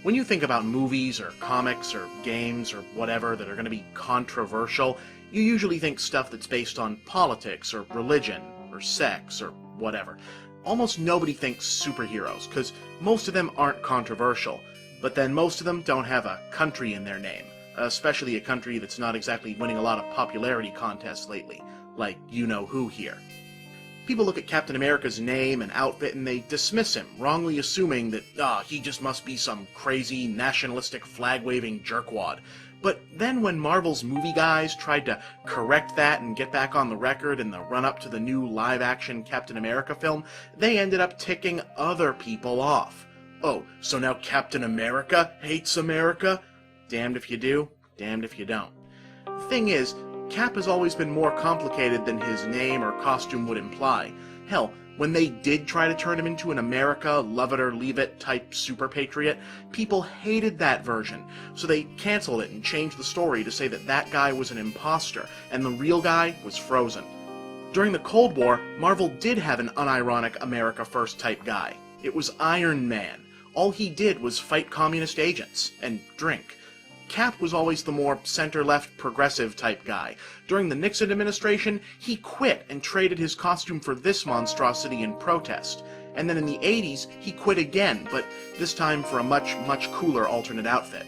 When you think about movies or comics or games or whatever that are going to be controversial, you usually think stuff that's based on politics or religion or sex or whatever. Almost nobody thinks superheroes, because most of them aren't controversial, but then most of them don't have a country in their name, especially a country that's not exactly winning a lot of popularity contests lately, like you-know-who here. People look at Captain America's name and outfit and they dismiss him, wrongly assuming that, he just must be some crazy, nationalistic, flag-waving jerkwad. But then when Marvel's movie guys tried to correct that and get back on the record in the run-up to the new live-action Captain America film, they ended up ticking other people off. Oh, so now Captain America hates America? Damned if you do, damned if you don't. Thing is, Cap has always been more complicated than his name or costume would imply. Hell, when they did try to turn him into an America, love it or leave it type super patriot, people hated that version, so they canceled it and changed the story to say that that guy was an imposter, and the real guy was frozen. During the Cold War, Marvel did have an unironic America First type guy. It was Iron Man. All he did was fight communist agents, and drink. Cap was always the more center-left progressive type guy. During the Nixon administration, he quit and traded his costume for this monstrosity in protest. And then in the 80s, he quit again, but this time for a much, much cooler alternate outfit.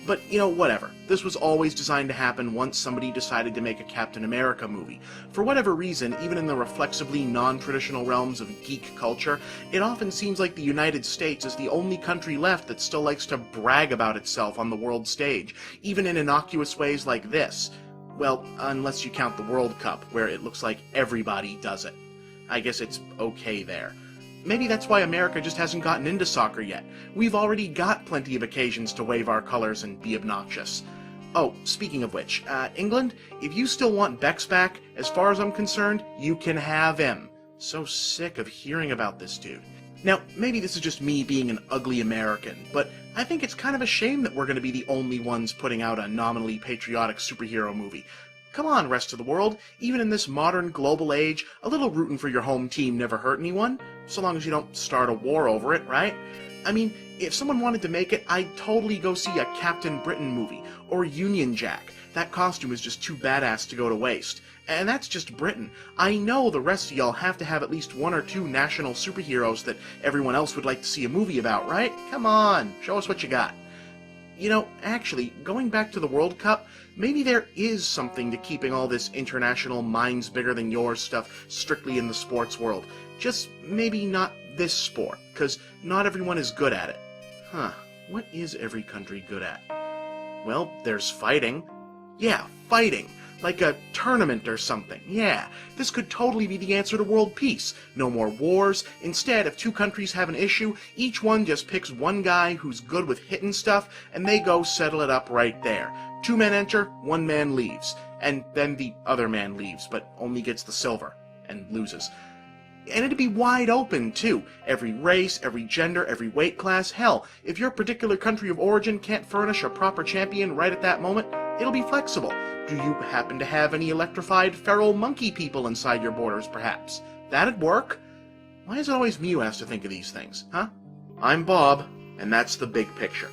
But, whatever. This was always designed to happen once somebody decided to make a Captain America movie. For whatever reason, even in the reflexively non-traditional realms of geek culture, it often seems like the United States is the only country left that still likes to brag about itself on the world stage, even in innocuous ways like this. Well, unless you count the World Cup, where it looks like everybody does it. I guess it's okay there. Maybe that's why America just hasn't gotten into soccer yet. We've already got plenty of occasions to wave our colors and be obnoxious. Oh, speaking of which, England, if you still want Bex back, as far as I'm concerned, you can have him. So sick of hearing about this dude. Now, maybe this is just me being an ugly American, but I think it's kind of a shame that we're going to be the only ones putting out a nominally patriotic superhero movie. Come on, rest of the world. Even in this modern global age, a little rooting for your home team never hurt anyone, so long as you don't start a war over it, right? I mean, if someone wanted to make it, I'd totally go see a Captain Britain movie, or Union Jack. That costume is just too badass to go to waste. And that's just Britain. I know the rest of y'all have to have at least one or two national superheroes that everyone else would like to see a movie about, right? Come on, show us what you got. Actually, going back to the World Cup, maybe there is something to keeping all this international minds-bigger-than-yours stuff strictly in the sports world. Just maybe not this sport, because not everyone is good at it. Huh, what is every country good at? Well, there's fighting. Yeah, fighting. Like a tournament or something. Yeah, this could totally be the answer to world peace. No more wars. Instead, if two countries have an issue, each one just picks one guy who's good with hitting stuff, and they go settle it up right there. 2 men enter, 1 man leaves. And then the other man leaves, but only gets the silver, and loses. And it'd be wide open, too. Every race, every gender, every weight class. Hell, if your particular country of origin can't furnish a proper champion right at that moment, it'll be flexible. Do you happen to have any electrified feral monkey people inside your borders, perhaps? That'd work. Why is it always me who has to think of these things, huh? I'm Bob, and that's the big picture.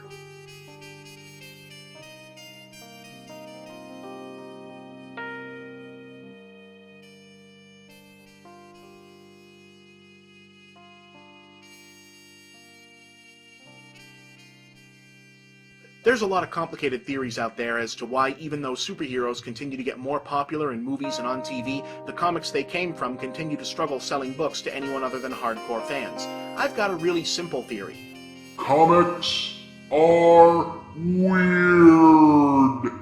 There's a lot of complicated theories out there as to why, even though superheroes continue to get more popular in movies and on TV, the comics they came from continue to struggle selling books to anyone other than hardcore fans. I've got a really simple theory. Comics are weird.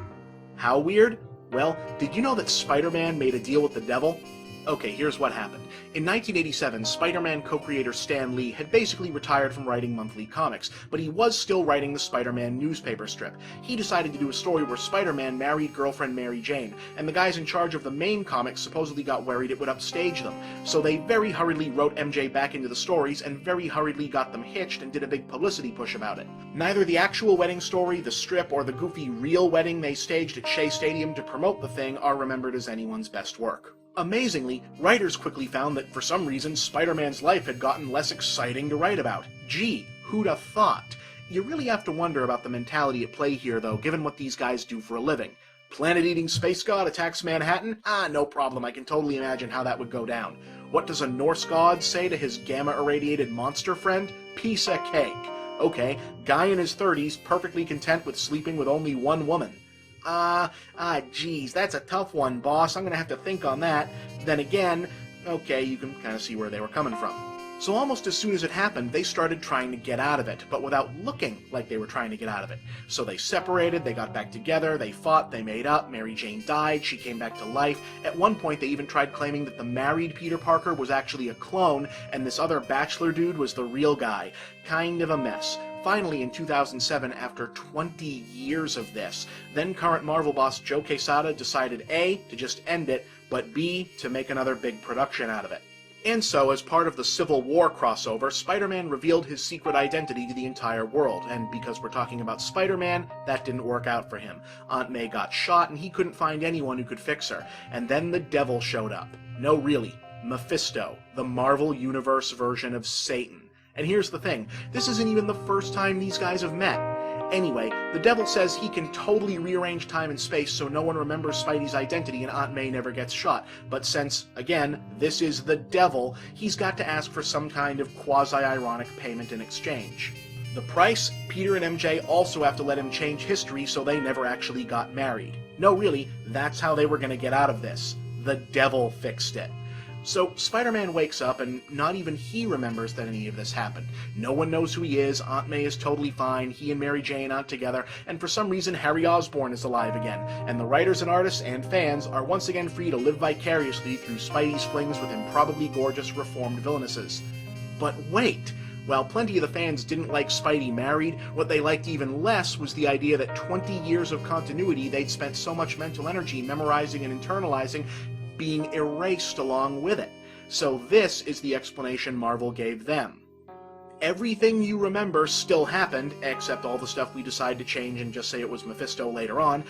How weird? Well, did you know that Spider-Man made a deal with the devil? Okay, here's what happened. In 1987, Spider-Man co-creator Stan Lee had basically retired from writing monthly comics, but he was still writing the Spider-Man newspaper strip. He decided to do a story where Spider-Man married girlfriend Mary Jane, and the guys in charge of the main comics supposedly got worried it would upstage them. So they very hurriedly wrote MJ back into the stories, and very hurriedly got them hitched and did a big publicity push about it. Neither the actual wedding story, the strip, or the goofy real wedding they staged at Shea Stadium to promote the thing are remembered as anyone's best work. Amazingly, writers quickly found that for some reason Spider-Man's life had gotten less exciting to write about. Gee, who'da thought? You really have to wonder about the mentality at play here, though, given what these guys do for a living. Planet-eating space god attacks Manhattan? No problem, I can totally imagine how that would go down. What does a Norse god say to his gamma-irradiated monster friend? Piece of cake. Okay, guy in his 30s, perfectly content with sleeping with only one woman. Geez, that's a tough one, boss. I'm gonna have to think on that. Then again, okay, you can kind of see where they were coming from. So almost as soon as it happened, they started trying to get out of it, but without looking like they were trying to get out of it. So they separated, they got back together, they fought, they made up, Mary Jane died, she came back to life. At one point, they even tried claiming that the married Peter Parker was actually a clone, and this other bachelor dude was the real guy. Kind of a mess. Finally, in 2007, after 20 years of this, then current Marvel boss Joe Quesada decided A, to just end it, but B, to make another big production out of it. And so, as part of the Civil War crossover, Spider-Man revealed his secret identity to the entire world, and because we're talking about Spider-Man, that didn't work out for him. Aunt May got shot, and he couldn't find anyone who could fix her. And then the devil showed up. No, really. Mephisto, the Marvel Universe version of Satan. And here's the thing, this isn't even the first time these guys have met. Anyway, the devil says he can totally rearrange time and space so no one remembers Spidey's identity and Aunt May never gets shot. But since, again, this is the devil, he's got to ask for some kind of quasi-ironic payment in exchange. The price? Peter and MJ also have to let him change history so they never actually got married. No, really, that's how they were going to get out of this. The devil fixed it. So Spider-Man wakes up, and not even he remembers that any of this happened. No one knows who he is, Aunt May is totally fine, he and Mary Jane aren't together, and for some reason Harry Osborn is alive again, and the writers and artists and fans are once again free to live vicariously through Spidey's flings with improbably gorgeous reformed villainesses. But wait! While plenty of the fans didn't like Spidey married, what they liked even less was the idea that 20 years of continuity they'd spent so much mental energy memorizing and internalizing being erased along with it. So this is the explanation Marvel gave them. Everything you remember still happened, except all the stuff we decide to change and just say it was Mephisto later on.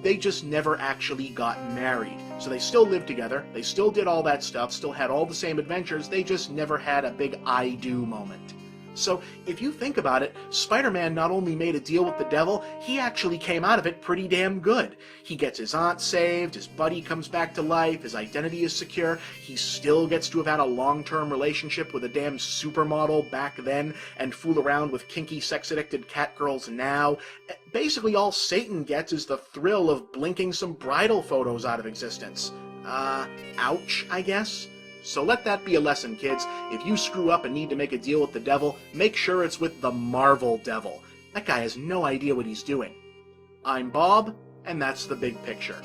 They just never actually got married. So they still lived together, they still did all that stuff, still had all the same adventures, they just never had a big I do moment. So, if you think about it, Spider-Man not only made a deal with the devil, he actually came out of it pretty damn good. He gets his aunt saved, his buddy comes back to life, his identity is secure, he still gets to have had a long-term relationship with a damn supermodel back then, and fool around with kinky sex-addicted catgirls now. Basically all Satan gets is the thrill of blinking some bridal photos out of existence. Ouch, I guess? So let that be a lesson, kids. If you screw up and need to make a deal with the devil, make sure it's with the Marvel devil. That guy has no idea what he's doing. I'm Bob, and that's the big picture.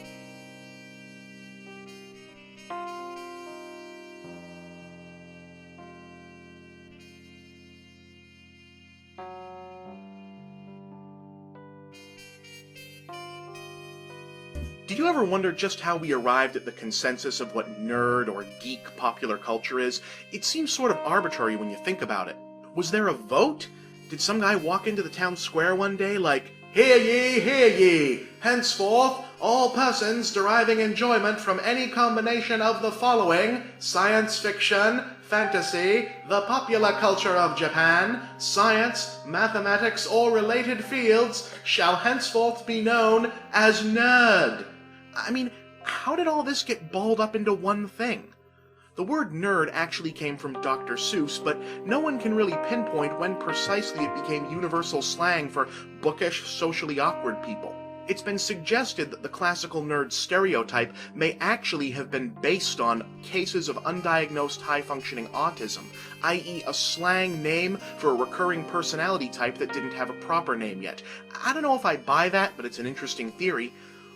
Did you ever wonder just how we arrived at the consensus of what nerd or geek popular culture is? It seems sort of arbitrary when you think about it. Was there a vote? Did some guy walk into the town square one day like, "Hear ye, hear ye! Henceforth, all persons deriving enjoyment from any combination of the following: science fiction, fantasy, the popular culture of Japan, science, mathematics, or related fields, shall henceforth be known as nerd." I mean, how did all this get balled up into one thing? The word nerd actually came from Dr. Seuss, but no one can really pinpoint when precisely it became universal slang for bookish, socially awkward people. It's been suggested that the classical nerd stereotype may actually have been based on cases of undiagnosed high-functioning autism, i.e. a slang name for a recurring personality type that didn't have a proper name yet. I don't know if I buy that, but it's an interesting theory.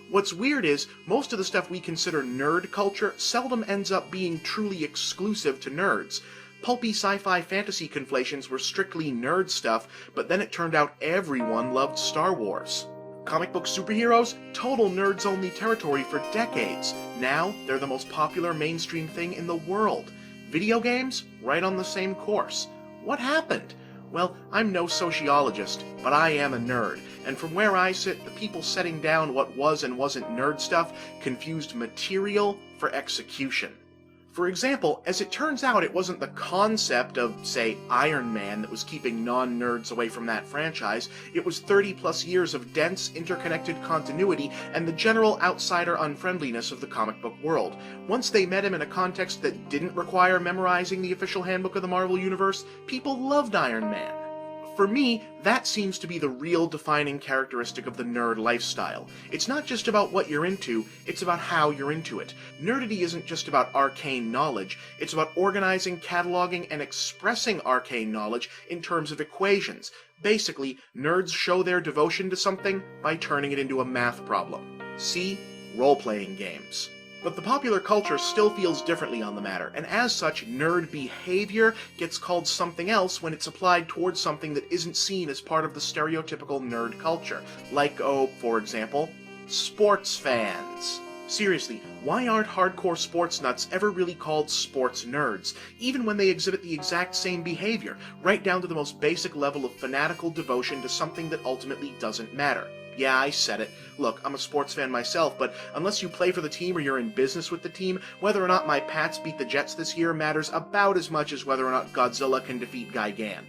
What's weird is, most of the stuff we consider nerd culture seldom ends up being truly exclusive to nerds. Pulpy sci-fi fantasy conflations were strictly nerd stuff, but then it turned out everyone loved Star Wars. Comic book superheroes? Total nerds-only territory for decades. Now, they're the most popular mainstream thing in the world. Video games? Right on the same course. What happened? Well, I'm no sociologist, but I am a nerd, and from where I sit, the people setting down what was and wasn't nerd stuff confused material for execution. For example, as it turns out, it wasn't the concept of, say, Iron Man that was keeping non-nerds away from that franchise. It was 30 plus years of dense, interconnected continuity and the general outsider unfriendliness of the comic book world. Once they met him in a context that didn't require memorizing the official handbook of the Marvel Universe, people loved Iron Man. For me, that seems to be the real defining characteristic of the nerd lifestyle. It's not just about what you're into, it's about how you're into it. Nerdity isn't just about arcane knowledge, it's about organizing, cataloging, and expressing arcane knowledge in terms of equations. Basically, nerds show their devotion to something by turning it into a math problem. See? Role-playing games. But the popular culture still feels differently on the matter, and as such, nerd behavior gets called something else when it's applied towards something that isn't seen as part of the stereotypical nerd culture. Like, for example, sports fans. Seriously, why aren't hardcore sports nuts ever really called sports nerds, even when they exhibit the exact same behavior, right down to the most basic level of fanatical devotion to something that ultimately doesn't matter? Yeah, I said it. Look, I'm a sports fan myself, but unless you play for the team or you're in business with the team, whether or not my Pats beat the Jets this year matters about as much as whether or not Godzilla can defeat Gigan.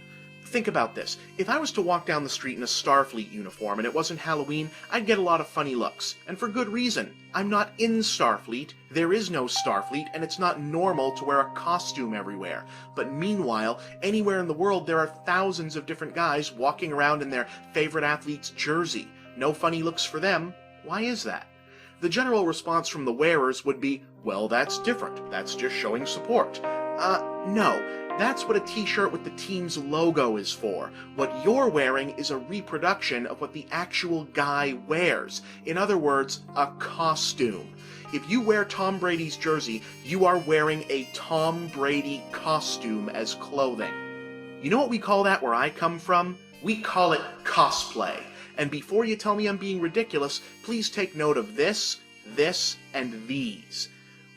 Think about this. If I was to walk down the street in a Starfleet uniform and it wasn't Halloween, I'd get a lot of funny looks. And for good reason. I'm not in Starfleet, there is no Starfleet, and it's not normal to wear a costume everywhere. But meanwhile, anywhere in the world there are thousands of different guys walking around in their favorite athlete's jersey. No funny looks for them. Why is that? The general response from the wearers would be, well, that's different. That's just showing support. No. That's what a t-shirt with the team's logo is for. What you're wearing is a reproduction of what the actual guy wears. In other words, a costume. If you wear Tom Brady's jersey, you are wearing a Tom Brady costume as clothing. You know what we call that where I come from? We call it cosplay. And before you tell me I'm being ridiculous, please take note of this, and these.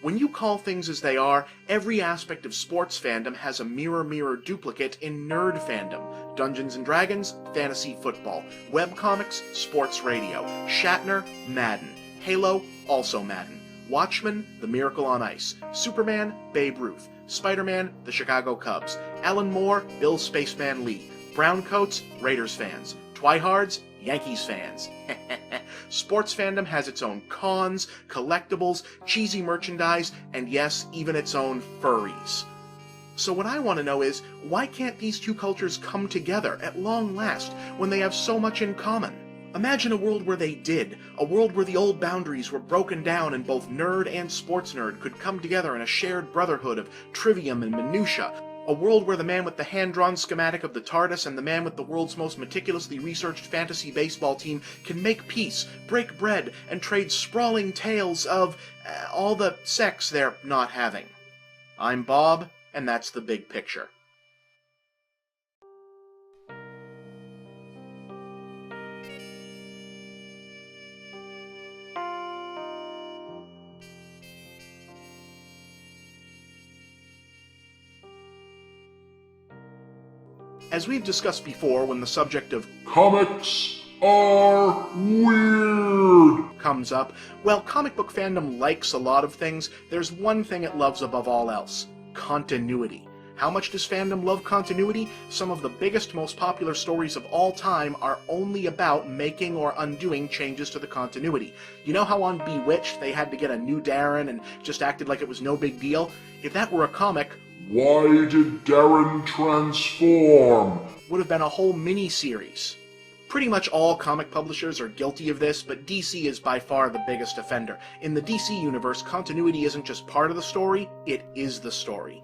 When you call things as they are, every aspect of sports fandom has a mirror duplicate in nerd fandom. Dungeons & Dragons, fantasy football. Webcomics, sports radio. Shatner, Madden. Halo, also Madden. Watchmen, The Miracle on Ice. Superman, Babe Ruth. Spider-Man, the Chicago Cubs. Alan Moore, Bill Spaceman Lee. Browncoats, Raiders fans. Twihards, Yankees fans. Sports fandom has its own cons, collectibles, cheesy merchandise, and yes, even its own furries. So what I want to know is, why can't these two cultures come together at long last when they have so much in common? Imagine a world where they did, a world where the old boundaries were broken down and both nerd and sports nerd could come together in a shared brotherhood of trivium and minutia. A world where the man with the hand-drawn schematic of the TARDIS and the man with the world's most meticulously researched fantasy baseball team can make peace, break bread, and trade sprawling tales of all the sex they're not having. I'm Bob, and that's the big picture. As we've discussed before, when the subject of Comics are weird comes up, well, comic book fandom likes a lot of things. There's one thing it loves above all else: continuity. How much does fandom love continuity? Some of the biggest, most popular stories of all time are only about making or undoing changes to the continuity. You know how on Bewitched they had to get a new Darren and just acted like it was no big deal? If that were a comic, Why did Darren transform? Would have been a whole mini-series. Pretty much all comic publishers are guilty of this, but DC is by far the biggest offender. In the DC universe, continuity isn't just part of the story, it is the story.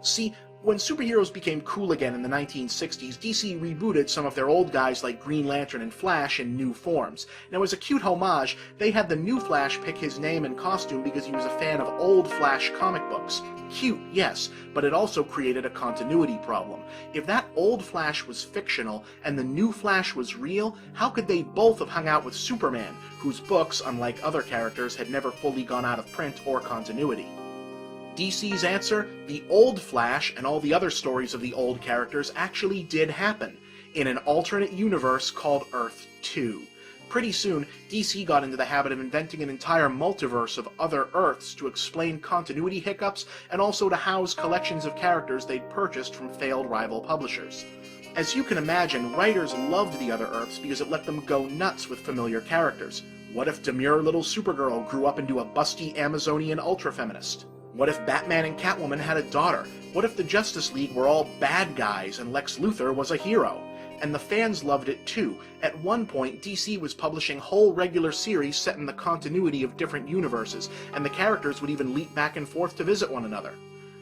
See, when superheroes became cool again in the 1960s, DC rebooted some of their old guys like Green Lantern and Flash in new forms. Now, as a cute homage, they had the new Flash pick his name and costume because he was a fan of old Flash comic books. Cute, yes, but it also created a continuity problem. If that old Flash was fictional and the new Flash was real, how could they both have hung out with Superman, whose books, unlike other characters, had never fully gone out of print or continuity? DC's answer: the old Flash and all the other stories of the old characters actually did happen, in an alternate universe called Earth 2. Pretty soon, DC got into the habit of inventing an entire multiverse of other Earths to explain continuity hiccups and also to house collections of characters they'd purchased from failed rival publishers. As you can imagine, writers loved the other Earths because it let them go nuts with familiar characters. What if demure little Supergirl grew up into a busty Amazonian ultra-feminist? What if Batman and Catwoman had a daughter? What if the Justice League were all bad guys and Lex Luthor was a hero? And the fans loved it too. At one point, DC was publishing whole regular series set in the continuity of different universes, and the characters would even leap back and forth to visit one another.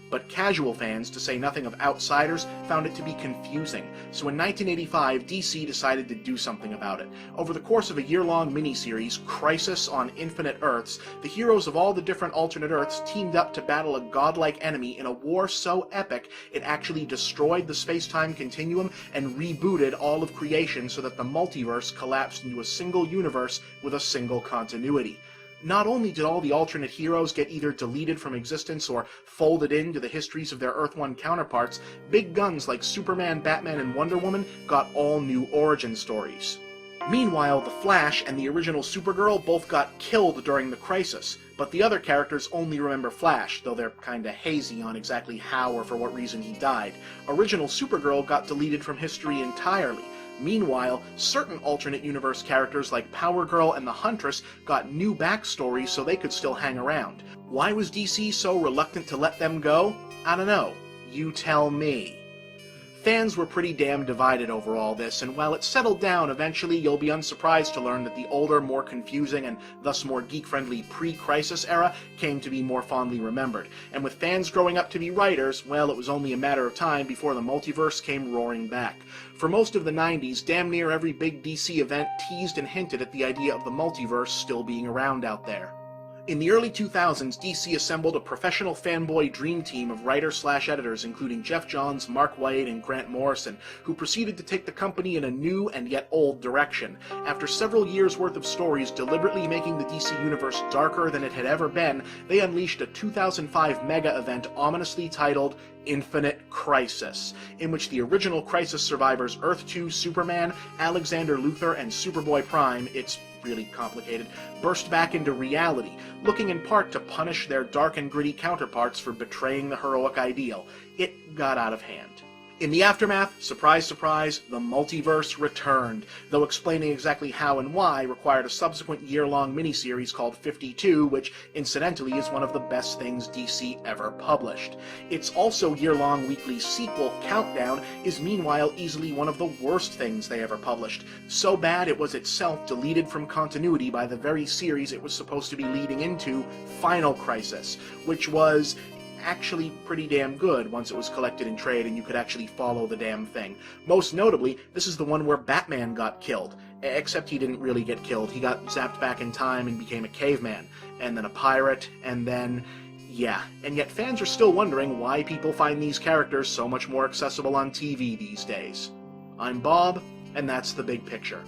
But casual fans, to say nothing of outsiders, found it to be confusing, so in 1985, DC decided to do something about it. Over the course of a year-long miniseries, Crisis on Infinite Earths, the heroes of all the different alternate Earths teamed up to battle a godlike enemy in a war so epic it actually destroyed the space-time continuum and rebooted all of creation so that the multiverse collapsed into a single universe with a single continuity. Not only did all the alternate heroes get either deleted from existence or folded into the histories of their Earth 1 counterparts, big guns like Superman, Batman, and Wonder Woman got all new origin stories. Meanwhile, the Flash and the original Supergirl both got killed during the Crisis, but the other characters only remember Flash, though they're kinda hazy on exactly how or for what reason he died. Original Supergirl got deleted from history entirely. Meanwhile, certain alternate universe characters like Power Girl and the Huntress got new backstories so they could still hang around. Why was DC so reluctant to let them go? I don't know. You tell me. Fans were pretty damn divided over all this, and while it settled down eventually, you'll be unsurprised to learn that the older, more confusing, and thus more geek-friendly pre-Crisis era came to be more fondly remembered. And with fans growing up to be writers, well, it was only a matter of time before the multiverse came roaring back. For most of the 90s, damn near every big DC event teased and hinted at the idea of the multiverse still being around out there. In the early 2000s, DC assembled a professional fanboy dream team of writers/editors including Jeff Johns, Mark Waid, and Grant Morrison, who proceeded to take the company in a new and yet old direction. After several years' worth of stories deliberately making the DC universe darker than it had ever been, they unleashed a 2005 mega event ominously titled Infinite Crisis, in which the original Crisis survivors Earth 2 Superman, Alexander Luthor, and Superboy Prime, it's really complicated, burst back into reality, looking in part to punish their dark and gritty counterparts for betraying the heroic ideal. It got out of hand. In the aftermath, surprise surprise, the multiverse returned, though explaining exactly how and why required a subsequent year-long miniseries called 52, which incidentally is one of the best things DC ever published. Its also year-long weekly sequel, Countdown, is meanwhile easily one of the worst things they ever published, so bad it was itself deleted from continuity by the very series it was supposed to be leading into, Final Crisis, which was actually pretty damn good once it was collected in trade and you could actually follow the damn thing. Most notably, this is the one where Batman got killed. Except he didn't really get killed. He got zapped back in time and became a caveman, and then a pirate, and then yeah. And yet fans are still wondering why people find these characters so much more accessible on TV these days. I'm Bob, and that's the big picture.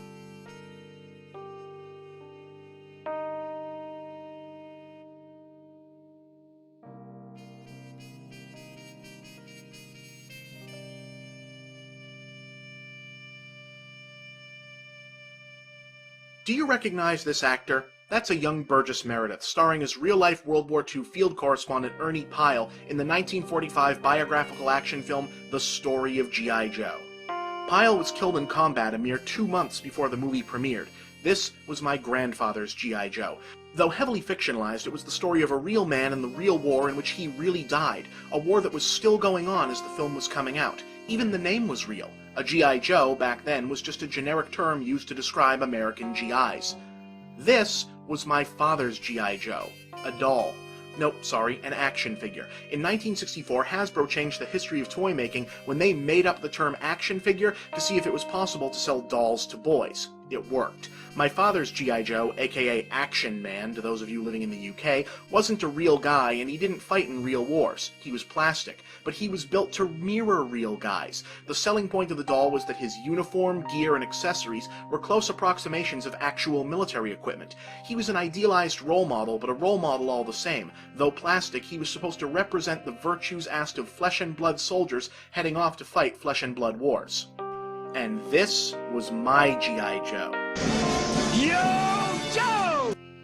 Do you recognize this actor? That's a young Burgess Meredith, starring as real-life World War II field correspondent Ernie Pyle in the 1945 biographical action film The Story of G.I. Joe. Pyle was killed in combat a mere 2 months before the movie premiered. This was my grandfather's G.I. Joe. Though heavily fictionalized, it was the story of a real man in the real war in which he really died, a war that was still going on as the film was coming out. Even the name was real. A G.I. Joe, back then, was just a generic term used to describe American GIs. This was my father's G.I. Joe, a doll. Nope, sorry, an action figure. In 1964, Hasbro changed the history of toy making when they made up the term action figure to see if it was possible to sell dolls to boys. It worked. My father's G.I. Joe, aka Action Man, to those of you living in the UK, wasn't a real guy and he didn't fight in real wars. He was plastic, but he was built to mirror real guys. The selling point of the doll was that his uniform, gear, and accessories were close approximations of actual military equipment. He was an idealized role model, but a role model all the same. Though plastic, he was supposed to represent the virtues asked of flesh and blood soldiers heading off to fight flesh and blood wars. And this was my G.I. Joe. Yo!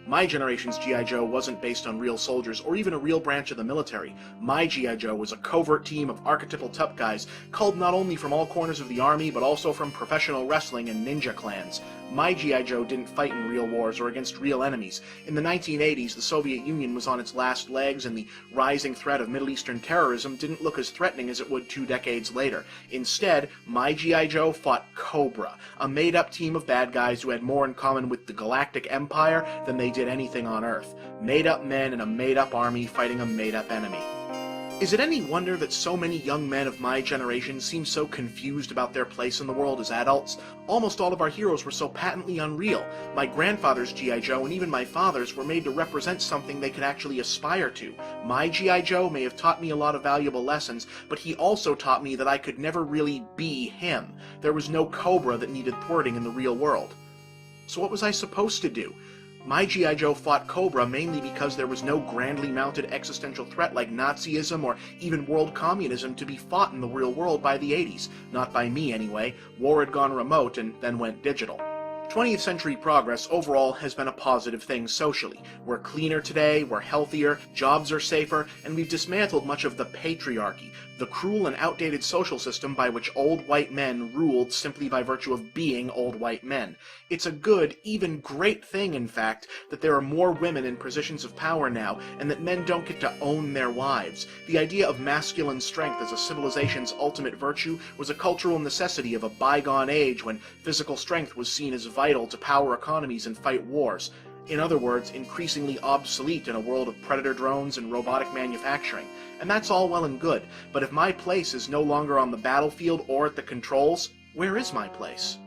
My generation's G.I. Joe wasn't based on real soldiers or even a real branch of the military. My G.I. Joe was a covert team of archetypal tough guys culled not only from all corners of the army but also from professional wrestling and ninja clans. My G.I. Joe didn't fight in real wars or against real enemies. In the 1980s, the Soviet Union was on its last legs, and the rising threat of Middle Eastern terrorism didn't look as threatening as it would 2 decades later. Instead, My G.I. Joe fought Cobra, a made-up team of bad guys who had more in common with the Galactic Empire than they did anything on Earth. Made-up men in a made-up army fighting a made-up enemy. Is it any wonder that so many young men of my generation seem so confused about their place in the world as adults? Almost all of our heroes were so patently unreal. My grandfather's G.I. Joe and even my father's were made to represent something they could actually aspire to. My G.I. Joe may have taught me a lot of valuable lessons, but he also taught me that I could never really be him. There was no Cobra that needed thwarting in the real world. So what was I supposed to do? My G.I. Joe fought Cobra mainly because there was no grandly mounted existential threat like Nazism or even world communism to be fought in the real world by the 80s. Not by me, anyway. War had gone remote and then went digital. 20th century progress overall has been a positive thing socially. We're cleaner today, we're healthier, jobs are safer, and we've dismantled much of the patriarchy, the cruel and outdated social system by which old white men ruled simply by virtue of being old white men. It's a good, even great thing, in fact, that there are more women in positions of power now, and that men don't get to own their wives. The idea of masculine strength as a civilization's ultimate virtue was a cultural necessity of a bygone age when physical strength was seen as vital to power economies and fight wars. In other words, increasingly obsolete in a world of predator drones and robotic manufacturing. And that's all well and good, but if my place is no longer on the battlefield or at the controls, where is my place?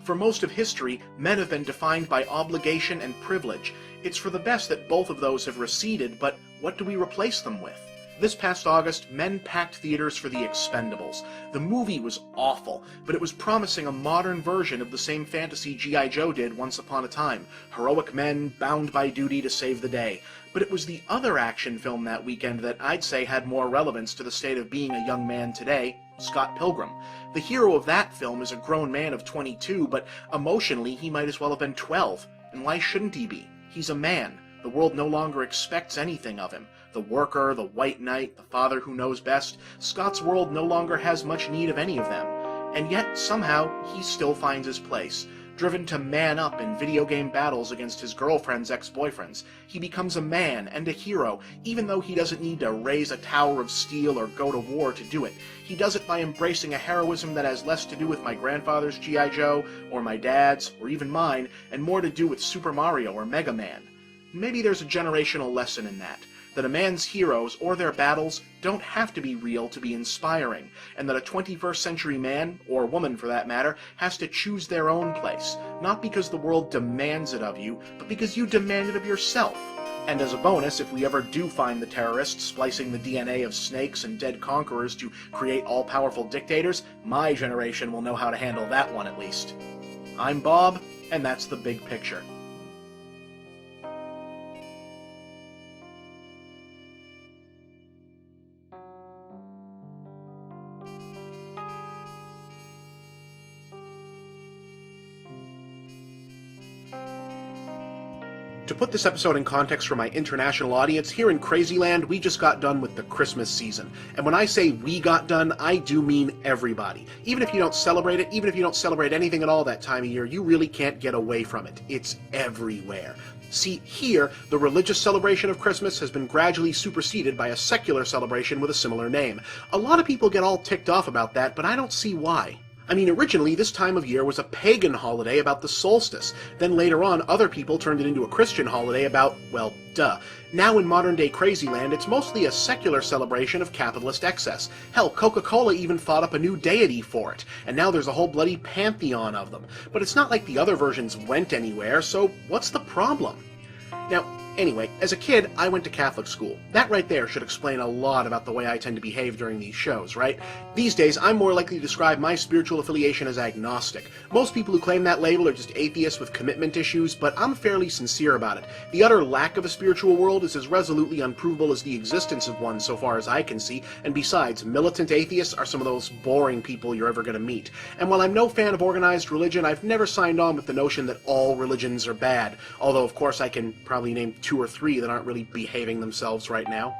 For most of history, men have been defined by obligation and privilege. It's for the best that both of those have receded, but what do we replace them with? This past August, men packed theaters for The Expendables. The movie was awful, but it was promising a modern version of the same fantasy G.I. Joe did once upon a time. Heroic men bound by duty to save the day. But it was the other action film that weekend that I'd say had more relevance to the state of being a young man today, Scott Pilgrim. The hero of that film is a grown man of 22, but emotionally he might as well have been 12. And why shouldn't he be? He's a man. The world no longer expects anything of him. The worker, the white knight, the father who knows best, Scott's world no longer has much need of any of them. And yet, somehow, he still finds his place. Driven to man up in video game battles against his girlfriend's ex-boyfriends, he becomes a man and a hero, even though he doesn't need to raise a tower of steel or go to war to do it. He does it by embracing a heroism that has less to do with my grandfather's G.I. Joe, or my dad's, or even mine, and more to do with Super Mario or Mega Man. Maybe there's a generational lesson in that a man's heroes or their battles don't have to be real to be inspiring, and that a 21st century man, or woman for that matter, has to choose their own place, not because the world demands it of you, but because you demand it of yourself. And as a bonus, if we ever do find the terrorists splicing the DNA of snakes and dead conquerors to create all-powerful dictators, my generation will know how to handle that one at least. I'm Bob, and that's the big picture. To put this episode in context for my international audience, here in Crazyland, we just got done with the Christmas season. And when I say we got done, I do mean everybody. Even if you don't celebrate it, even if you don't celebrate anything at all that time of year, you really can't get away from it. It's everywhere. See, here, the religious celebration of Christmas has been gradually superseded by a secular celebration with a similar name. A lot of people get all ticked off about that, but I don't see why. I mean, originally, this time of year was a pagan holiday about the solstice. Then later on, other people turned it into a Christian holiday about, well, duh. Now in modern-day Crazyland, it's mostly a secular celebration of capitalist excess. Hell, Coca-Cola even thought up a new deity for it, and now there's a whole bloody pantheon of them. But it's not like the other versions went anywhere, so what's the problem? Now, Anyway, as a kid, I went to Catholic school. That right there should explain a lot about the way I tend to behave during these shows, right? These days, I'm more likely to describe my spiritual affiliation as agnostic. Most people who claim that label are just atheists with commitment issues, but I'm fairly sincere about it. The utter lack of a spiritual world is as resolutely unprovable as the existence of one so far as I can see, and besides, militant atheists are some of those boring people you're ever going to meet. And while I'm no fan of organized religion, I've never signed on with the notion that all religions are bad, although of course I can probably name 2 or 3 that aren't really behaving themselves right now.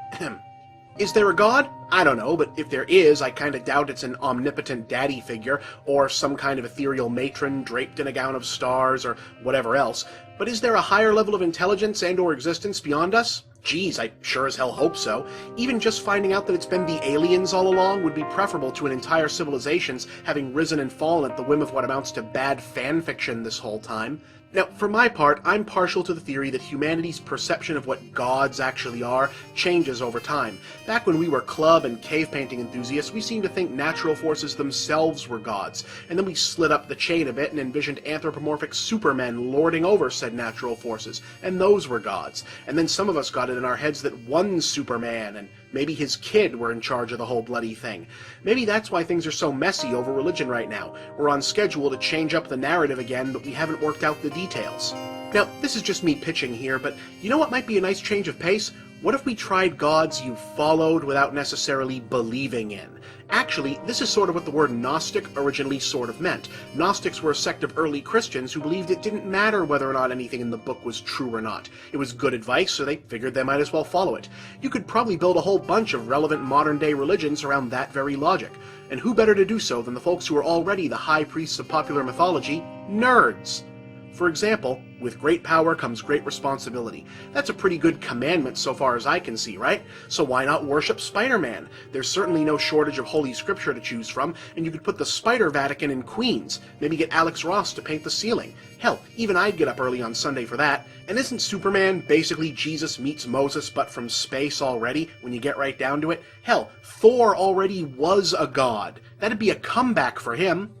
Is there a God? I don't know, but if there is, I kinda doubt it's an omnipotent daddy figure, or some kind of ethereal matron draped in a gown of stars, or whatever else. But is there a higher level of intelligence and or existence beyond us? Geez, I sure as hell hope so. Even just finding out that it's been the aliens all along would be preferable to an entire civilization's having risen and fallen at the whim of what amounts to bad fan fiction this whole time. Now, for my part, I'm partial to the theory that humanity's perception of what gods actually are changes over time. Back when we were club and cave painting enthusiasts, we seemed to think natural forces themselves were gods, and then we slid up the chain a bit and envisioned anthropomorphic supermen lording over said natural forces, and those were gods. And then some of us got it in our heads that one Superman and maybe his kid were in charge of the whole bloody thing. Maybe that's why things are so messy over religion right now. We're on schedule to change up the narrative again, but we haven't worked out the details. Now, this is just me pitching here, but you know what might be a nice change of pace? What if we tried gods you followed without necessarily believing in? Actually, this is sort of what the word Gnostic originally sort of meant. Gnostics were a sect of early Christians who believed it didn't matter whether or not anything in the book was true or not. It was good advice, so they figured they might as well follow it. You could probably build a whole bunch of relevant modern-day religions around that very logic. And who better to do so than the folks who are already the high priests of popular mythology? Nerds! For example, with great power comes great responsibility. That's a pretty good commandment so far as I can see, right? So why not worship Spider-Man? There's certainly no shortage of holy scripture to choose from, and you could put the Spider Vatican in Queens. Maybe get Alex Ross to paint the ceiling. Hell, even I'd get up early on Sunday for that. And isn't Superman basically Jesus meets Moses but from space already, when you get right down to it? Hell, Thor already was a god. That'd be a comeback for him.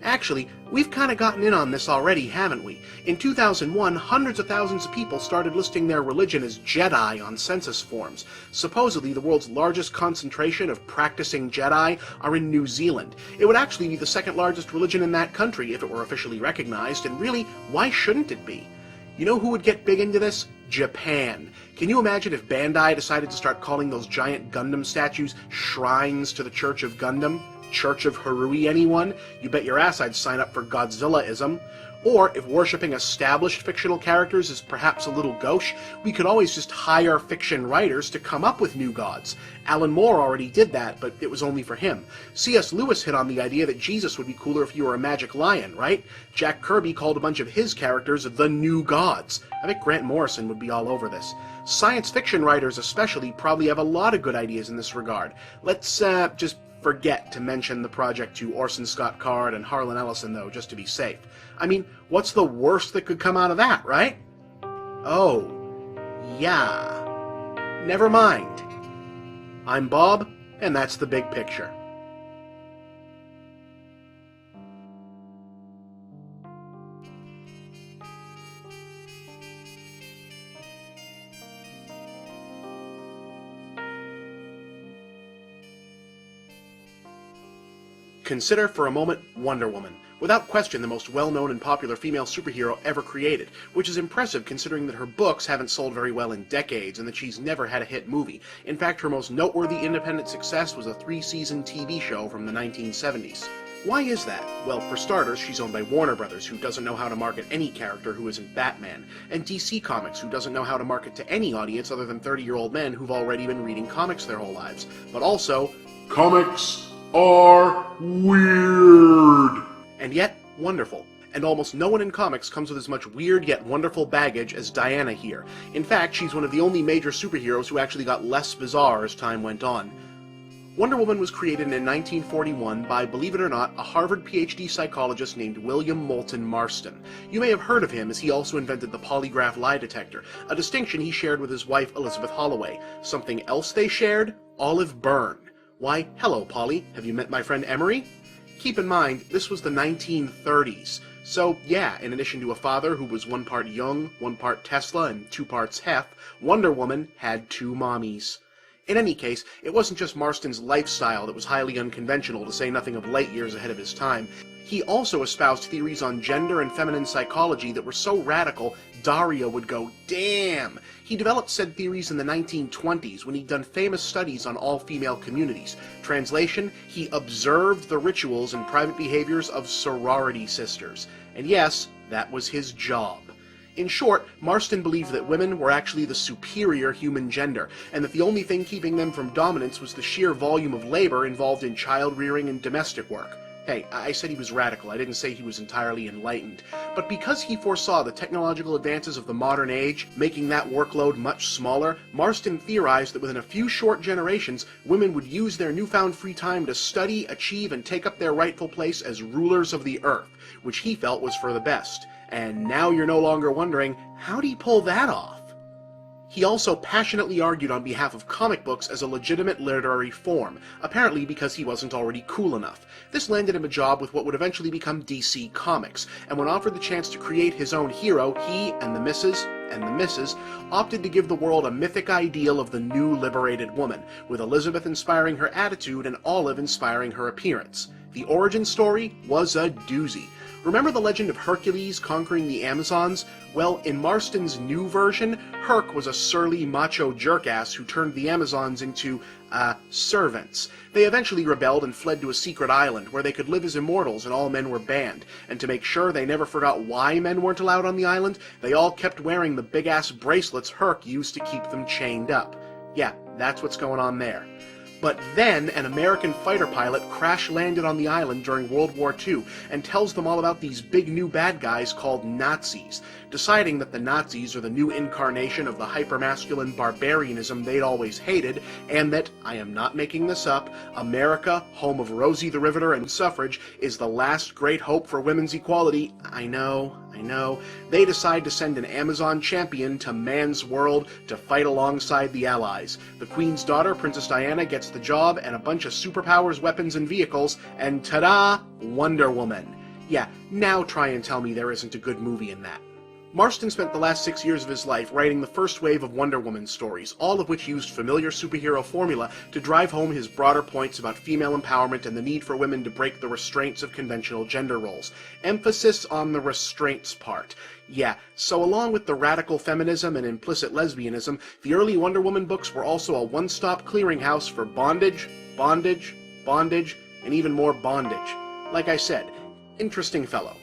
Actually, we've kind of gotten in on this already, haven't we? In 2001, hundreds of thousands of people started listing their religion as Jedi on census forms. Supposedly, the world's largest concentration of practicing Jedi are in New Zealand. It would actually be the second largest religion in that country if it were officially recognized, and really, why shouldn't it be? You know who would get big into this? Japan. Can you imagine if Bandai decided to start calling those giant Gundam statues shrines to the Church of Gundam? Church of Harui, anyone? You bet your ass I'd sign up for Godzilla-ism. Or, if worshipping established fictional characters is perhaps a little gauche, we could always just hire fiction writers to come up with new gods. Alan Moore already did that, but it was only for him. C.S. Lewis hit on the idea that Jesus would be cooler if you were a magic lion, right? Jack Kirby called a bunch of his characters the new gods. I bet Grant Morrison would be all over this. Science fiction writers especially probably have a lot of good ideas in this regard. Let's, just forget to mention the project to Orson Scott Card and Harlan Ellison, though, just to be safe. I mean, what's the worst that could come out of that, right? Oh, yeah. Never mind. I'm Bob, and that's the big picture. Consider for a moment Wonder Woman, without question the most well-known and popular female superhero ever created, which is impressive considering that her books haven't sold very well in decades and that she's never had a hit movie. In fact, her most noteworthy independent success was a 3-season TV show from the 1970s. Why is that? Well, for starters, she's owned by Warner Brothers, who doesn't know how to market any character who isn't Batman, and DC Comics, who doesn't know how to market to any audience other than 30-year-old men who've already been reading comics their whole lives. But also, Comics are weird. And yet, wonderful. And almost no one in comics comes with as much weird yet wonderful baggage as Diana here. In fact, she's one of the only major superheroes who actually got less bizarre as time went on. Wonder Woman was created in 1941 by, believe it or not, a Harvard PhD psychologist named William Moulton Marston. You may have heard of him, as he also invented the polygraph lie detector, a distinction he shared with his wife Elizabeth Holloway. Something else they shared? Olive Byrne. Why, hello, Polly. Have you met my friend Emery? Keep in mind, this was the 1930s, So yeah, in addition to a father who was 1 part Jung, 1 part Tesla, and 2 parts Hef, Wonder Woman had 2 mommies. In any case, it wasn't just Marston's lifestyle that was highly unconventional, to say nothing of light years ahead of his time. He also espoused theories on gender and feminine psychology that were so radical, Daria would go, damn! He developed said theories in the 1920s when he'd done famous studies on all-female communities. Translation, he observed the rituals and private behaviors of sorority sisters. And yes, that was his job. In short, Marston believed that women were actually the superior human gender, and that the only thing keeping them from dominance was the sheer volume of labor involved in child-rearing and domestic work. Hey, I said he was radical, I didn't say he was entirely enlightened. But because he foresaw the technological advances of the modern age, making that workload much smaller, Marston theorized that within a few short generations, women would use their newfound free time to study, achieve, and take up their rightful place as rulers of the earth, which he felt was for the best. And now you're no longer wondering, how'd he pull that off? He also passionately argued on behalf of comic books as a legitimate literary form, apparently because he wasn't already cool enough. This landed him a job with what would eventually become DC Comics, and when offered the chance to create his own hero, he and the Misses opted to give the world a mythic ideal of the new liberated woman, with Elizabeth inspiring her attitude and Olive inspiring her appearance. The origin story was a doozy. Remember the legend of Hercules conquering the Amazons? Well, in Marston's new version, Herc was a surly macho jerkass who turned the Amazons into, servants. They eventually rebelled and fled to a secret island where they could live as immortals and all men were banned. And to make sure they never forgot why men weren't allowed on the island, they all kept wearing the big-ass bracelets Herc used to keep them chained up. Yeah, that's what's going on there. But then an American fighter pilot crash-landed on the island during World War II and tells them all about these big new bad guys called Nazis, deciding that the Nazis are the new incarnation of the hypermasculine barbarianism they'd always hated, and that, I am not making this up, America, home of Rosie the Riveter and suffrage, is the last great hope for women's equality. I know. They decide to send an Amazon champion to man's world to fight alongside the Allies. The Queen's daughter, Princess Diana, gets the job and a bunch of superpowers, weapons, and vehicles, and ta-da! Wonder Woman. Yeah, now try and tell me there isn't a good movie in that. Marston spent the last 6 years of his life writing the first wave of Wonder Woman stories, all of which used familiar superhero formula to drive home his broader points about female empowerment and the need for women to break the restraints of conventional gender roles. Emphasis on the restraints part. Yeah, so along with the radical feminism and implicit lesbianism, the early Wonder Woman books were also a one-stop clearinghouse for bondage, and even more bondage. Like I said, interesting fellow.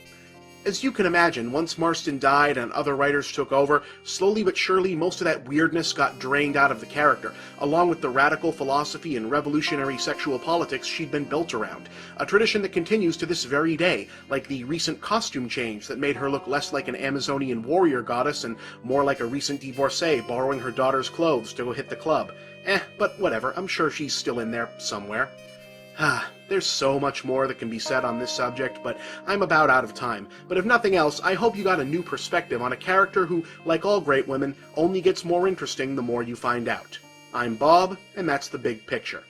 As you can imagine, once Marston died and other writers took over, slowly but surely most of that weirdness got drained out of the character, along with the radical philosophy and revolutionary sexual politics she'd been built around. A tradition that continues to this very day, like the recent costume change that made her look less like an Amazonian warrior goddess and more like a recent divorcee borrowing her daughter's clothes to go hit the club. But whatever, I'm sure she's still in there somewhere. There's so much more that can be said on this subject, but I'm about out of time. But if nothing else, I hope you got a new perspective on a character who, like all great women, only gets more interesting the more you find out. I'm Bob, and that's the big picture.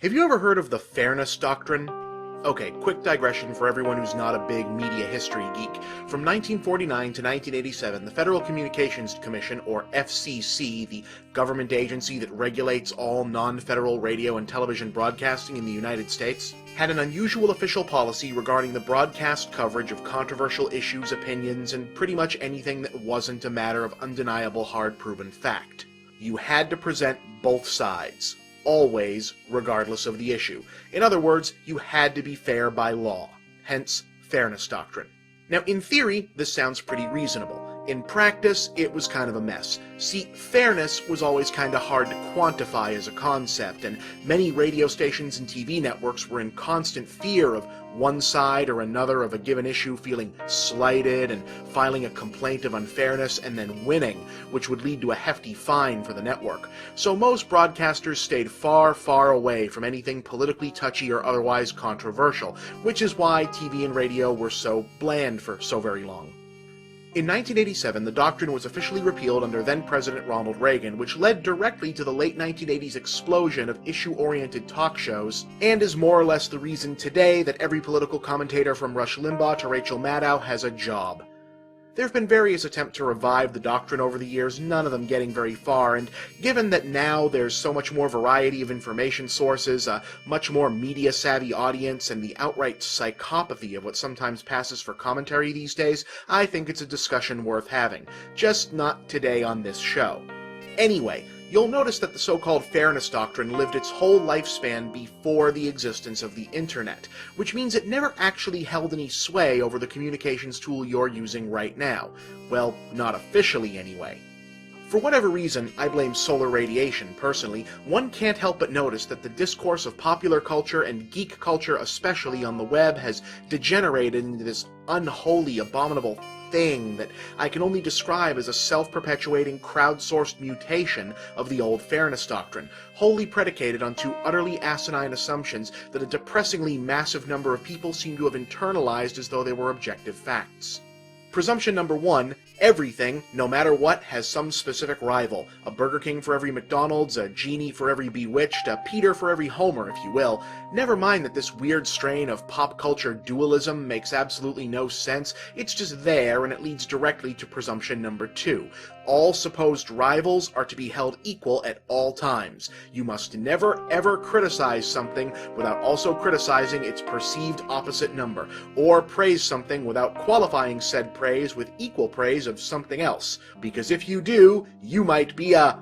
Have you ever heard of the Fairness Doctrine? Okay, quick digression for everyone who's not a big media history geek. From 1949 to 1987, the Federal Communications Commission, or FCC, the government agency that regulates all non-federal radio and television broadcasting in the United States, had an unusual official policy regarding the broadcast coverage of controversial issues, opinions, and pretty much anything that wasn't a matter of undeniable, hard-proven fact. You had to present both sides. Always, regardless of the issue. In other words, you had to be fair by law. Hence, Fairness Doctrine. Now, in theory, this sounds pretty reasonable. In practice, it was kind of a mess. See, fairness was always kind of hard to quantify as a concept, and many radio stations and TV networks were in constant fear of one side or another of a given issue feeling slighted and filing a complaint of unfairness and then winning, which would lead to a hefty fine for the network. So most broadcasters stayed far, far away from anything politically touchy or otherwise controversial, which is why TV and radio were so bland for so very long. In 1987, the doctrine was officially repealed under then-President Ronald Reagan, which led directly to the late 1980s explosion of issue-oriented talk shows, and is more or less the reason today that every political commentator from Rush Limbaugh to Rachel Maddow has a job. There have been various attempts to revive the doctrine over the years, none of them getting very far, and given that now there's so much more variety of information sources, a much more media-savvy audience, and the outright psychopathy of what sometimes passes for commentary these days, I think it's a discussion worth having. Just not today on this show. Anyway, you'll notice that the so-called fairness doctrine lived its whole lifespan before the existence of the internet, which means it never actually held any sway over the communications tool you're using right now. Well, not officially anyway. For whatever reason, I blame solar radiation personally, one can't help but notice that the discourse of popular culture and geek culture especially on the web has degenerated into this unholy, abominable thing that I can only describe as a self-perpetuating, crowdsourced mutation of the old fairness doctrine, wholly predicated on two utterly asinine assumptions that a depressingly massive number of people seem to have internalized as though they were objective facts. Presumption number one, everything, no matter what, has some specific rival. A Burger King for every McDonald's, a Genie for every Bewitched, a Peter for every Homer, if you will. Never mind that this weird strain of pop culture dualism makes absolutely no sense, it's just there and it leads directly to presumption number two. All supposed rivals are to be held equal at all times. You must never ever criticize something without also criticizing its perceived opposite number, or praise something without qualifying said praise with equal praise of something else, because if you do, you might be a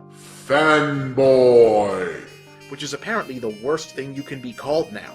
fanboy, which is apparently the worst thing you can be called now.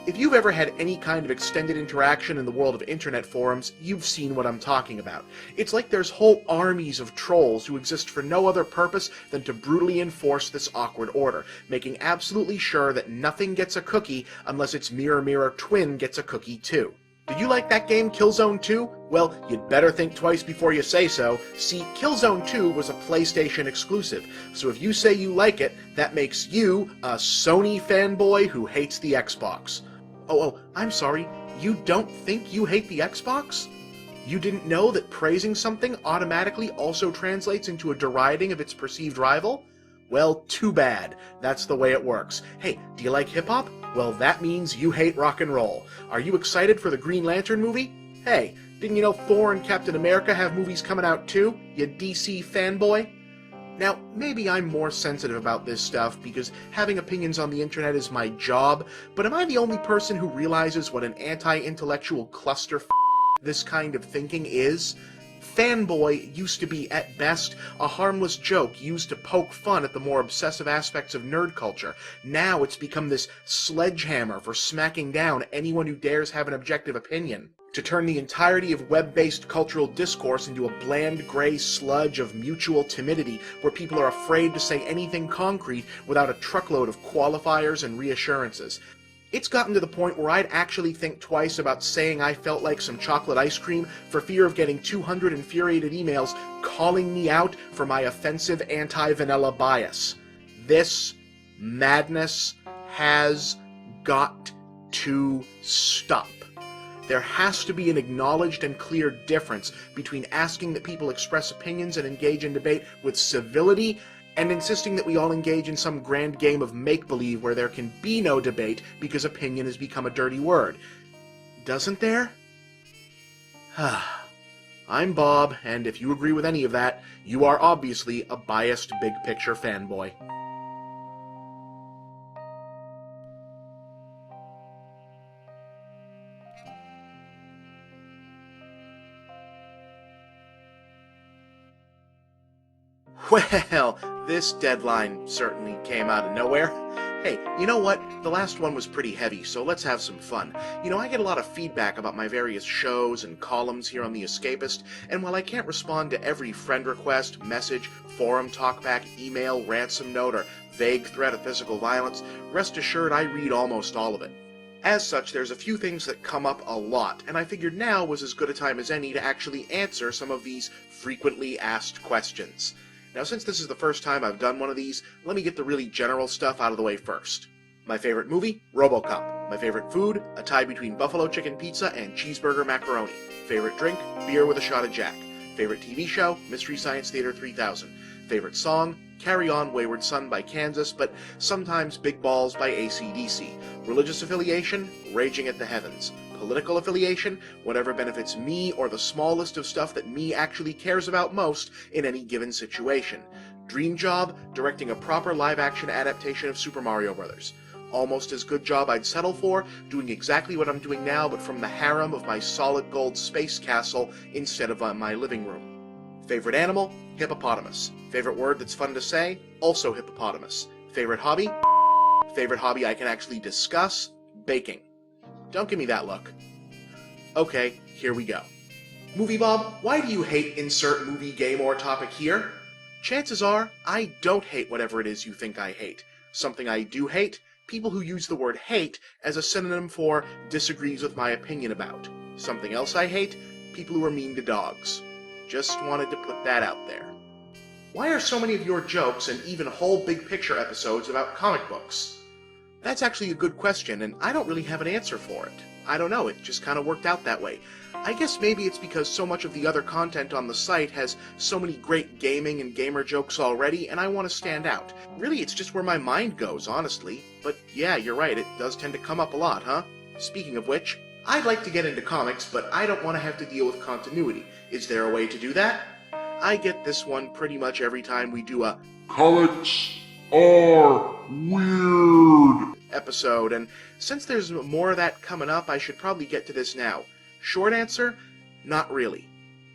If you've ever had any kind of extended interaction in the world of internet forums, you've seen what I'm talking about. It's like there's whole armies of trolls who exist for no other purpose than to brutally enforce this awkward order, making absolutely sure that nothing gets a cookie unless its mirror mirror twin gets a cookie too. Did you like that game, Killzone 2? Well, you'd better think twice before you say so. See, Killzone 2 was a PlayStation exclusive, so if you say you like it, that makes you a Sony fanboy who hates the Xbox. Oh, I'm sorry, you don't think you hate the Xbox? You didn't know that praising something automatically also translates into a deriding of its perceived rival? Well, too bad. That's the way it works. Hey, do you like hip-hop? Well, that means you hate rock and roll. Are you excited for the Green Lantern movie? Hey, didn't you know Thor and Captain America have movies coming out too, you DC fanboy? Now, maybe I'm more sensitive about this stuff because having opinions on the internet is my job, but am I the only person who realizes what an anti-intellectual cluster this kind of thinking is? Fanboy used to be, at best, a harmless joke used to poke fun at the more obsessive aspects of nerd culture. Now it's become this sledgehammer for smacking down anyone who dares have an objective opinion, to turn the entirety of web-based cultural discourse into a bland gray sludge of mutual timidity where people are afraid to say anything concrete without a truckload of qualifiers and reassurances. It's gotten to the point where I'd actually think twice about saying I felt like some chocolate ice cream for fear of getting 200 infuriated emails calling me out for my offensive anti-vanilla bias. This madness has got to stop. There has to be an acknowledged and clear difference between asking that people express opinions and engage in debate with civility and insisting that we all engage in some grand game of make-believe where there can be no debate because opinion has become a dirty word. Doesn't there? I'm Bob, and if you agree with any of that, you are obviously a biased big-picture fanboy. Well, this deadline certainly came out of nowhere. Hey, you know what? The last one was pretty heavy, so let's have some fun. I get a lot of feedback about my various shows and columns here on The Escapist, and while I can't respond to every friend request, message, forum talkback, email, ransom note, or vague threat of physical violence, rest assured I read almost all of it. As such, there's a few things that come up a lot, and I figured now was as good a time as any to actually answer some of these frequently asked questions. Now, since this is the first time I've done one of these, let me get the really general stuff out of the way first. My favorite movie? RoboCop. My favorite food? A tie between buffalo chicken pizza and cheeseburger macaroni. Favorite drink? Beer with a shot of Jack. Favorite TV show? Mystery Science Theater 3000. Favorite song? Carry On Wayward Son by Kansas, but sometimes Big Balls by AC/DC. Religious affiliation? Raging at the Heavens. Political affiliation? Whatever benefits me or the small list of stuff that me actually cares about most in any given situation. Dream job? Directing a proper live-action adaptation of Super Mario Bros. Almost as good job I'd settle for, doing exactly what I'm doing now but from the harem of my solid gold space castle instead of my living room. Favorite animal? Hippopotamus. Favorite word that's fun to say? Also hippopotamus. Favorite hobby? Favorite hobby I can actually discuss? Baking. Don't give me that look. Okay, here we go. Movie Bob, why do you hate insert movie, game, or topic here? Chances are, I don't hate whatever it is you think I hate. Something I do hate? People who use the word hate as a synonym for disagrees with my opinion about. Something else I hate? People who are mean to dogs. Just wanted to put that out there. Why are so many of your jokes and even whole big picture episodes about comic books? That's actually a good question, and I don't really have an answer for it. I don't know, it just kind of worked out that way. I guess maybe it's because so much of the other content on the site has so many great gaming and gamer jokes already, and I want to stand out. Really, it's just where my mind goes, honestly. But yeah, you're right, it does tend to come up a lot, huh? Speaking of which, I'd like to get into comics, but I don't want to have to deal with continuity. Is there a way to do that? I get this one pretty much every time we do a Comics are weird episode, and since there's more of that coming up, I should probably get to this now. Short answer? Not really.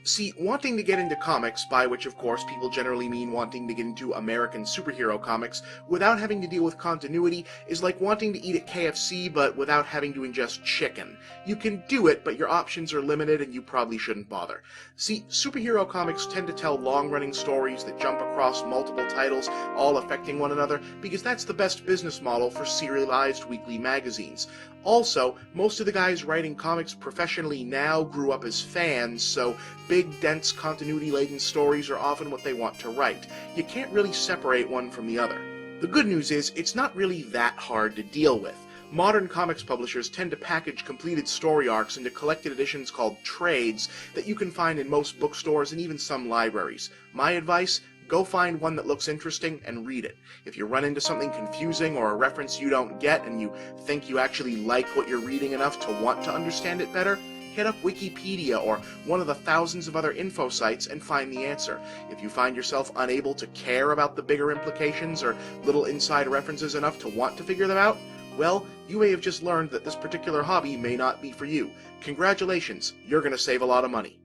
See, wanting to get into comics, by which of course people generally mean wanting to get into American superhero comics, without having to deal with continuity, is like wanting to eat at KFC but without having to ingest chicken. You can do it, but your options are limited and you probably shouldn't bother. See, superhero comics tend to tell long-running stories that jump across multiple titles, all affecting one another, because that's the best business model for serialized weekly magazines. Also, most of the guys writing comics professionally now grew up as fans, so big, dense, continuity-laden stories are often what they want to write. You can't really separate one from the other. The good news is, it's not really that hard to deal with. Modern comics publishers tend to package completed story arcs into collected editions called trades that you can find in most bookstores and even some libraries. My advice? Go find one that looks interesting and read it. If you run into something confusing or a reference you don't get and you think you actually like what you're reading enough to want to understand it better, hit up Wikipedia or one of the thousands of other info sites and find the answer. If you find yourself unable to care about the bigger implications or little inside references enough to want to figure them out, well, you may have just learned that this particular hobby may not be for you. Congratulations, you're going to save a lot of money.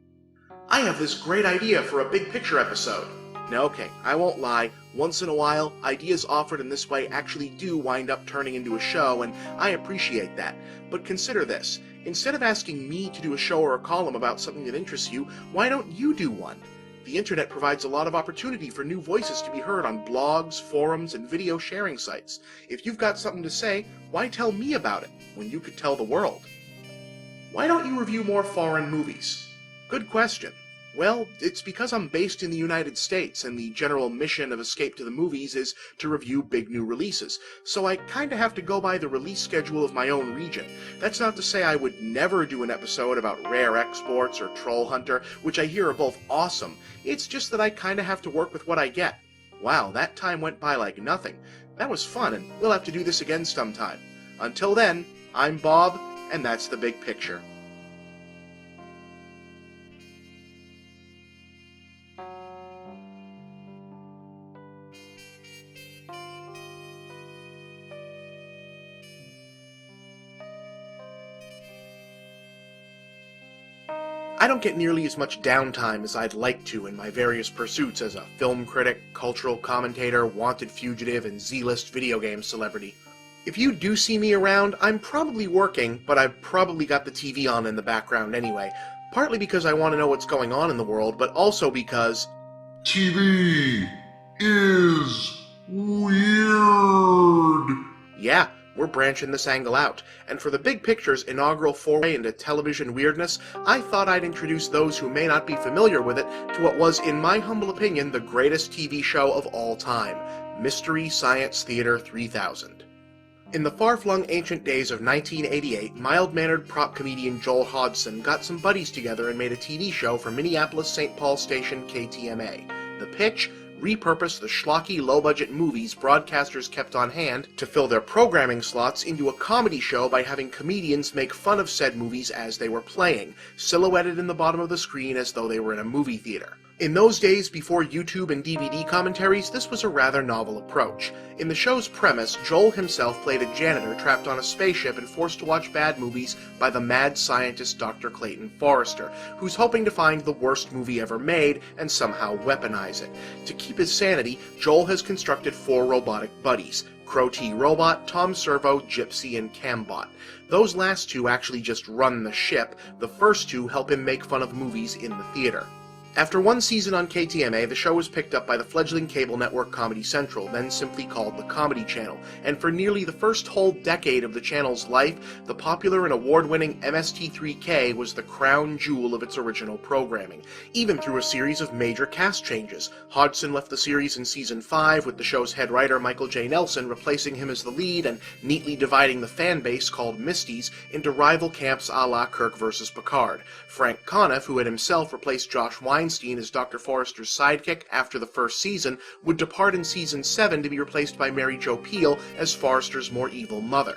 I have this great idea for a big picture episode. Now, okay, I won't lie, once in a while, ideas offered in this way actually do wind up turning into a show, and I appreciate that. But consider this. Instead of asking me to do a show or a column about something that interests you, why don't you do one? The internet provides a lot of opportunity for new voices to be heard on blogs, forums, and video sharing sites. If you've got something to say, why tell me about it, when you could tell the world? Why don't you review more foreign movies? Good question. Well, it's because I'm based in the United States, and the general mission of Escape to the Movies is to review big new releases, so I kinda have to go by the release schedule of my own region. That's not to say I would never do an episode about Rare Exports or Troll Hunter, which I hear are both awesome. It's just that I kinda have to work with what I get. Wow, that time went by like nothing. That was fun, and we'll have to do this again sometime. Until then, I'm Bob, and that's the big picture. I don't get nearly as much downtime as I'd like to in my various pursuits as a film critic, cultural commentator, wanted fugitive, and Z-list video game celebrity. If you do see me around, I'm probably working, but I've probably got the TV on in the background anyway. Partly because I want to know what's going on in the world, but also because TV is weird. yeah, we're branching this angle out, and for the Big Picture's inaugural foray into television weirdness, I thought I'd introduce those who may not be familiar with it to what was, in my humble opinion, the greatest TV show of all time, Mystery Science Theater 3000. In the far-flung ancient days of 1988, mild-mannered prop comedian Joel Hodgson got some buddies together and made a TV show for Minneapolis-St. Paul station KTMA. The pitch? Repurpose the schlocky, low-budget movies broadcasters kept on hand to fill their programming slots into a comedy show by having comedians make fun of said movies as they were playing, silhouetted in the bottom of the screen as though they were in a movie theater. In those days before YouTube and DVD commentaries, this was a rather novel approach. In the show's premise, Joel himself played a janitor trapped on a spaceship and forced to watch bad movies by the mad scientist Dr. Clayton Forrester, who's hoping to find the worst movie ever made and somehow weaponize it. To keep his sanity, Joel has constructed 4 robotic buddies: Crow T Robot, Tom Servo, Gypsy, and Cambot. Those last 2 actually just run the ship, the first 2 help him make fun of movies in the theater. After 1 season on KTMA, the show was picked up by the fledgling cable network Comedy Central, then simply called the Comedy Channel, and for nearly the first whole decade of the channel's life, the popular and award-winning MST3K was the crown jewel of its original programming, even through a series of major cast changes. Hodgson left the series in Season 5, with the show's head writer Michael J. Nelson replacing him as the lead and neatly dividing the fan base, called Misties, into rival camps a la Kirk vs. Picard. Frank Conniff, who had himself replaced Josh Weinstein as Dr. Forrester's sidekick after the first season, would depart in Season 7 to be replaced by Mary Jo Pehl as Forrester's more evil mother.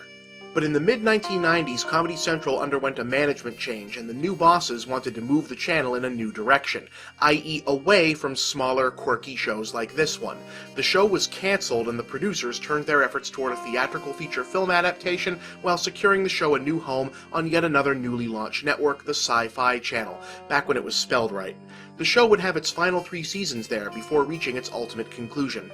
But in the mid-1990s, Comedy Central underwent a management change, and the new bosses wanted to move the channel in a new direction, i.e. away from smaller, quirky shows like this one. The show was cancelled, and the producers turned their efforts toward a theatrical feature film adaptation while securing the show a new home on yet another newly launched network, the Sci-Fi Channel, back when it was spelled right. The show would have its final 3 seasons there before reaching its ultimate conclusion.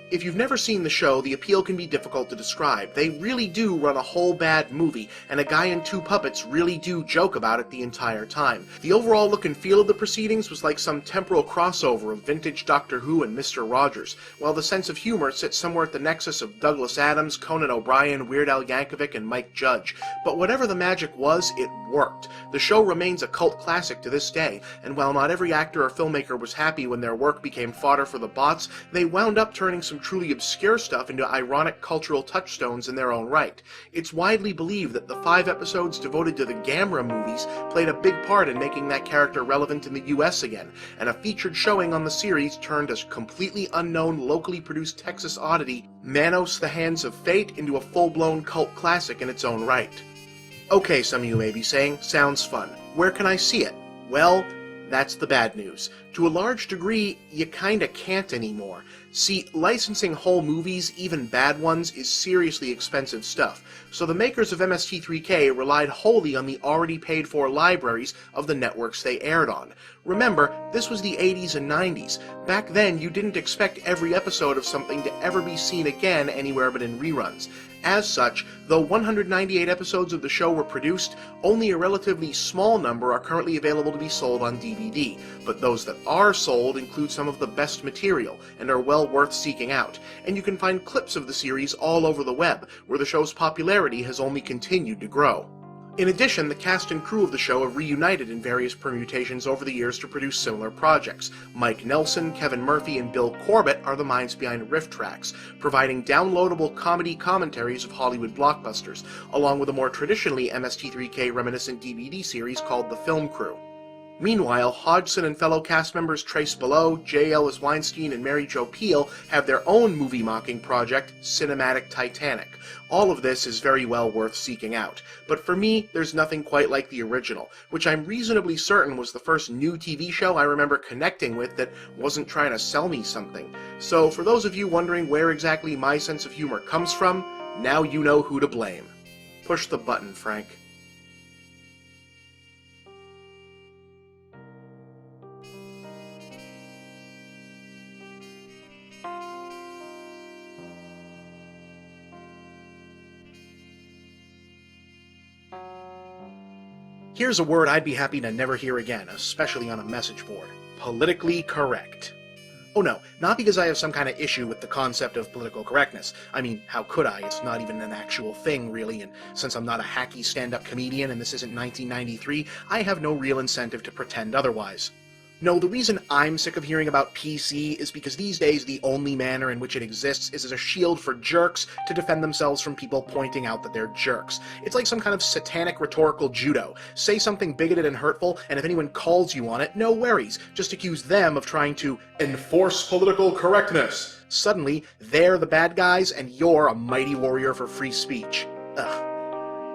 If you've never seen the show, the appeal can be difficult to describe. They really do run a whole bad movie, and a guy and 2 puppets really do joke about it the entire time. The overall look and feel of the proceedings was like some temporal crossover of vintage Doctor Who and Mr. Rogers, while the sense of humor sits somewhere at the nexus of Douglas Adams, Conan O'Brien, Weird Al Yankovic, and Mike Judge. But whatever the magic was, it worked. The show remains a cult classic to this day, and while not every actor or filmmaker was happy when their work became fodder for the bots, they wound up turning some truly obscure stuff into ironic cultural touchstones in their own right. It's widely believed that the 5 episodes devoted to the Gamera movies played a big part in making that character relevant in the US again, and a featured showing on the series turned a completely unknown, locally produced Texas oddity, Manos: The Hands of Fate, into a full-blown cult classic in its own right. Okay, some of you may be saying, sounds fun. Where can I see it? Well, that's the bad news. To a large degree, you kinda can't anymore. See, licensing whole movies, even bad ones, is seriously expensive stuff, so the makers of MST3K relied wholly on the already paid-for libraries of the networks they aired on. Remember, this was the 80s and 90s. Back then, you didn't expect every episode of something to ever be seen again anywhere but in reruns. As such, though 198 episodes of the show were produced, only a relatively small number are currently available to be sold on DVD, but those that are sold include some of the best material and are well worth seeking out, and you can find clips of the series all over the web, where the show's popularity has only continued to grow. In addition, the cast and crew of the show have reunited in various permutations over the years to produce similar projects. Mike Nelson, Kevin Murphy, and Bill Corbett are the minds behind Riff Tracks, providing downloadable comedy commentaries of Hollywood blockbusters, along with a more traditionally MST3K reminiscent DVD series called The Film Crew. Meanwhile, Hodgson and fellow cast members Trace Below, J. Ellis Weinstein, and Mary Jo Pehl have their own movie-mocking project, Cinematic Titanic. All of this is very well worth seeking out, but for me, there's nothing quite like the original, which I'm reasonably certain was the first new TV show I remember connecting with that wasn't trying to sell me something. So for those of you wondering where exactly my sense of humor comes from, now you know who to blame. Push the button, Frank. Here's a word I'd be happy to never hear again, especially on a message board. Politically correct. Oh no, not because I have some kind of issue with the concept of political correctness. I mean, how could I? It's not even an actual thing, really, and since I'm not a hacky stand-up comedian and this isn't 1993, I have no real incentive to pretend otherwise. No, the reason I'm sick of hearing about PC is because these days the only manner in which it exists is as a shield for jerks to defend themselves from people pointing out that they're jerks. It's like some kind of satanic rhetorical judo. Say something bigoted and hurtful, and if anyone calls you on it, no worries. Just accuse them of trying to enforce political correctness. Suddenly, they're the bad guys, and you're a mighty warrior for free speech. Ugh.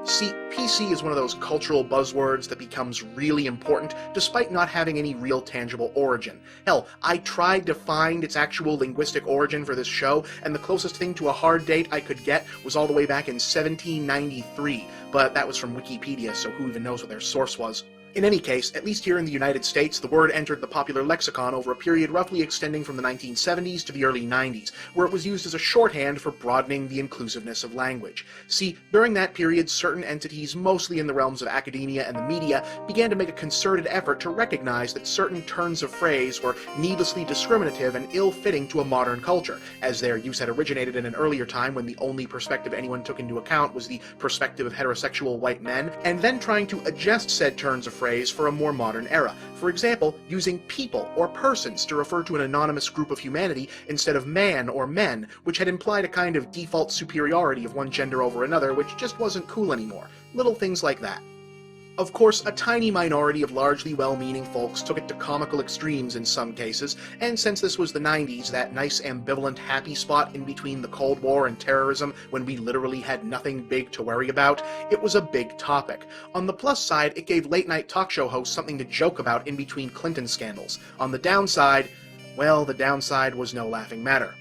See, PC is one of those cultural buzzwords that becomes really important despite not having any real tangible origin. Hell, I tried to find its actual linguistic origin for this show, and the closest thing to a hard date I could get was all the way back in 1793, but that was from Wikipedia, so who even knows what their source was. In any case, at least here in the United States, the word entered the popular lexicon over a period roughly extending from the 1970s to the early 90s, where it was used as a shorthand for broadening the inclusiveness of language. See, during that period, certain entities, mostly in the realms of academia and the media, began to make a concerted effort to recognize that certain turns of phrase were needlessly discriminative and ill-fitting to a modern culture, as their use had originated in an earlier time when the only perspective anyone took into account was the perspective of heterosexual white men, and then trying to adjust said turns of phrase for a more modern era. For example, using people or persons to refer to an anonymous group of humanity instead of man or men, which had implied a kind of default superiority of one gender over another, which just wasn't cool anymore. Little things like that. Of course, a tiny minority of largely well-meaning folks took it to comical extremes in some cases, and since this was the 90s, that nice ambivalent happy spot in between the Cold War and terrorism when we literally had nothing big to worry about, it was a big topic. On the plus side, it gave late-night talk show hosts something to joke about in between Clinton scandals. On the downside, well, the downside was no laughing matter.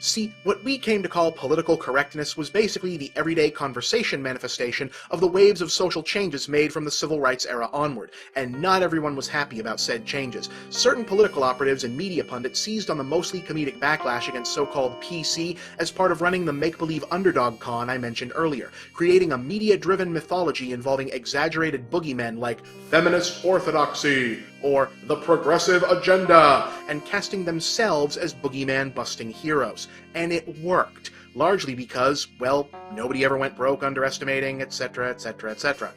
See, what we came to call political correctness was basically the everyday conversation manifestation of the waves of social changes made from the civil rights era onward, and not everyone was happy about said changes. Certain political operatives and media pundits seized on the mostly comedic backlash against so-called PC as part of running the make-believe underdog con I mentioned earlier, creating a media-driven mythology involving exaggerated boogeymen like feminist orthodoxy or the progressive agenda, and casting themselves as boogeyman-busting heroes. And it worked, largely because, well, nobody ever went broke underestimating, etc., etc., etc.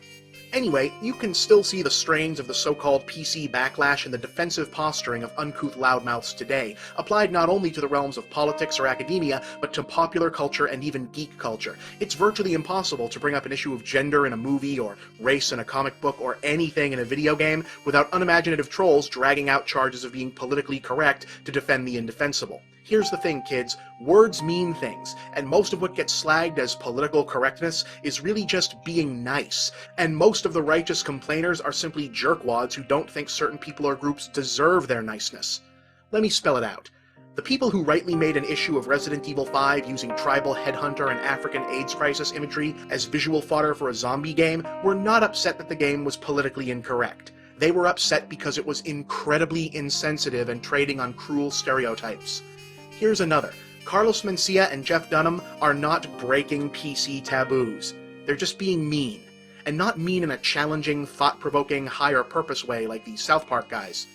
Anyway, you can still see the strains of the so-called PC backlash in the defensive posturing of uncouth loudmouths today, applied not only to the realms of politics or academia, but to popular culture and even geek culture. It's virtually impossible to bring up an issue of gender in a movie, or race in a comic book, or anything in a video game without unimaginative trolls dragging out charges of being politically correct to defend the indefensible. Here's the thing, kids. Words mean things, and most of what gets slagged as political correctness is really just being nice. And most of the righteous complainers are simply jerkwads who don't think certain people or groups deserve their niceness. Let me spell it out. The people who rightly made an issue of Resident Evil 5 using tribal headhunter and African AIDS crisis imagery as visual fodder for a zombie game were not upset that the game was politically incorrect. They were upset because it was incredibly insensitive and trading on cruel stereotypes. Here's another. Carlos Mencia and Jeff Dunham are not breaking PC taboos. They're just being mean. And not mean in a challenging, thought-provoking, higher purpose way like the South Park guys.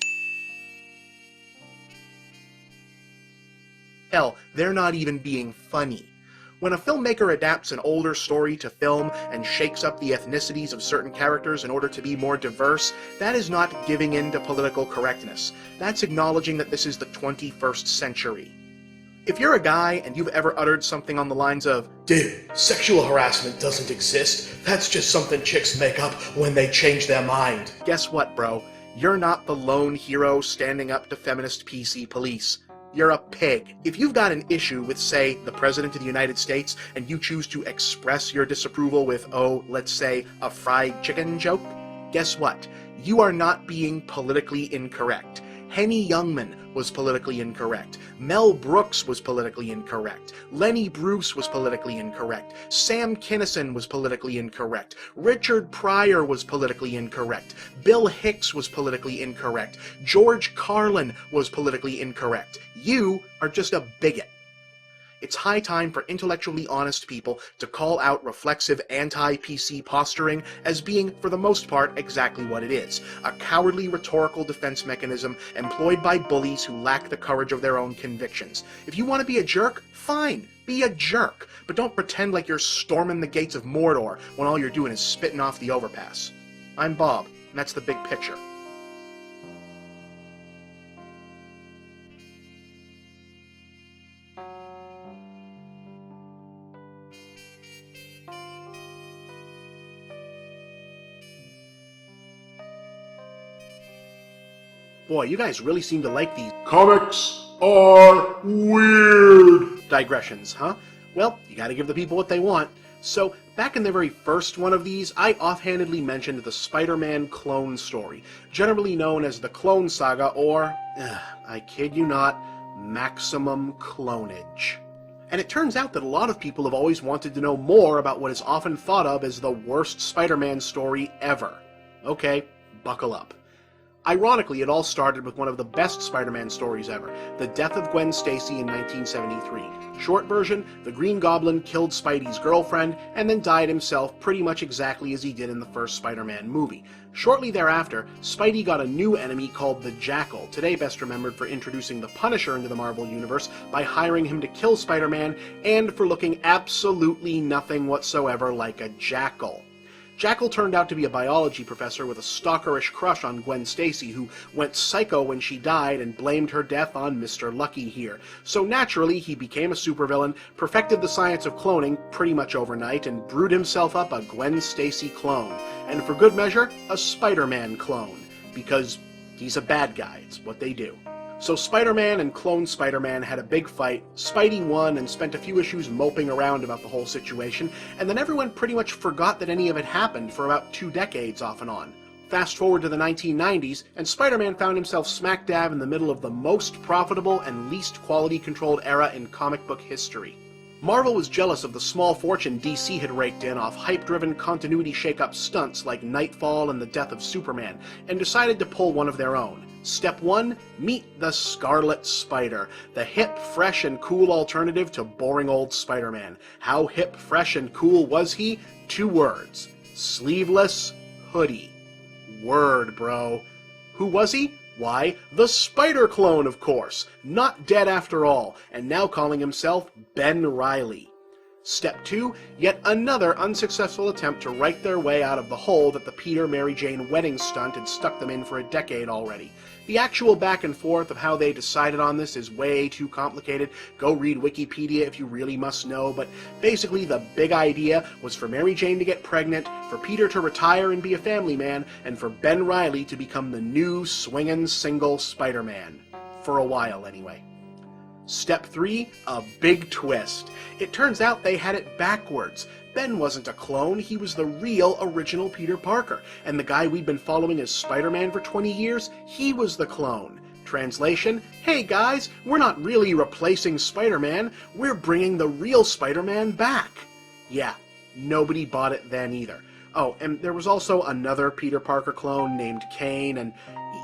Hell, they're not even being funny. When a filmmaker adapts an older story to film and shakes up the ethnicities of certain characters in order to be more diverse, that is not giving in to political correctness. That's acknowledging that this is the 21st century. If you're a guy and you've ever uttered something on the lines of, "Dude, sexual harassment doesn't exist, that's just something chicks make up when they change their mind," guess what, bro? You're not the lone hero standing up to feminist PC police. You're a pig. If you've got an issue with, say, the President of the United States, and you choose to express your disapproval with, oh, let's say, a fried chicken joke, guess what? You are not being politically incorrect. Henny Youngman was politically incorrect. Mel Brooks was politically incorrect. Lenny Bruce was politically incorrect. Sam Kinison was politically incorrect. Richard Pryor was politically incorrect. Bill Hicks was politically incorrect. George Carlin was politically incorrect. You are just a bigot. It's high time for intellectually honest people to call out reflexive anti-PC posturing as being, for the most part, exactly what it is. A cowardly rhetorical defense mechanism employed by bullies who lack the courage of their own convictions. If you want to be a jerk, fine, be a jerk, but don't pretend like you're storming the gates of Mordor when all you're doing is spitting off the overpass. I'm Bob, and that's the big picture. Boy, you guys really seem to like these Comics are weird. digressions, huh? Well, you gotta give the people what they want. So, back in the very first one of these, I offhandedly mentioned the Spider-Man clone story, generally known as the Clone Saga, or, I kid you not, maximum clonage. And it turns out that a lot of people have always wanted to know more about what is often thought of as the worst Spider-Man story ever. Okay, buckle up. Ironically, it all started with one of the best Spider-Man stories ever, the death of Gwen Stacy in 1973. Short version, the Green Goblin killed Spidey's girlfriend and then died himself pretty much exactly as he did in the first Spider-Man movie. Shortly thereafter, Spidey got a new enemy called the Jackal, today best remembered for introducing the Punisher into the Marvel Universe by hiring him to kill Spider-Man and for looking absolutely nothing whatsoever like a jackal. Jackal turned out to be a biology professor with a stalkerish crush on Gwen Stacy, who went psycho when she died and blamed her death on Mr. Lucky here. So naturally, he became a supervillain, perfected the science of cloning pretty much overnight, and brewed himself up a Gwen Stacy clone. And for good measure, a Spider-Man clone. Because he's a bad guy, it's what they do. So Spider-Man and Clone Spider-Man had a big fight, Spidey won and spent a few issues moping around about the whole situation, and then everyone pretty much forgot that any of it happened for about 2 decades off and on. Fast forward to the 1990s, and Spider-Man found himself smack dab in the middle of the most profitable and least quality-controlled era in comic book history. Marvel was jealous of the small fortune DC had raked in off hype-driven continuity shake-up stunts like Nightfall and the death of Superman, and decided to pull one of their own. Step 1, meet the Scarlet Spider, the hip, fresh, and cool alternative to boring old Spider-Man. How hip, fresh, and cool was he? 2 words. Sleeveless hoodie. Word, bro. Who was he? Why, the Spider clone, of course. Not dead after all, and now calling himself Ben Reilly. Step 2, yet another unsuccessful attempt to right their way out of the hole that the Peter-Mary Jane wedding stunt had stuck them in for a decade already. The actual back and forth of how they decided on this is way too complicated. Go read Wikipedia if you really must know, but basically the big idea was for Mary Jane to get pregnant, for Peter to retire and be a family man, and for Ben Reilly to become the new swingin' single Spider-Man. For a while, anyway. Step 3, a big twist. It turns out they had it backwards. Ben wasn't a clone, he was the real original Peter Parker, and the guy we'd been following as Spider-Man for 20 years, he was the clone. Translation, hey guys, we're not really replacing Spider-Man, we're bringing the real Spider-Man back. Yeah, nobody bought it then either. Oh, and there was also another Peter Parker clone named Kane, and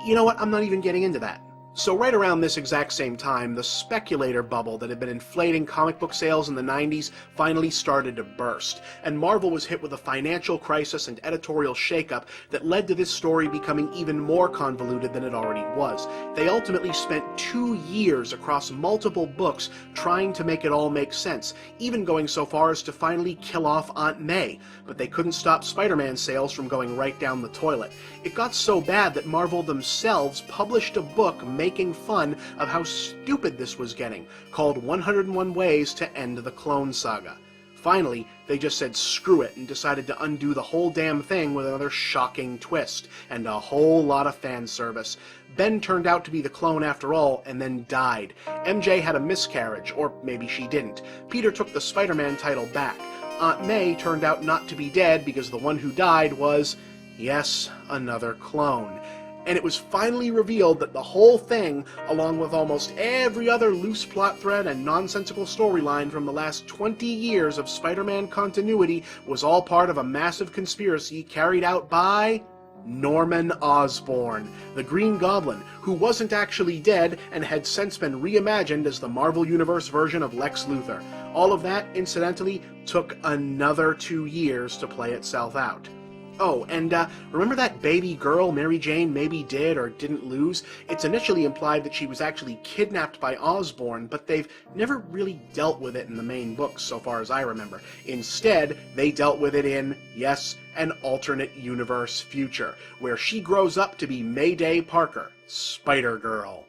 you know what, I'm not even getting into that. So right around this exact same time, the speculator bubble that had been inflating comic book sales in the 90s finally started to burst, and Marvel was hit with a financial crisis and editorial shakeup that led to this story becoming even more convoluted than it already was. They ultimately spent 2 years across multiple books trying to make it all make sense, even going so far as to finally kill off Aunt May, but they couldn't stop Spider-Man sales from going right down the toilet. It got so bad that Marvel themselves published a book making fun of how stupid this was getting, called 101 Ways to End the Clone Saga. Finally, they just said screw it and decided to undo the whole damn thing with another shocking twist, and a whole lot of fan service. Ben turned out to be the clone after all, and then died. MJ had a miscarriage, or maybe she didn't. Peter took the Spider-Man title back. Aunt May turned out not to be dead because the one who died was, yes, another clone. And it was finally revealed that the whole thing, along with almost every other loose plot thread and nonsensical storyline from the last 20 years of Spider-Man continuity, was all part of a massive conspiracy carried out by Norman Osborn, the Green Goblin, who wasn't actually dead and had since been reimagined as the Marvel Universe version of Lex Luthor. All of that, incidentally, took another 2 years to play itself out. Oh, and remember that baby girl Mary Jane maybe did or didn't lose? It's initially implied that she was actually kidnapped by Osborn, but they've never really dealt with it in the main books so far as I remember. Instead, they dealt with it in, yes, an alternate universe future, where she grows up to be Mayday Parker, Spider-Girl.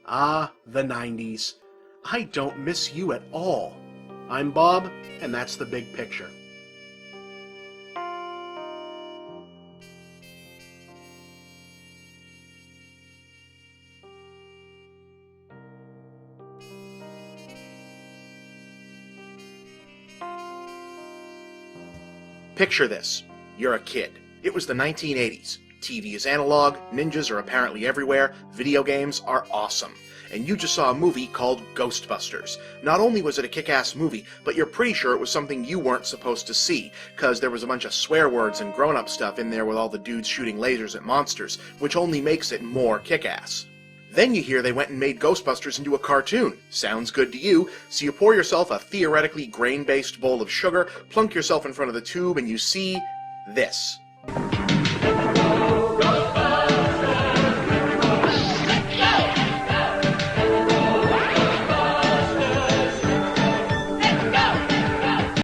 Ah, the 90s. I don't miss you at all. I'm Bob, and that's the big picture. Picture this. You're a kid. It was the 1980s. TV is analog, ninjas are apparently everywhere, video games are awesome. And you just saw a movie called Ghostbusters. Not only was it a kick-ass movie, but you're pretty sure it was something you weren't supposed to see, cause there was a bunch of swear words and grown-up stuff in there with all the dudes shooting lasers at monsters, which only makes it more kick-ass. Then you hear they went and made Ghostbusters into a cartoon. Sounds good to you, so you pour yourself a theoretically grain-based bowl of sugar, plunk yourself in front of the tube, and you see this.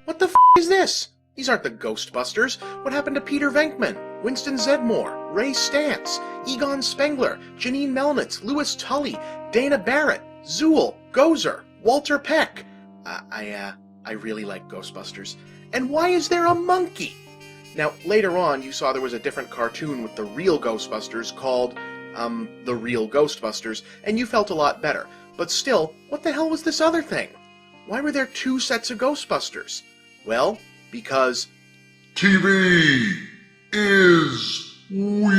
What the f*** is this? These aren't the Ghostbusters. What happened to Peter Venkman, Winston Zeddemore, Ray Stantz, Egon Spengler, Janine Melnitz, Louis Tully, Dana Barrett, Zool, Gozer, Walter Peck? I really like Ghostbusters. And why is there a monkey? Now, later on, you saw there was a different cartoon with the real Ghostbusters called, The Real Ghostbusters, and you felt a lot better. But still, what the hell was this other thing? Why were there 2 sets of Ghostbusters? Well, because TV is weird.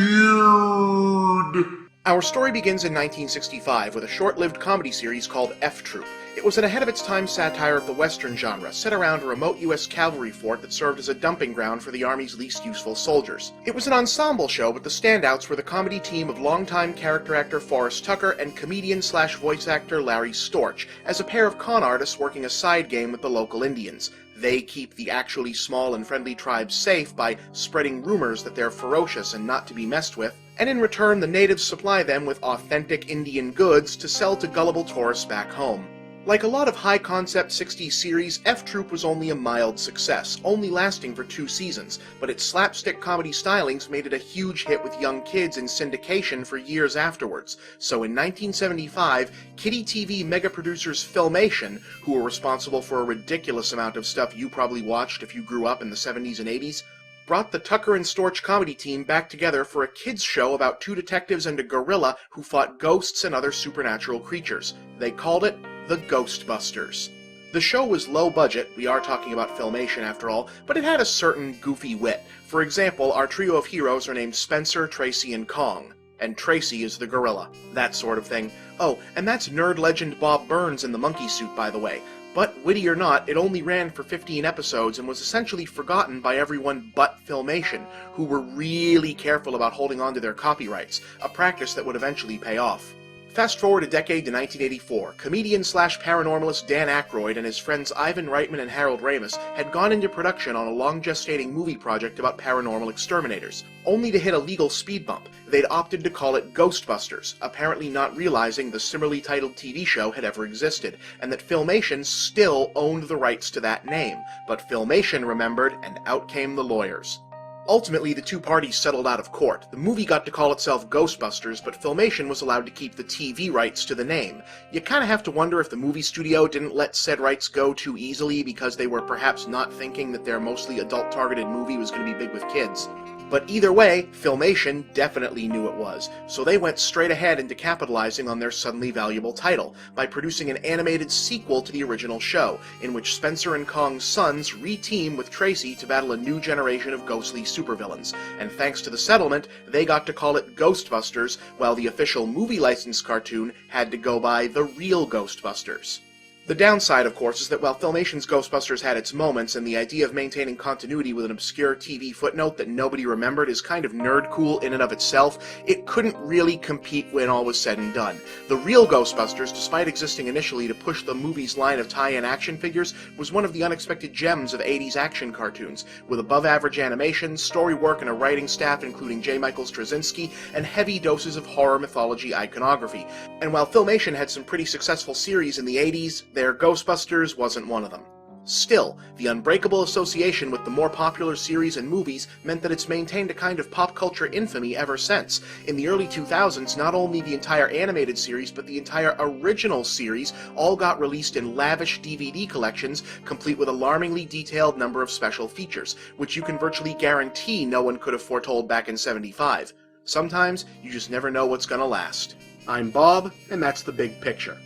Our story begins in 1965 with a short-lived comedy series called F Troop. It was an ahead-of-its-time satire of the Western genre, set around a remote U.S. cavalry fort that served as a dumping ground for the Army's least useful soldiers. It was an ensemble show, but the standouts were the comedy team of longtime character actor Forrest Tucker and comedian-slash-voice actor Larry Storch, as a pair of con artists working a side game with the local Indians. They keep the actually small and friendly tribes safe by spreading rumors that they're ferocious and not to be messed with, and in return the natives supply them with authentic Indian goods to sell to gullible tourists back home. Like a lot of high-concept 60s series, F Troop was only a mild success, only lasting for 2 seasons, but its slapstick comedy stylings made it a huge hit with young kids in syndication for years afterwards. So in 1975, kiddie TV mega-producers Filmation, who were responsible for a ridiculous amount of stuff you probably watched if you grew up in the 70s and 80s, brought the Tucker and Storch comedy team back together for a kids' show about 2 detectives and a gorilla who fought ghosts and other supernatural creatures. They called it The Ghostbusters. The show was low budget, we are talking about Filmation after all, but it had a certain goofy wit. For example, our trio of heroes are named Spencer, Tracy, and Kong. And Tracy is the gorilla. That sort of thing. Oh, and that's nerd legend Bob Burns in the monkey suit, by the way. But, witty or not, it only ran for 15 episodes and was essentially forgotten by everyone but Filmation, who were really careful about holding on to their copyrights, a practice that would eventually pay off. Fast forward a decade to 1984, comedian-slash-paranormalist Dan Aykroyd and his friends Ivan Reitman and Harold Ramis had gone into production on a long-gestating movie project about paranormal exterminators, only to hit a legal speed bump. They'd opted to call it Ghostbusters, apparently not realizing the similarly titled TV show had ever existed, and that Filmation still owned the rights to that name. But Filmation remembered, and out came the lawyers. Ultimately, the 2 parties settled out of court. The movie got to call itself Ghostbusters, but Filmation was allowed to keep the TV rights to the name. You kinda have to wonder if the movie studio didn't let said rights go too easily because they were perhaps not thinking that their mostly adult-targeted movie was going to be big with kids. But either way, Filmation definitely knew it was, so they went straight ahead into capitalizing on their suddenly valuable title by producing an animated sequel to the original show, in which Spencer and Kong's sons re-team with Tracy to battle a new generation of ghostly supervillains, and thanks to the settlement, they got to call it Ghostbusters, while the official movie license cartoon had to go by The Real Ghostbusters. The downside, of course, is that while Filmation's Ghostbusters had its moments, and the idea of maintaining continuity with an obscure TV footnote that nobody remembered is kind of nerd cool in and of itself, it couldn't really compete when all was said and done. The real Ghostbusters, despite existing initially to push the movie's line of tie-in action figures, was one of the unexpected gems of 80s action cartoons, with above-average animation, story work, and a writing staff including J. Michael Straczynski, and heavy doses of horror mythology iconography. And while Filmation had some pretty successful series in the 80s, their Ghostbusters wasn't one of them. Still, the unbreakable association with the more popular series and movies meant that it's maintained a kind of pop culture infamy ever since. In the early 2000s, not only the entire animated series, but the entire original series all got released in lavish DVD collections, complete with alarmingly detailed number of special features, which you can virtually guarantee no one could have foretold back in '75. Sometimes, you just never know what's gonna last. I'm Bob, and that's the big picture.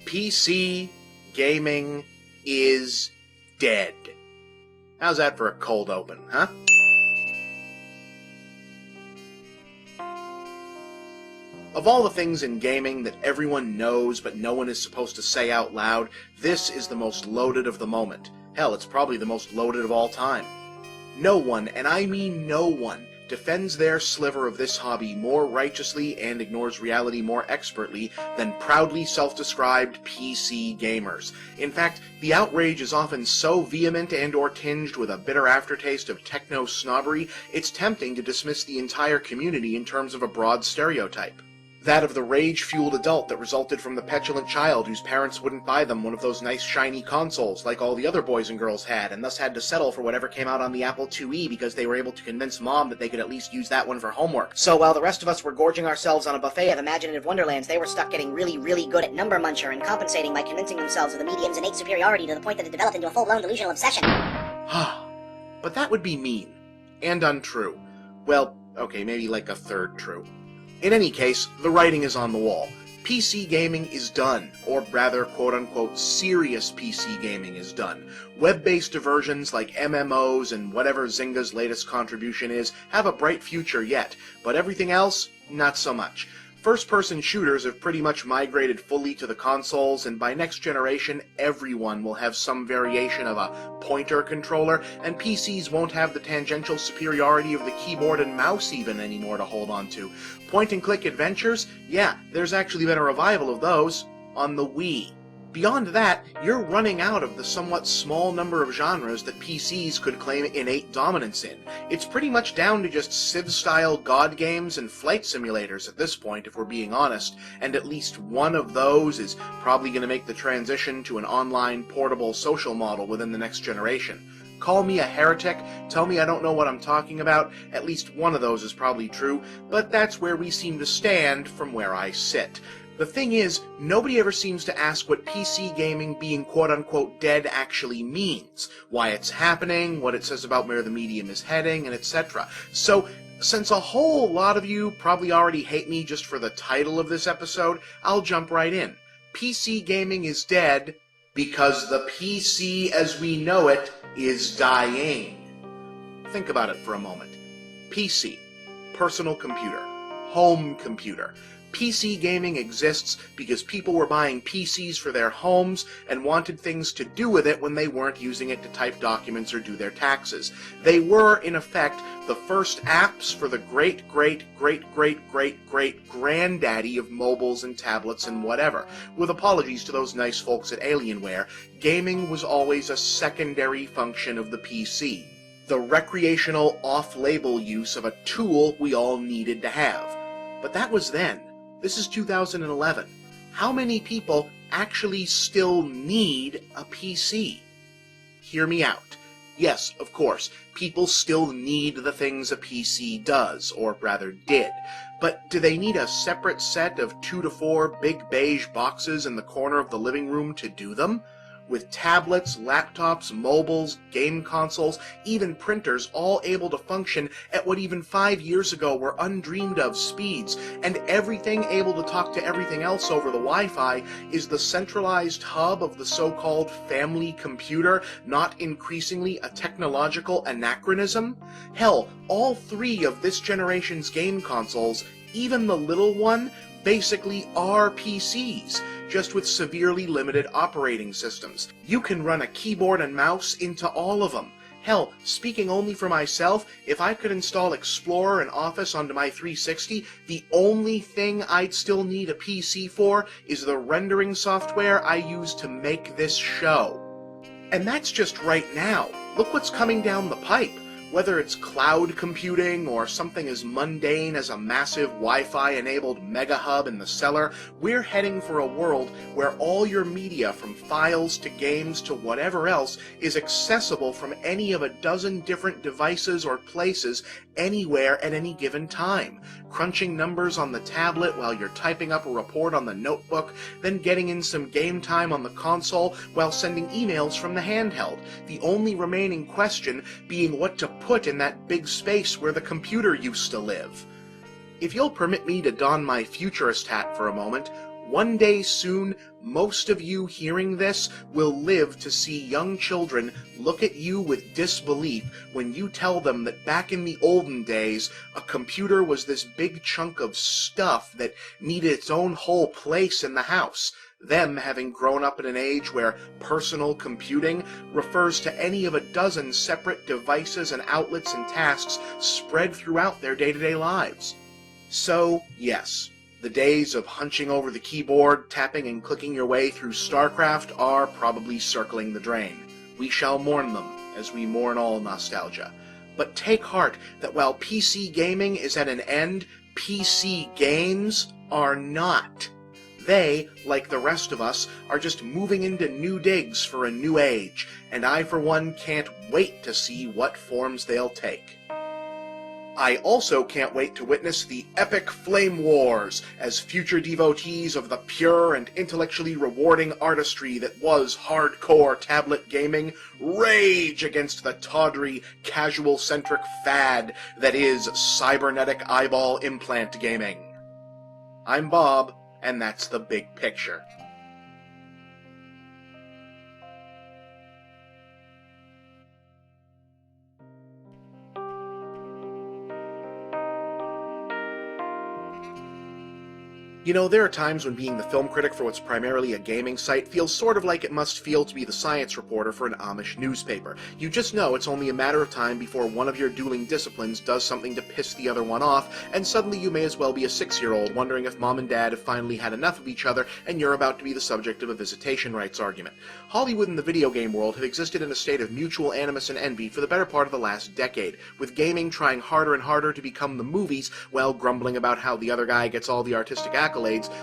PC gaming is dead. How's that for a cold open, huh? Of all the things in gaming that everyone knows but no one is supposed to say out loud, this is the most loaded of the moment. Hell, it's probably the most loaded of all time. No one, and I mean no one, defends their sliver of this hobby more righteously and ignores reality more expertly than proudly self-described PC gamers. In fact, the outrage is often so vehement and/or tinged with a bitter aftertaste of techno-snobbery, it's tempting to dismiss the entire community in terms of a broad stereotype. That of the rage-fueled adult that resulted from the petulant child whose parents wouldn't buy them one of those nice shiny consoles like all the other boys and girls had, and thus had to settle for whatever came out on the Apple IIe because they were able to convince mom that they could at least use that one for homework. So while the rest of us were gorging ourselves on a buffet of imaginative wonderlands, they were stuck getting really, really good at Number Muncher and compensating by convincing themselves of the medium's innate superiority to the point that it developed into a full-blown delusional obsession. But that would be mean. And untrue. Well, okay, maybe like a third true. In any case, the writing is on the wall. PC gaming is done, or rather, quote-unquote, serious PC gaming is done. Web-based diversions like MMOs and whatever Zynga's latest contribution is have a bright future yet, but everything else, not so much. First-person shooters have pretty much migrated fully to the consoles, and by next generation, everyone will have some variation of a pointer controller, and PCs won't have the tangential superiority of the keyboard and mouse even anymore to hold on to. Point-and-click adventures? Yeah, there's actually been a revival of those on the Wii. Beyond that, you're running out of the somewhat small number of genres that PCs could claim innate dominance in. It's pretty much down to just Civ-style god games and flight simulators at this point, if we're being honest, and at least one of those is probably going to make the transition to an online, portable social model within the next generation. Call me a heretic, tell me I don't know what I'm talking about, at least one of those is probably true, but that's where we seem to stand from where I sit. The thing is, nobody ever seems to ask what PC gaming being quote-unquote dead actually means, why it's happening, what it says about where the medium is heading, and etc. So, since a whole lot of you probably already hate me just for the title of this episode, I'll jump right in. PC gaming is dead because the PC as we know it is dying. Think about it for a moment. PC, personal computer, home computer. PC gaming exists because people were buying PCs for their homes and wanted things to do with it when they weren't using it to type documents or do their taxes. They were, in effect, the first apps for the great-great-great-great-great-great-granddaddy of mobiles and tablets and whatever. With apologies to those nice folks at Alienware, gaming was always a secondary function of the PC. The recreational off-label use of a tool we all needed to have. But that was then. This is 2011. How many people actually still need a PC? Hear me out. Yes, of course, people still need the things a PC does, or rather did. But do they need a separate set of 2 to 4 big beige boxes in the corner of the living room to do them? with tablets, laptops, mobiles, game consoles, even printers all able to function at what even 5 years ago were undreamed of speeds, and everything able to talk to everything else over the Wi-Fi, is the centralized hub of the so-called family computer not increasingly a technological anachronism? Hell, all 3 of this generation's game consoles, even the little one, basically are PCs, just with severely limited operating systems. You can run a keyboard and mouse into all of them. Hell, speaking only for myself, if I could install Explorer and Office onto my 360, the only thing I'd still need a PC for is the rendering software I use to make this show. And that's just right now. Look what's coming down the pipe. Whether it's cloud computing or something as mundane as a massive Wi-Fi enabled mega hub in the cellar, we're heading for a world where all your media, from files to games to whatever else, is accessible from any of a dozen different devices or places anywhere at any given time. Crunching numbers on the tablet while you're typing up a report on the notebook, then getting in some game time on the console while sending emails from the handheld. The only remaining question being what to put in that big space where the computer used to live. If you'll permit me to don my futurist hat for a moment, one day soon, most of you hearing this will live to see young children look at you with disbelief when you tell them that back in the olden days, a computer was this big chunk of stuff that needed its own whole place in the house. Them having grown up in an age where personal computing refers to any of a dozen separate devices and outlets and tasks spread throughout their day-to-day lives. So, yes, the days of hunching over the keyboard, tapping and clicking your way through StarCraft are probably circling the drain. We shall mourn them, as we mourn all nostalgia. But take heart that while PC gaming is at an end, PC games are not. They, like the rest of us, are just moving into new digs for a new age, and I for one can't wait to see what forms they'll take. I also can't wait to witness the epic flame wars as future devotees of the pure and intellectually rewarding artistry that was hardcore tablet gaming rage against the tawdry, casual-centric fad that is cybernetic eyeball implant gaming. I'm Bob, and that's the big picture. You know, there are times when being the film critic for what's primarily a gaming site feels sort of like it must feel to be the science reporter for an Amish newspaper. You just know it's only a matter of time before one of your dueling disciplines does something to piss the other one off, and suddenly you may as well be a 6-year-old wondering if mom and dad have finally had enough of each other and you're about to be the subject of a visitation rights argument. Hollywood and the video game world have existed in a state of mutual animus and envy for the better part of the last decade, with gaming trying harder and harder to become the movies while grumbling about how the other guy gets all the artistic accolades,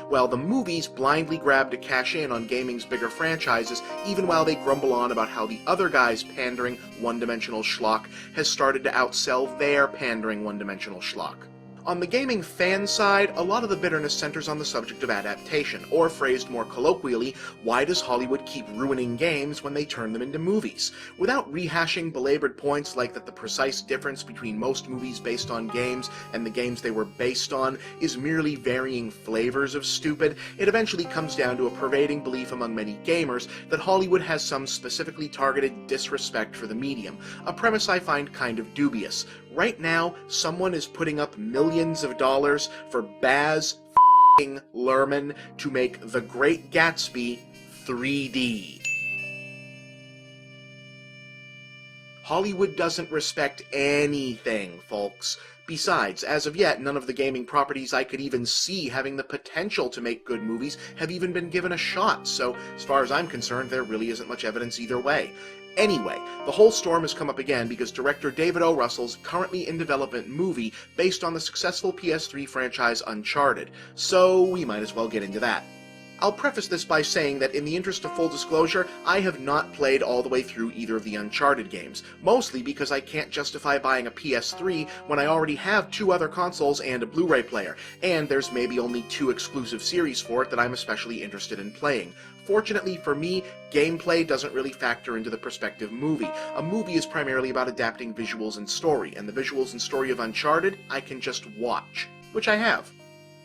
while the movies blindly grab to cash in on gaming's bigger franchises, even while they grumble on about how the other guy's pandering one-dimensional schlock has started to outsell their pandering one-dimensional schlock. On the gaming fan side, a lot of the bitterness centers on the subject of adaptation, or phrased more colloquially, why does Hollywood keep ruining games when they turn them into movies? Without rehashing belabored points like that the precise difference between most movies based on games and the games they were based on is merely varying flavors of stupid, it eventually comes down to a pervading belief among many gamers that Hollywood has some specifically targeted disrespect for the medium, a premise I find kind of dubious. Right now, someone is putting up millions of dollars for Baz Luhrmann to make The Great Gatsby 3D. Hollywood doesn't respect anything, folks. Besides, as of yet, none of the gaming properties I could even see having the potential to make good movies have even been given a shot, so as far as I'm concerned, there really isn't much evidence either way. Anyway, the whole storm has come up again because director David O. Russell's currently in development movie based on the successful PS3 franchise Uncharted, so we might as well get into that. I'll preface this by saying that in the interest of full disclosure, I have not played all the way through either of the Uncharted games, mostly because I can't justify buying a PS3 when I already have 2 other consoles and a Blu-ray player, and there's maybe only 2 exclusive series for it that I'm especially interested in playing. Fortunately for me, gameplay doesn't really factor into the prospective movie. A movie is primarily about adapting visuals and story, and the visuals and story of Uncharted I can just watch, which I have.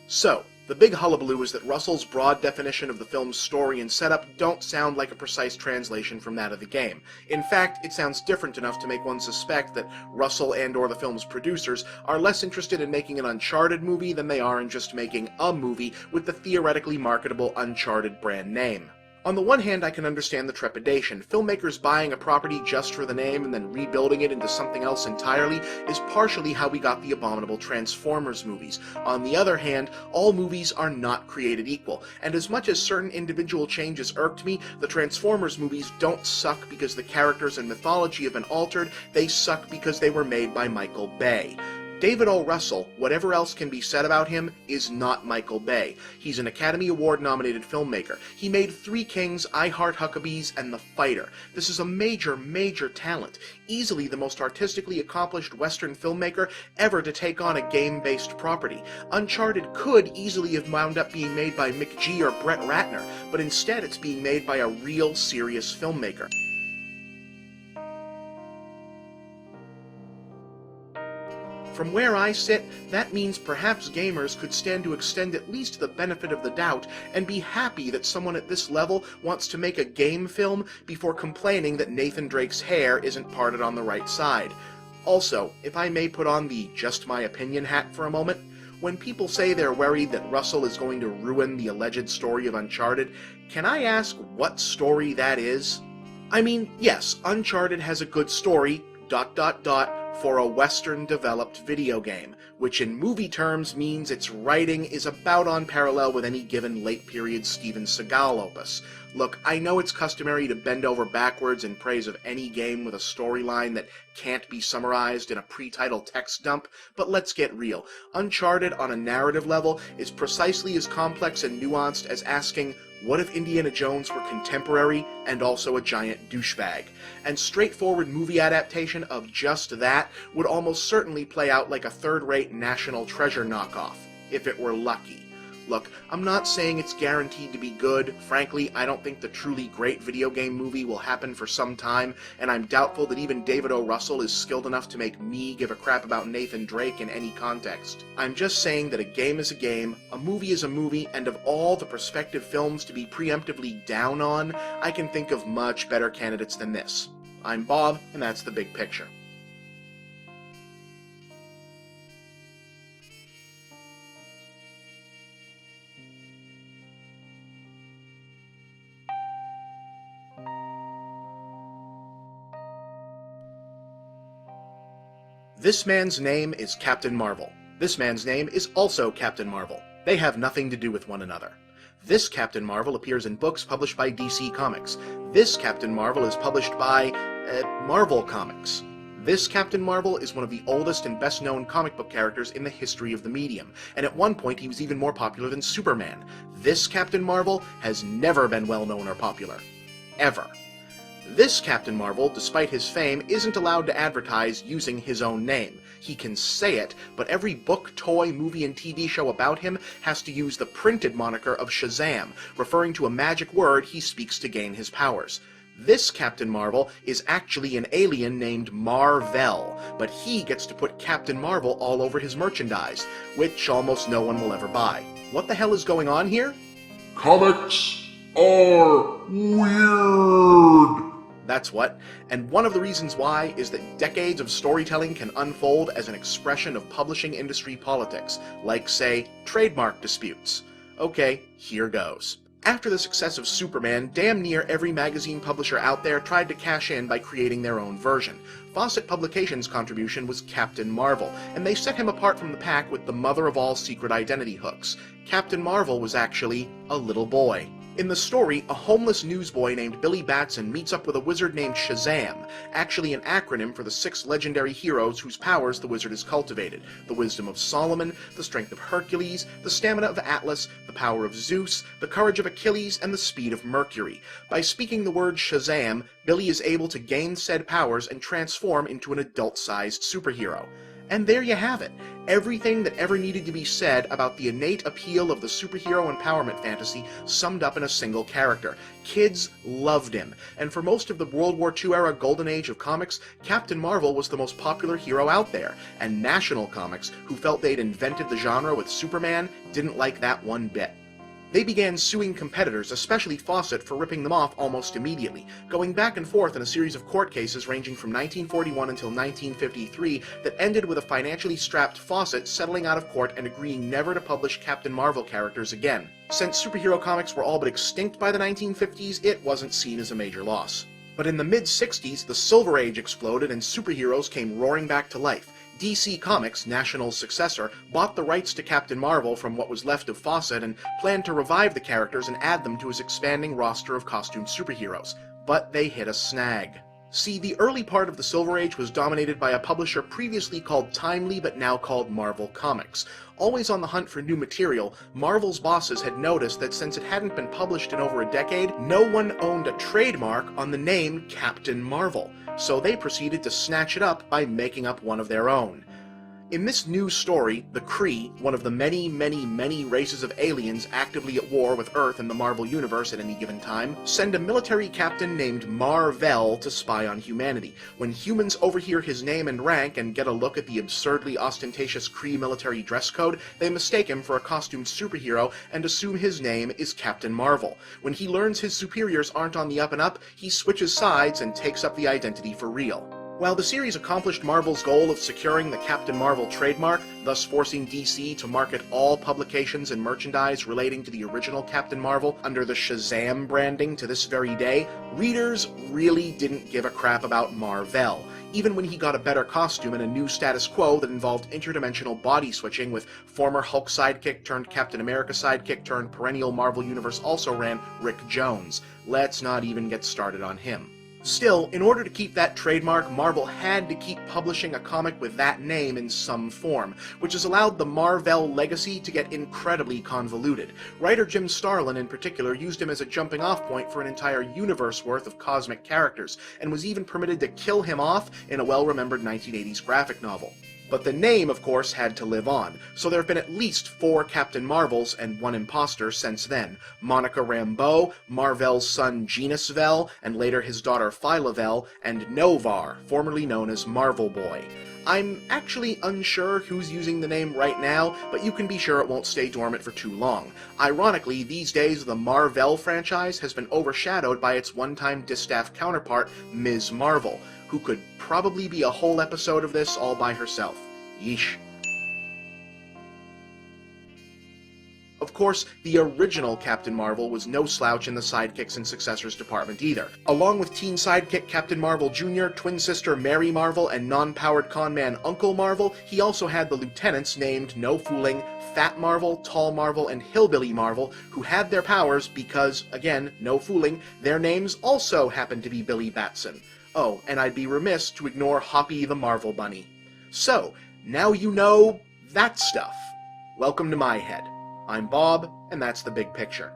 So, the big hullabaloo is that Russell's broad definition of the film's story and setup don't sound like a precise translation from that of the game. In fact, it sounds different enough to make one suspect that Russell and/or the film's producers are less interested in making an Uncharted movie than they are in just making a movie with the theoretically marketable Uncharted brand name. On the one hand, I can understand the trepidation. Filmmakers buying a property just for the name and then rebuilding it into something else entirely is partially how we got the abominable Transformers movies. On the other hand, all movies are not created equal, and as much as certain individual changes irked me, the Transformers movies don't suck because the characters and mythology have been altered, they suck because they were made by Michael Bay. David O. Russell, whatever else can be said about him, is not Michael Bay. He's an Academy Award-nominated filmmaker. He made Three Kings, I Heart Huckabees, and The Fighter. This is a major, major talent. Easily the most artistically accomplished Western filmmaker ever to take on a game-based property. Uncharted could easily have wound up being made by Mick G. or Brett Ratner, but instead it's being made by a real, serious filmmaker. From where I sit, that means perhaps gamers could stand to extend at least the benefit of the doubt and be happy that someone at this level wants to make a game film before complaining that Nathan Drake's hair isn't parted on the right side. Also, if I may put on the just my opinion hat for a moment, when people say they're worried that Russell is going to ruin the alleged story of Uncharted, can I ask what story that is? I mean, yes, Uncharted has a good story, ... for a Western-developed video game, which in movie terms means its writing is about on parallel with any given late-period Steven Seagal opus. Look, I know it's customary to bend over backwards in praise of any game with a storyline that can't be summarized in a pre-title text dump, but let's get real. Uncharted on a narrative level is precisely as complex and nuanced as asking, what if Indiana Jones were contemporary and also a giant douchebag? And straightforward movie adaptation of just that would almost certainly play out like a third-rate National Treasure knockoff, if it were lucky. Look, I'm not saying it's guaranteed to be good. Frankly, I don't think the truly great video game movie will happen for some time, and I'm doubtful that even David O. Russell is skilled enough to make me give a crap about Nathan Drake in any context. I'm just saying that a game is a game, a movie is a movie, and of all the prospective films to be preemptively down on, I can think of much better candidates than this. I'm Bob, and that's the big picture. This man's name is Captain Marvel. This man's name is also Captain Marvel. They have nothing to do with one another. This Captain Marvel appears in books published by DC Comics. This Captain Marvel is published by Marvel Comics. This Captain Marvel is one of the oldest and best-known comic book characters in the history of the medium, and at one point he was even more popular than Superman. This Captain Marvel has never been well-known or popular. Ever. This Captain Marvel, despite his fame, isn't allowed to advertise using his own name. He can say it, but every book, toy, movie, and TV show about him has to use the printed moniker of Shazam, referring to a magic word he speaks to gain his powers. This Captain Marvel is actually an alien named Mar-Vell, but he gets to put Captain Marvel all over his merchandise, which almost no one will ever buy. What the hell is going on here? Comics are weird. That's what, and one of the reasons why is that decades of storytelling can unfold as an expression of publishing industry politics, like, say, trademark disputes. Okay, here goes. After the success of Superman, damn near every magazine publisher out there tried to cash in by creating their own version. Fawcett Publications' contribution was Captain Marvel, and they set him apart from the pack with the mother of all secret identity hooks. Captain Marvel was actually a little boy. In the story, a homeless newsboy named Billy Batson meets up with a wizard named Shazam, actually an acronym for the 6 legendary heroes whose powers the wizard has cultivated: the wisdom of Solomon, the strength of Hercules, the stamina of Atlas, the power of Zeus, the courage of Achilles, and the speed of Mercury. By speaking the word Shazam, Billy is able to gain said powers and transform into an adult-sized superhero. And there you have it. Everything that ever needed to be said about the innate appeal of the superhero empowerment fantasy summed up in a single character. Kids loved him, and for most of the World War II era golden age of comics, Captain Marvel was the most popular hero out there, and National Comics, who felt they'd invented the genre with Superman, didn't like that one bit. They began suing competitors, especially Fawcett, for ripping them off almost immediately, going back and forth in a series of court cases ranging from 1941 until 1953 that ended with a financially strapped Fawcett settling out of court and agreeing never to publish Captain Marvel characters again. Since superhero comics were all but extinct by the 1950s, it wasn't seen as a major loss. But in the mid-60s, the Silver Age exploded and superheroes came roaring back to life. DC Comics, National's successor, bought the rights to Captain Marvel from what was left of Fawcett and planned to revive the characters and add them to his expanding roster of costumed superheroes. But they hit a snag. See, the early part of the Silver Age was dominated by a publisher previously called Timely but now called Marvel Comics. Always on the hunt for new material, Marvel's bosses had noticed that since it hadn't been published in over a decade, no one owned a trademark on the name Captain Marvel, so they proceeded to snatch it up by making up one of their own. In this new story, the Kree, one of the many races of aliens actively at war with Earth and the Marvel Universe at any given time, send a military captain named Mar-Vell to spy on humanity. When humans overhear his name and rank and get a look at the absurdly ostentatious Kree military dress code, they mistake him for a costumed superhero and assume his name is Captain Marvel. When he learns his superiors aren't on the up and up, he switches sides and takes up the identity for real. While the series accomplished Marvel's goal of securing the Captain Marvel trademark, thus forcing DC to market all publications and merchandise relating to the original Captain Marvel under the Shazam branding to this very day, readers really didn't give a crap about Mar-Vell, even when he got a better costume and a new status quo that involved interdimensional body switching with former Hulk sidekick turned Captain America sidekick turned perennial Marvel Universe also-ran Rick Jones. Let's not even get started on him. Still, in order to keep that trademark, Marvel had to keep publishing a comic with that name in some form, which has allowed the Mar-Vell legacy to get incredibly convoluted. Writer Jim Starlin, in particular, used him as a jumping-off point for an entire universe worth of cosmic characters, and was even permitted to kill him off in a well-remembered 1980s graphic novel. But the name, of course, had to live on, so there have been at least 4 Captain Marvels and 1 imposter since then: Monica Rambeau, Mar-Vell's son Genus Vell, and later his daughter Phyla Vell, and Novar, formerly known as Marvel Boy. I'm actually unsure who's using the name right now, but you can be sure it won't stay dormant for too long. Ironically, these days the Mar-Vell franchise has been overshadowed by its one-time distaff counterpart, Ms. Marvel, who could probably be a whole episode of this all by herself. Yeesh. Of course, the original Captain Marvel was no slouch in the sidekicks and successors department either. Along with teen sidekick Captain Marvel Jr., twin sister Mary Marvel, and non-powered conman Uncle Marvel, he also had the lieutenants named, no fooling, Fat Marvel, Tall Marvel, and Hillbilly Marvel, who had their powers because, again, no fooling, their names also happened to be Billy Batson. Oh, and I'd be remiss to ignore Hoppy the Marvel Bunny. So, now you know that stuff. Welcome to my head. I'm Bob, and that's the big picture.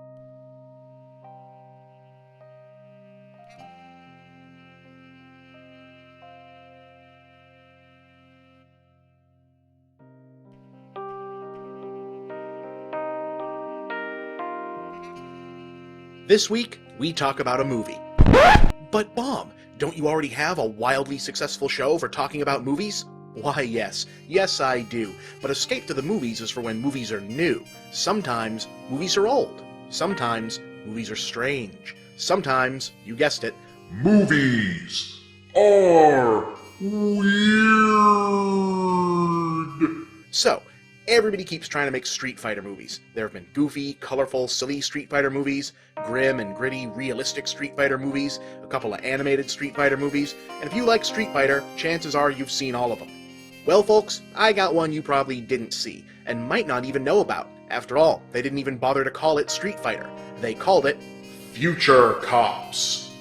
This week, we talk about a movie. But Bob, don't you already have a wildly successful show for talking about movies? Why, yes I do, but Escape to the Movies is for when movies are new. Sometimes, movies are old. Sometimes, movies are strange. Sometimes, you guessed it, Movies are weird. So, everybody keeps trying to make Street Fighter movies. There have been goofy, colorful, silly Street Fighter movies, grim and gritty, realistic Street Fighter movies, a couple of animated Street Fighter movies, and if you like Street Fighter, chances are you've seen all of them. Well, folks, I got one you probably didn't see, and might not even know about. After all, they didn't even bother to call it Street Fighter. They called it Future Cops.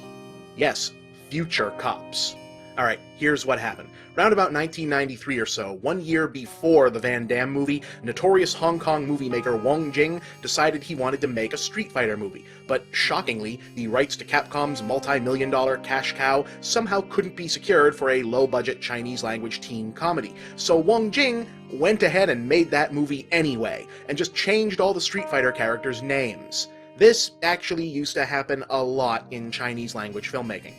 Yes, future cops. Alright, here's what happened. Round about 1993 or so, 1 year before the Van Damme movie, notorious Hong Kong movie maker Wong Jing decided he wanted to make a Street Fighter movie. But shockingly, the rights to Capcom's multi-million-dollar cash cow somehow couldn't be secured for a low-budget Chinese-language teen comedy. So Wong Jing went ahead and made that movie anyway, and just changed all the Street Fighter characters' names. This actually used to happen a lot in Chinese-language filmmaking.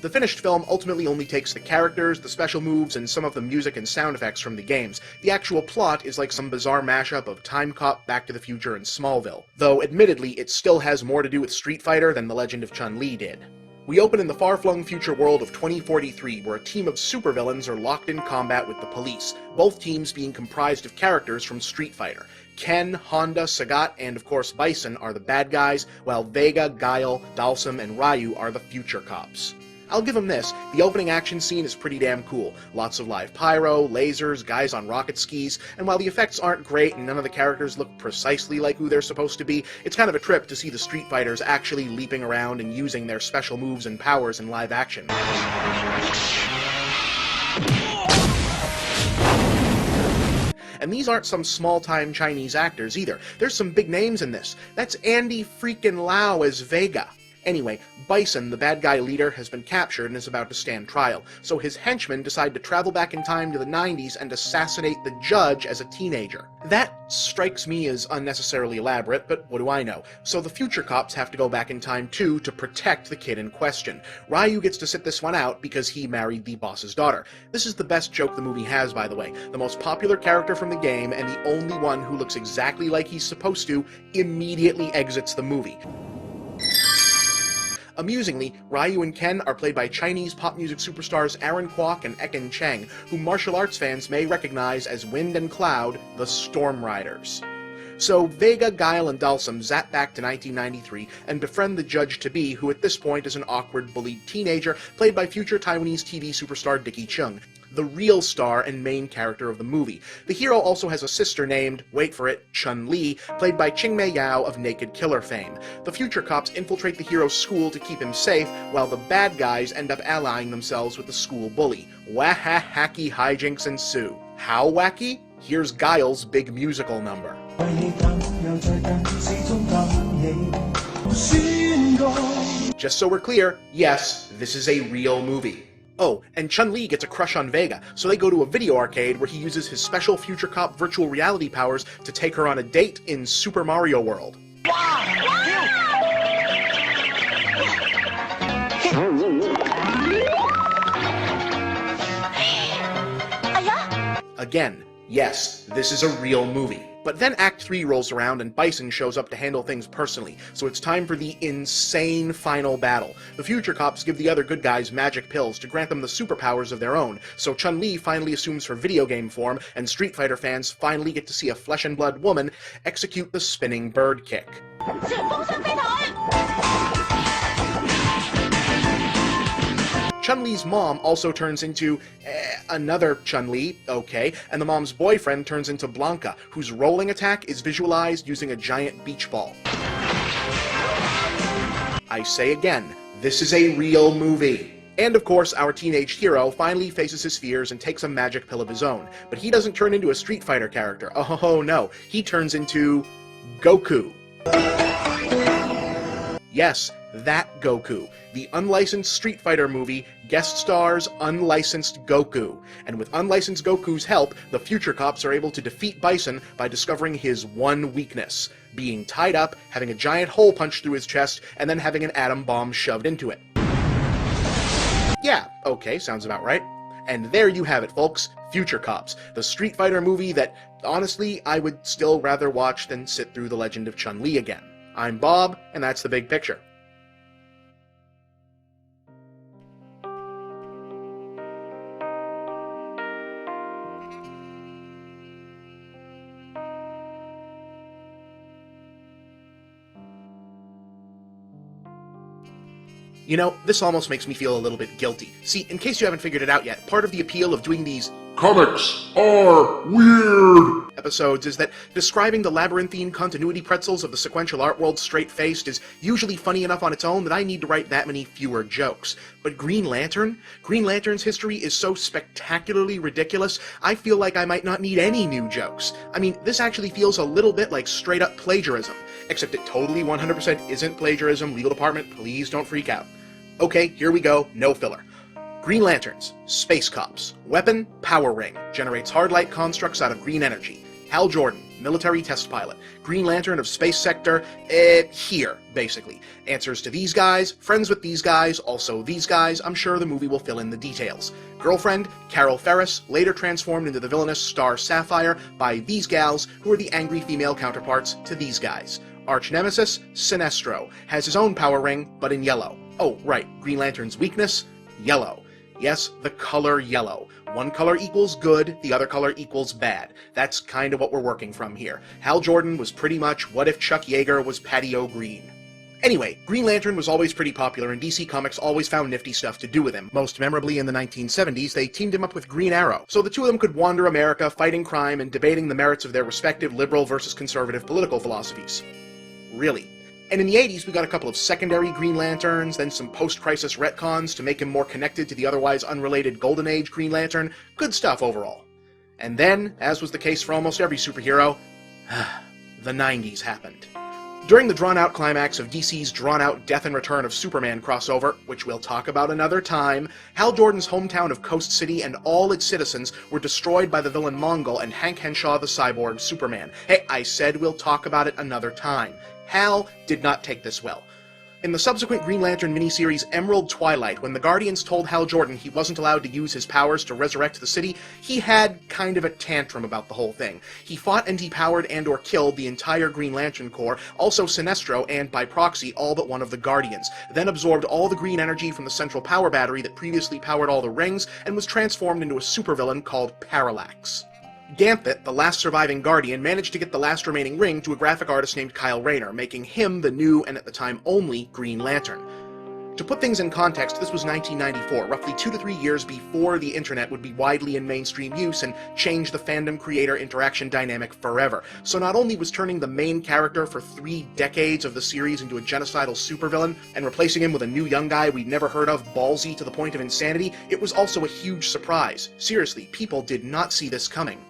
The finished film ultimately only takes the characters, the special moves, and some of the music and sound effects from the games. The actual plot is like some bizarre mashup of Time Cop, Back to the Future, and Smallville. Though, admittedly, it still has more to do with Street Fighter than The Legend of Chun-Li did. We open in the far-flung future world of 2043, where a team of supervillains are locked in combat with the police, both teams being comprised of characters from Street Fighter. Ken, Honda, Sagat, and of course Bison are the bad guys, while Vega, Guile, Dalsum, and Ryu are the future cops. I'll give them this, the opening action scene is pretty damn cool. Lots of live pyro, lasers, guys on rocket skis, and while the effects aren't great and none of the characters look precisely like who they're supposed to be, it's kind of a trip to see the Street Fighters actually leaping around and using their special moves and powers in live action. And these aren't some small-time Chinese actors either. There's some big names in this. That's Andy freaking Lau as Vega. Anyway, Bison, the bad guy leader, has been captured and is about to stand trial, so his henchmen decide to travel back in time to the 90s and assassinate the judge as a teenager. That strikes me as unnecessarily elaborate, but what do I know? So the future cops have to go back in time too to protect the kid in question. Ryu gets to sit this one out because he married the boss's daughter. This is the best joke the movie has, by the way. The most popular character from the game, and the only one who looks exactly like he's supposed to, immediately exits the movie. Amusingly, Ryu and Ken are played by Chinese pop music superstars Aaron Kwok and Ekin Cheng, who martial arts fans may recognize as Wind and Cloud, the Storm Riders. So Vega, Guile, and Dalsum zap back to 1993 and befriend the judge-to-be, who at this point is an awkward, bullied teenager played by future Taiwanese TV superstar Dickie Chung, the real star and main character of the movie. The hero also has a sister named, wait for it, Chun-Li, played by Qingmei Yao of Naked Killer fame. The future cops infiltrate the hero's school to keep him safe, while the bad guys end up allying themselves with the school bully. Wacky hijinks ensue. How wacky? Here's Guile's big musical number. Just so we're clear, yes, this is a real movie. Oh, and Chun-Li gets a crush on Vega, so they go to a video arcade where he uses his special future cop virtual reality powers to take her on a date in Super Mario World. Again, yes, this is a real movie. But then Act 3 rolls around and Bison shows up to handle things personally, so it's time for the insane final battle. The future cops give the other good guys magic pills to grant them the superpowers of their own, so Chun-Li finally assumes her video game form, and Street Fighter fans finally get to see a flesh-and-blood woman execute the spinning bird kick. Chun-Li's mom also turns into another Chun-Li, okay, and the mom's boyfriend turns into Blanca, whose rolling attack is visualized using a giant beach ball. I say again, this is a real movie. And of course, our teenage hero finally faces his fears and takes a magic pill of his own. But he doesn't turn into a Street Fighter character. Oh no, he turns into Goku. Yes, that Goku. The unlicensed Street Fighter movie guest stars unlicensed Goku. And with unlicensed Goku's help, the future cops are able to defeat Bison by discovering his one weakness: being tied up, having a giant hole punched through his chest, and then having an atom bomb shoved into it. Yeah, okay, sounds about right. And there you have it, folks. Future Cops, the Street Fighter movie that, honestly, I would still rather watch than sit through The Legend of Chun-Li again. I'm Bob, and that's the big picture. You know, this almost makes me feel a little bit guilty. See, in case you haven't figured it out yet, part of the appeal of doing these Comics are weird. episodes is that describing the labyrinthine continuity pretzels of the sequential art world straight-faced is usually funny enough on its own that I need to write that many fewer jokes. But Green Lantern's history is so spectacularly ridiculous, I feel like I might not need any new jokes. I mean, this actually feels a little bit like straight-up plagiarism, except it totally 100% isn't plagiarism. Legal department, please don't freak out. Okay, here we go, no filler. Green Lanterns, space cops. Weapon, power ring. Generates hard light constructs out of green energy. Hal Jordan, military test pilot. Green Lantern of space sector, here, basically. Answers to these guys, friends with these guys, also these guys. I'm sure the movie will fill in the details. Girlfriend, Carol Ferris, later transformed into the villainous Star Sapphire by these gals, who are the angry female counterparts to these guys. Arch nemesis, Sinestro, has his own power ring, but in yellow. Oh, right, Green Lantern's weakness? Yellow. Yes, the color yellow. One color equals good, the other color equals bad. That's kind of what we're working from here. Hal Jordan was pretty much what if Chuck Yeager was Patty O'Green. Anyway, Green Lantern was always pretty popular, and DC Comics always found nifty stuff to do with him. Most memorably in the 1970s, they teamed him up with Green Arrow, so the two of them could wander America fighting crime and debating the merits of their respective liberal versus conservative political philosophies. Really. And in the 80s, we got a couple of secondary Green Lanterns, then some post-crisis retcons to make him more connected to the otherwise unrelated Golden Age Green Lantern. Good stuff overall. And then, as was the case for almost every superhero, the 90s happened. During the drawn-out climax of DC's drawn-out Death and Return of Superman crossover, which we'll talk about another time, Hal Jordan's hometown of Coast City and all its citizens were destroyed by the villain Mongol and Hank Henshaw the cyborg Superman. Hey, I said we'll talk about it another time. Hal did not take this well. In the subsequent Green Lantern miniseries Emerald Twilight, when the Guardians told Hal Jordan he wasn't allowed to use his powers to resurrect the city, he had kind of a tantrum about the whole thing. He fought and depowered and or killed the entire Green Lantern Corps, also Sinestro, and by proxy all but one of the Guardians, then absorbed all the green energy from the central power battery that previously powered all the rings, and was transformed into a supervillain called Parallax. Gambit, the last surviving Guardian, managed to get the last remaining ring to a graphic artist named Kyle Rayner, making him the new, and at the time only, Green Lantern. To put things in context, this was 1994, roughly 2 to 3 years before the internet would be widely in mainstream use and change the fandom-creator interaction dynamic forever. So not only was turning the main character for 3 decades of the series into a genocidal supervillain, and replacing him with a new young guy we'd never heard of ballsy to the point of insanity, it was also a huge surprise. Seriously, people did not see this coming.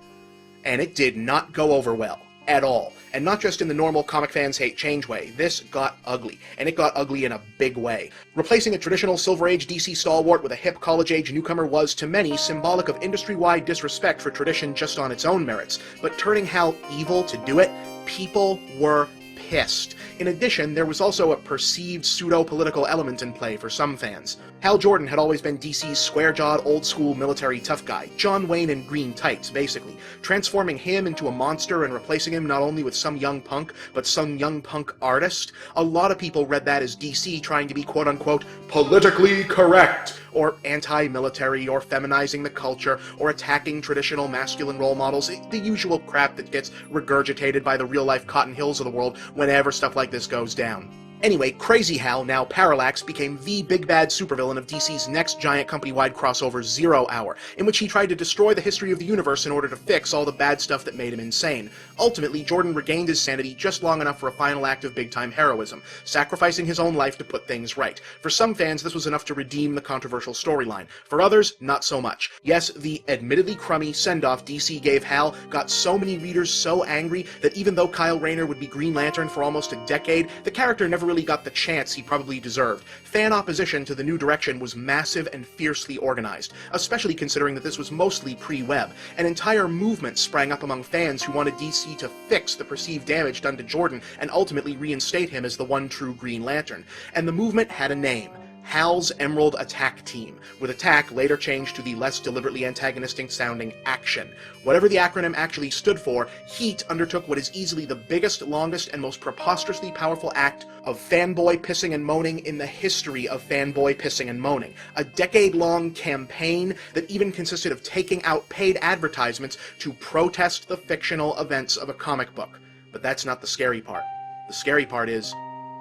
And it did not go over well. At all. And not just in the normal comic fans hate change way. This got ugly. And it got ugly in a big way. Replacing a traditional Silver Age DC stalwart with a hip college-age newcomer was, to many, symbolic of industry-wide disrespect for tradition just on its own merits. But turning Hal evil to do it, people were pissed. In addition, there was also a perceived pseudo-political element in play for some fans. Hal Jordan had always been DC's square-jawed, old-school military tough guy, John Wayne in green tights, basically. Transforming him into a monster and replacing him not only with some young punk, but some young punk artist, a lot of people read that as DC trying to be quote-unquote politically correct, or anti-military, or feminizing the culture, or attacking traditional masculine role models, the usual crap that gets regurgitated by the real-life Cotton Hills of the world whenever stuff like this goes down. Anyway, Crazy Hal, now Parallax, became the big bad supervillain of DC's next giant company-wide crossover, 0 Hour, in which he tried to destroy the history of the universe in order to fix all the bad stuff that made him insane. Ultimately, Jordan regained his sanity just long enough for a final act of big-time heroism, sacrificing his own life to put things right. For some fans, this was enough to redeem the controversial storyline. For others, not so much. Yes, the admittedly crummy send-off DC gave Hal got so many readers so angry that even though Kyle Rayner would be Green Lantern for almost a decade, the character never really got the chance he probably deserved. Fan opposition to the new direction was massive and fiercely organized, especially considering that this was mostly pre-web. An entire movement sprang up among fans who wanted DC to fix the perceived damage done to Jordan and ultimately reinstate him as the one true Green Lantern. And the movement had a name. Hal's Emerald Attack Team, with attack later changed to the less deliberately antagonistic sounding Action. Whatever the acronym actually stood for, HEAT undertook what is easily the biggest, longest, and most preposterously powerful act of fanboy pissing and moaning in the history of fanboy pissing and moaning. A decade-long campaign that even consisted of taking out paid advertisements to protest the fictional events of a comic book. But that's not the scary part. The scary part is,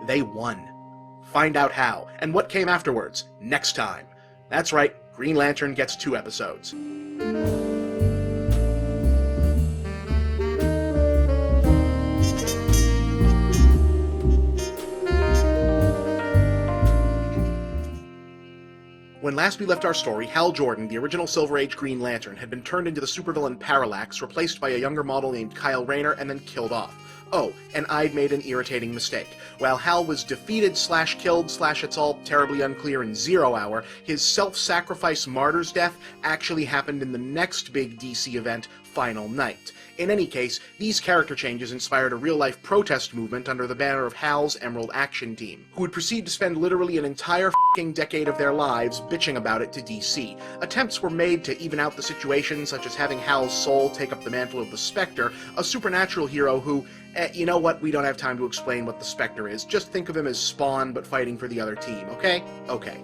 they won. Find out how, and what came afterwards, next time. That's right, Green Lantern gets 2 episodes. When last we left our story, Hal Jordan, the original Silver Age Green Lantern, had been turned into the supervillain Parallax, replaced by a younger model named Kyle Rayner, and then killed off. Oh, and I'd made an irritating mistake. While Hal was defeated/killed/ it's all terribly unclear in Zero Hour, his self-sacrifice martyr's death actually happened in the next big DC event, Final Night. In any case, these character changes inspired a real-life protest movement under the banner of Hal's Emerald Action Team, who would proceed to spend literally an entire f***ing decade of their lives bitching about it to DC. Attempts were made to even out the situation, such as having Hal's soul take up the mantle of the Spectre, a supernatural hero who, you know what, we don't have time to explain what the Spectre is, just think of him as Spawn but fighting for the other team, okay? Okay.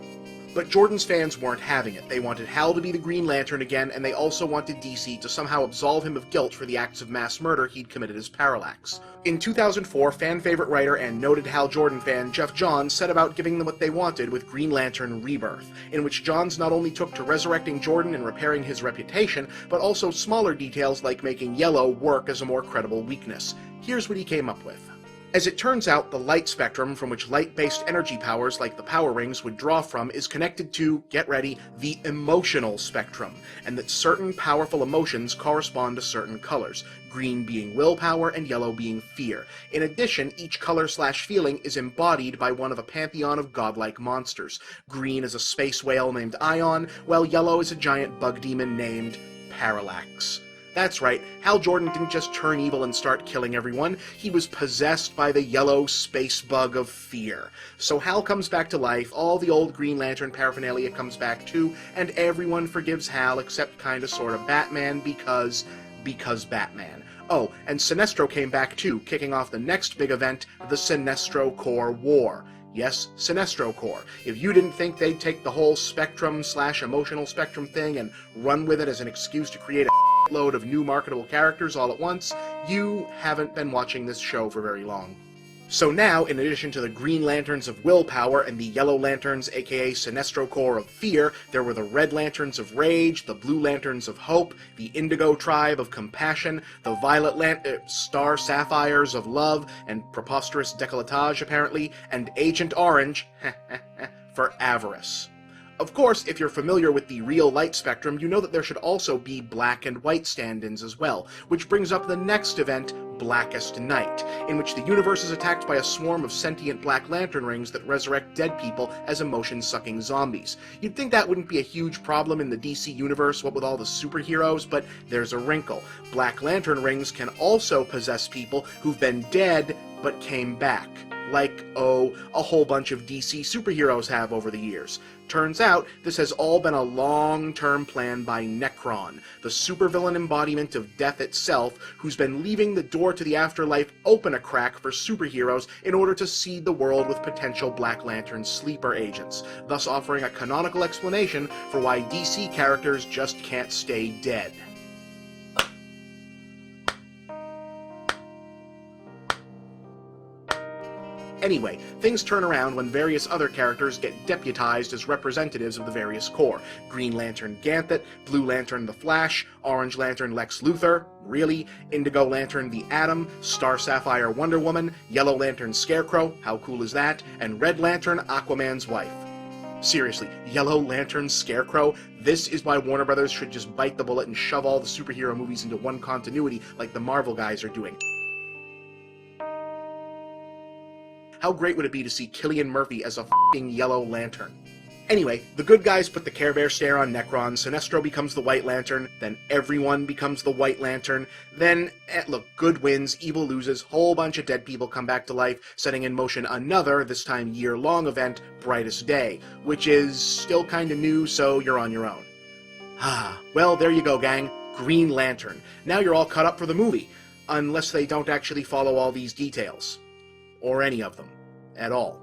But Jordan's fans weren't having it. They wanted Hal to be the Green Lantern again, and they also wanted DC to somehow absolve him of guilt for the acts of mass murder he'd committed as Parallax. In 2004, fan-favorite writer and noted Hal Jordan fan Jeff Johns set about giving them what they wanted with Green Lantern Rebirth, in which Johns not only took to resurrecting Jordan and repairing his reputation, but also smaller details like making yellow work as a more credible weakness. Here's what he came up with. As it turns out, the light spectrum from which light-based energy powers like the power rings would draw from is connected to, get ready, the emotional spectrum, and that certain powerful emotions correspond to certain colors, green being willpower and yellow being fear. In addition, each color/feeling is embodied by one of a pantheon of godlike monsters. Green is a space whale named Ion, while yellow is a giant bug demon named Parallax. That's right, Hal Jordan didn't just turn evil and start killing everyone, he was possessed by the yellow space bug of fear. So Hal comes back to life, all the old Green Lantern paraphernalia comes back too, and everyone forgives Hal except kinda sorta Batman because Batman. Oh, and Sinestro came back too, kicking off the next big event, the Sinestro Corps War. Yes, Sinestro Corps. If you didn't think they'd take the whole spectrum/emotional spectrum thing and run with it as an excuse to create a load of new marketable characters all at once, you haven't been watching this show for very long. So now, in addition to the Green Lanterns of Willpower and the Yellow Lanterns, aka Sinestro Corps of Fear, there were the Red Lanterns of Rage, the Blue Lanterns of Hope, the Indigo Tribe of Compassion, the Violet Star Sapphires of Love and Preposterous Décolletage, apparently, and Agent Orange, for Avarice. Of course, if you're familiar with the real light spectrum, you know that there should also be black and white stand-ins as well, which brings up the next event, Blackest Night, in which the universe is attacked by a swarm of sentient Black Lantern rings that resurrect dead people as emotion-sucking zombies. You'd think that wouldn't be a huge problem in the DC universe, what with all the superheroes, but there's a wrinkle. Black Lantern rings can also possess people who've been dead but came back. Like, oh, a whole bunch of DC superheroes have over the years. Turns out, this has all been a long-term plan by Nekron, the supervillain embodiment of death itself, who's been leaving the door to the afterlife open a crack for superheroes in order to seed the world with potential Black Lantern sleeper agents, thus offering a canonical explanation for why DC characters just can't stay dead. Anyway, things turn around when various other characters get deputized as representatives of the various Corps. Green Lantern Ganthet, Blue Lantern the Flash, Orange Lantern Lex Luthor, really, Indigo Lantern the Atom, Star Sapphire Wonder Woman, Yellow Lantern Scarecrow, how cool is that, and Red Lantern Aquaman's wife. Seriously, Yellow Lantern Scarecrow? This is why Warner Brothers should just bite the bullet and shove all the superhero movies into one continuity like the Marvel guys are doing. How great would it be to see Cillian Murphy as a f***ing Yellow Lantern? Anyway, the good guys put the Care Bear stare on Nekron, Sinestro becomes the White Lantern, then everyone becomes the White Lantern, then, look, good wins, evil loses, whole bunch of dead people come back to life, setting in motion another, this time year-long event, Brightest Day, which is still kinda new, so you're on your own. Well, there you go, gang. Green Lantern. Now you're all caught up for the movie, unless they don't actually follow all these details. Or any of them. At all.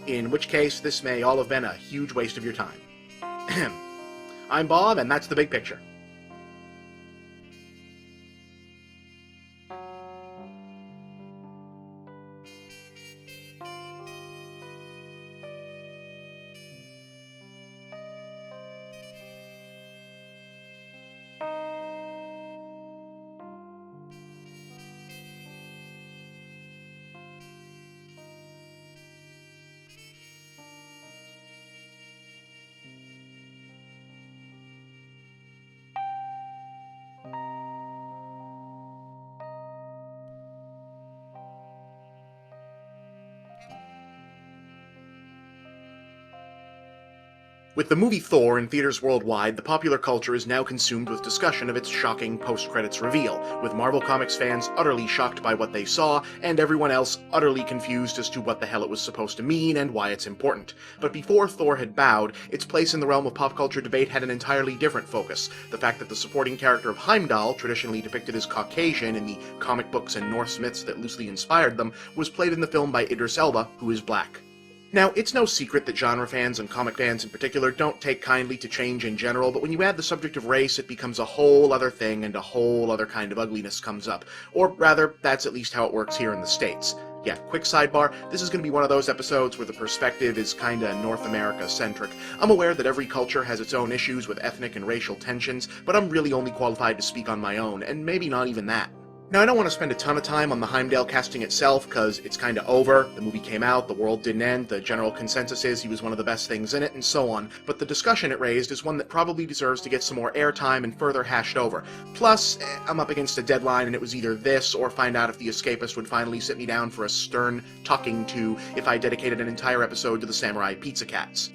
In which case, this may all have been a huge waste of your time. I'm Bob, and that's the big picture. With the movie Thor in theaters worldwide, the popular culture is now consumed with discussion of its shocking post-credits reveal, with Marvel Comics fans utterly shocked by what they saw, and everyone else utterly confused as to what the hell it was supposed to mean and why it's important. But before Thor had bowed, its place in the realm of pop culture debate had an entirely different focus: the fact that the supporting character of Heimdall, traditionally depicted as Caucasian in the comic books and Norse myths that loosely inspired them, was played in the film by Idris Elba, who is black. Now, it's no secret that genre fans, and comic fans in particular, don't take kindly to change in general, but when you add the subject of race, it becomes a whole other thing and a whole other kind of ugliness comes up. Or rather, that's at least how it works here in the States. Yeah, quick sidebar, this is going to be one of those episodes where the perspective is kinda North America-centric. I'm aware that every culture has its own issues with ethnic and racial tensions, but I'm really only qualified to speak on my own, and maybe not even that. Now, I don't want to spend a ton of time on the Heimdall casting itself, because it's kinda over, the movie came out, the world didn't end, the general consensus is he was one of the best things in it, and so on, but the discussion it raised is one that probably deserves to get some more airtime and further hashed over. Plus, I'm up against a deadline, and it was either this, or find out if the Escapist would finally sit me down for a stern talking to if I dedicated an entire episode to the Samurai Pizza Cats.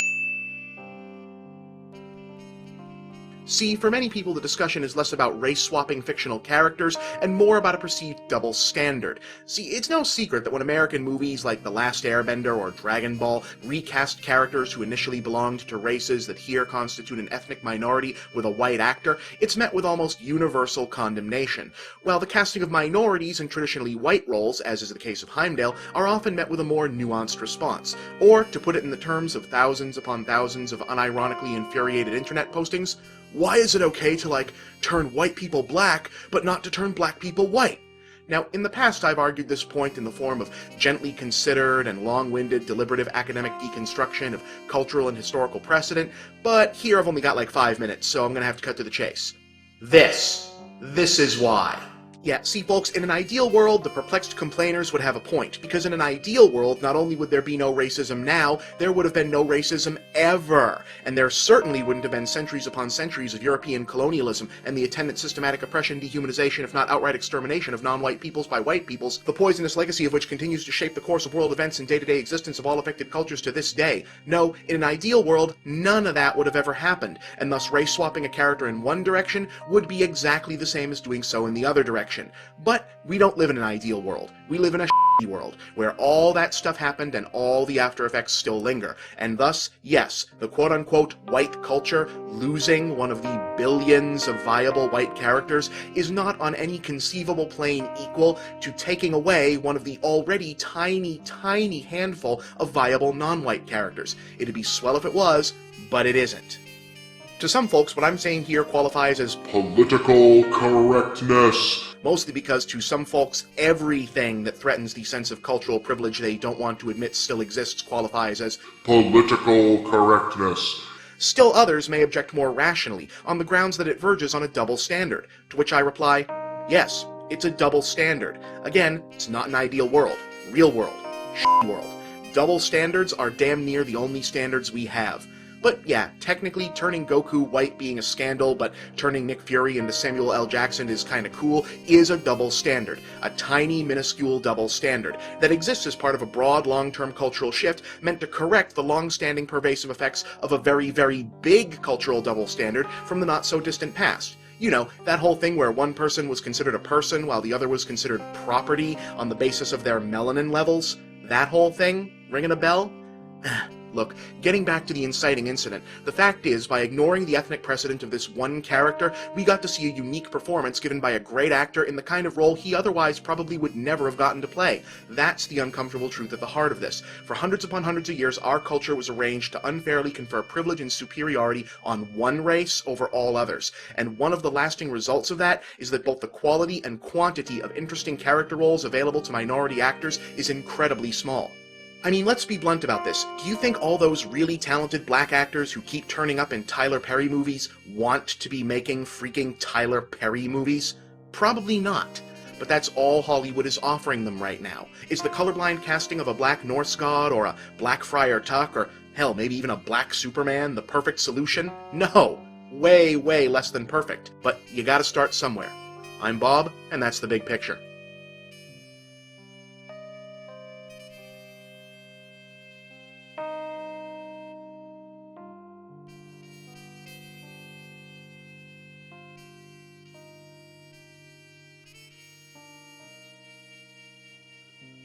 See, for many people the discussion is less about race-swapping fictional characters and more about a perceived double standard. See, it's no secret that when American movies like The Last Airbender or Dragon Ball recast characters who initially belonged to races that here constitute an ethnic minority with a white actor, it's met with almost universal condemnation, while the casting of minorities in traditionally white roles, as is the case of Heimdall, are often met with a more nuanced response. Or, to put it in the terms of thousands upon thousands of unironically infuriated internet postings, why is it okay to, turn white people black, but not to turn black people white? Now, in the past I've argued this point in the form of gently considered and long-winded deliberative academic deconstruction of cultural and historical precedent, but here I've only got 5 minutes, so I'm gonna have to cut to the chase. This is why. Yeah, see folks, in an ideal world, the perplexed complainers would have a point, because in an ideal world, not only would there be no racism now, there would have been no racism ever, and there certainly wouldn't have been centuries upon centuries of European colonialism and the attendant systematic oppression, dehumanization, if not outright extermination of non-white peoples by white peoples, the poisonous legacy of which continues to shape the course of world events and day-to-day existence of all affected cultures to this day. No, in an ideal world, none of that would have ever happened, and thus race-swapping a character in one direction would be exactly the same as doing so in the other direction. But we don't live in an ideal world. We live in a shitty world, where all that stuff happened and all the after effects still linger. And thus, yes, the quote-unquote white culture losing one of the billions of viable white characters is not on any conceivable plane equal to taking away one of the already tiny, tiny handful of viable non-white characters. It'd be swell if it was, but it isn't. To some folks, what I'm saying here qualifies as Political correctness. Mostly because to some folks, everything that threatens the sense of cultural privilege they don't want to admit still exists qualifies as Political correctness. Still others may object more rationally, on the grounds that it verges on a double standard, to which I reply, yes, it's a double standard. Again, it's not an ideal world. Real world. Shitty world. Double standards are damn near the only standards we have. But yeah, technically, turning Goku white being a scandal, but turning Nick Fury into Samuel L. Jackson is kinda cool, is a double standard. A tiny, minuscule double standard that exists as part of a broad, long-term cultural shift meant to correct the long-standing pervasive effects of a very, very big cultural double standard from the not-so-distant past. You know, that whole thing where one person was considered a person while the other was considered property on the basis of their melanin levels? That whole thing? Ringing a bell? Look, getting back to the inciting incident, the fact is, by ignoring the ethnic precedent of this one character, we got to see a unique performance given by a great actor in the kind of role he otherwise probably would never have gotten to play. That's the uncomfortable truth at the heart of this. For hundreds upon hundreds of years, our culture was arranged to unfairly confer privilege and superiority on one race over all others, and one of the lasting results of that is that both the quality and quantity of interesting character roles available to minority actors is incredibly small. I mean, let's be blunt about this. Do you think all those really talented black actors who keep turning up in Tyler Perry movies want to be making freaking Tyler Perry movies? Probably not. But that's all Hollywood is offering them right now. Is the colorblind casting of a black Norse god, or a black Friar Tuck, or hell, maybe even a black Superman the perfect solution? No! Way, way less than perfect. But you gotta start somewhere. I'm Bob, and that's the big picture.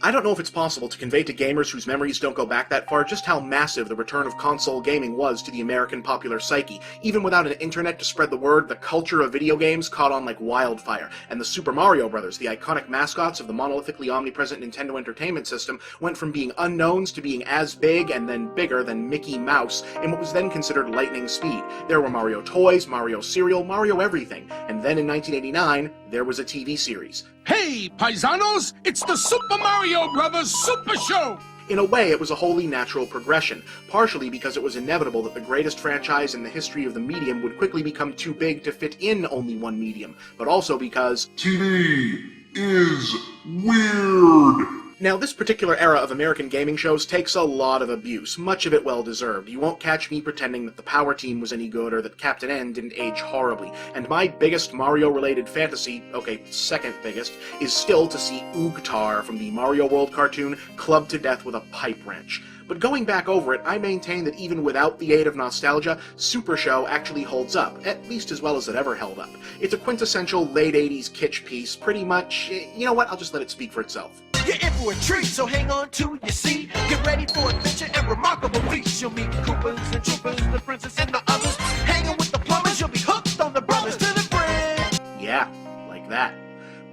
I don't know if it's possible to convey to gamers whose memories don't go back that far just how massive the return of console gaming was to the American popular psyche. Even without an internet to spread the word, the culture of video games caught on like wildfire, and the Super Mario Brothers, the iconic mascots of the monolithically omnipresent Nintendo Entertainment System, went from being unknowns to being as big and then bigger than Mickey Mouse in what was then considered lightning speed. There were Mario toys, Mario cereal, Mario everything, and then in 1989, there was a TV series. Hey, paisanos! It's the Super Mario Brothers Super Show! In a way, it was a wholly natural progression, partially because it was inevitable that the greatest franchise in the history of the medium would quickly become too big to fit in only one medium, but also because TV is weird. Now, this particular era of American gaming shows takes a lot of abuse, much of it well-deserved. You won't catch me pretending that the Power Team was any good or that Captain N didn't age horribly. And my biggest Mario-related fantasy, okay, second biggest, is still to see Oogtar from the Mario World cartoon clubbed to death with a pipe wrench. But going back over it, I maintain that even without the aid of nostalgia, Super Show actually holds up, at least as well as it ever held up. It's a quintessential late 80s kitsch piece, pretty much. You know what, I'll just let it speak for itself. You're in for a treat, so hang on to your seat. Get ready for adventure and remarkable feats. You'll meet Koopas and Troopas, the princess and the others. Hanging with the plumbers, you'll be hooked on the brothers to the bridge. Yeah, like that.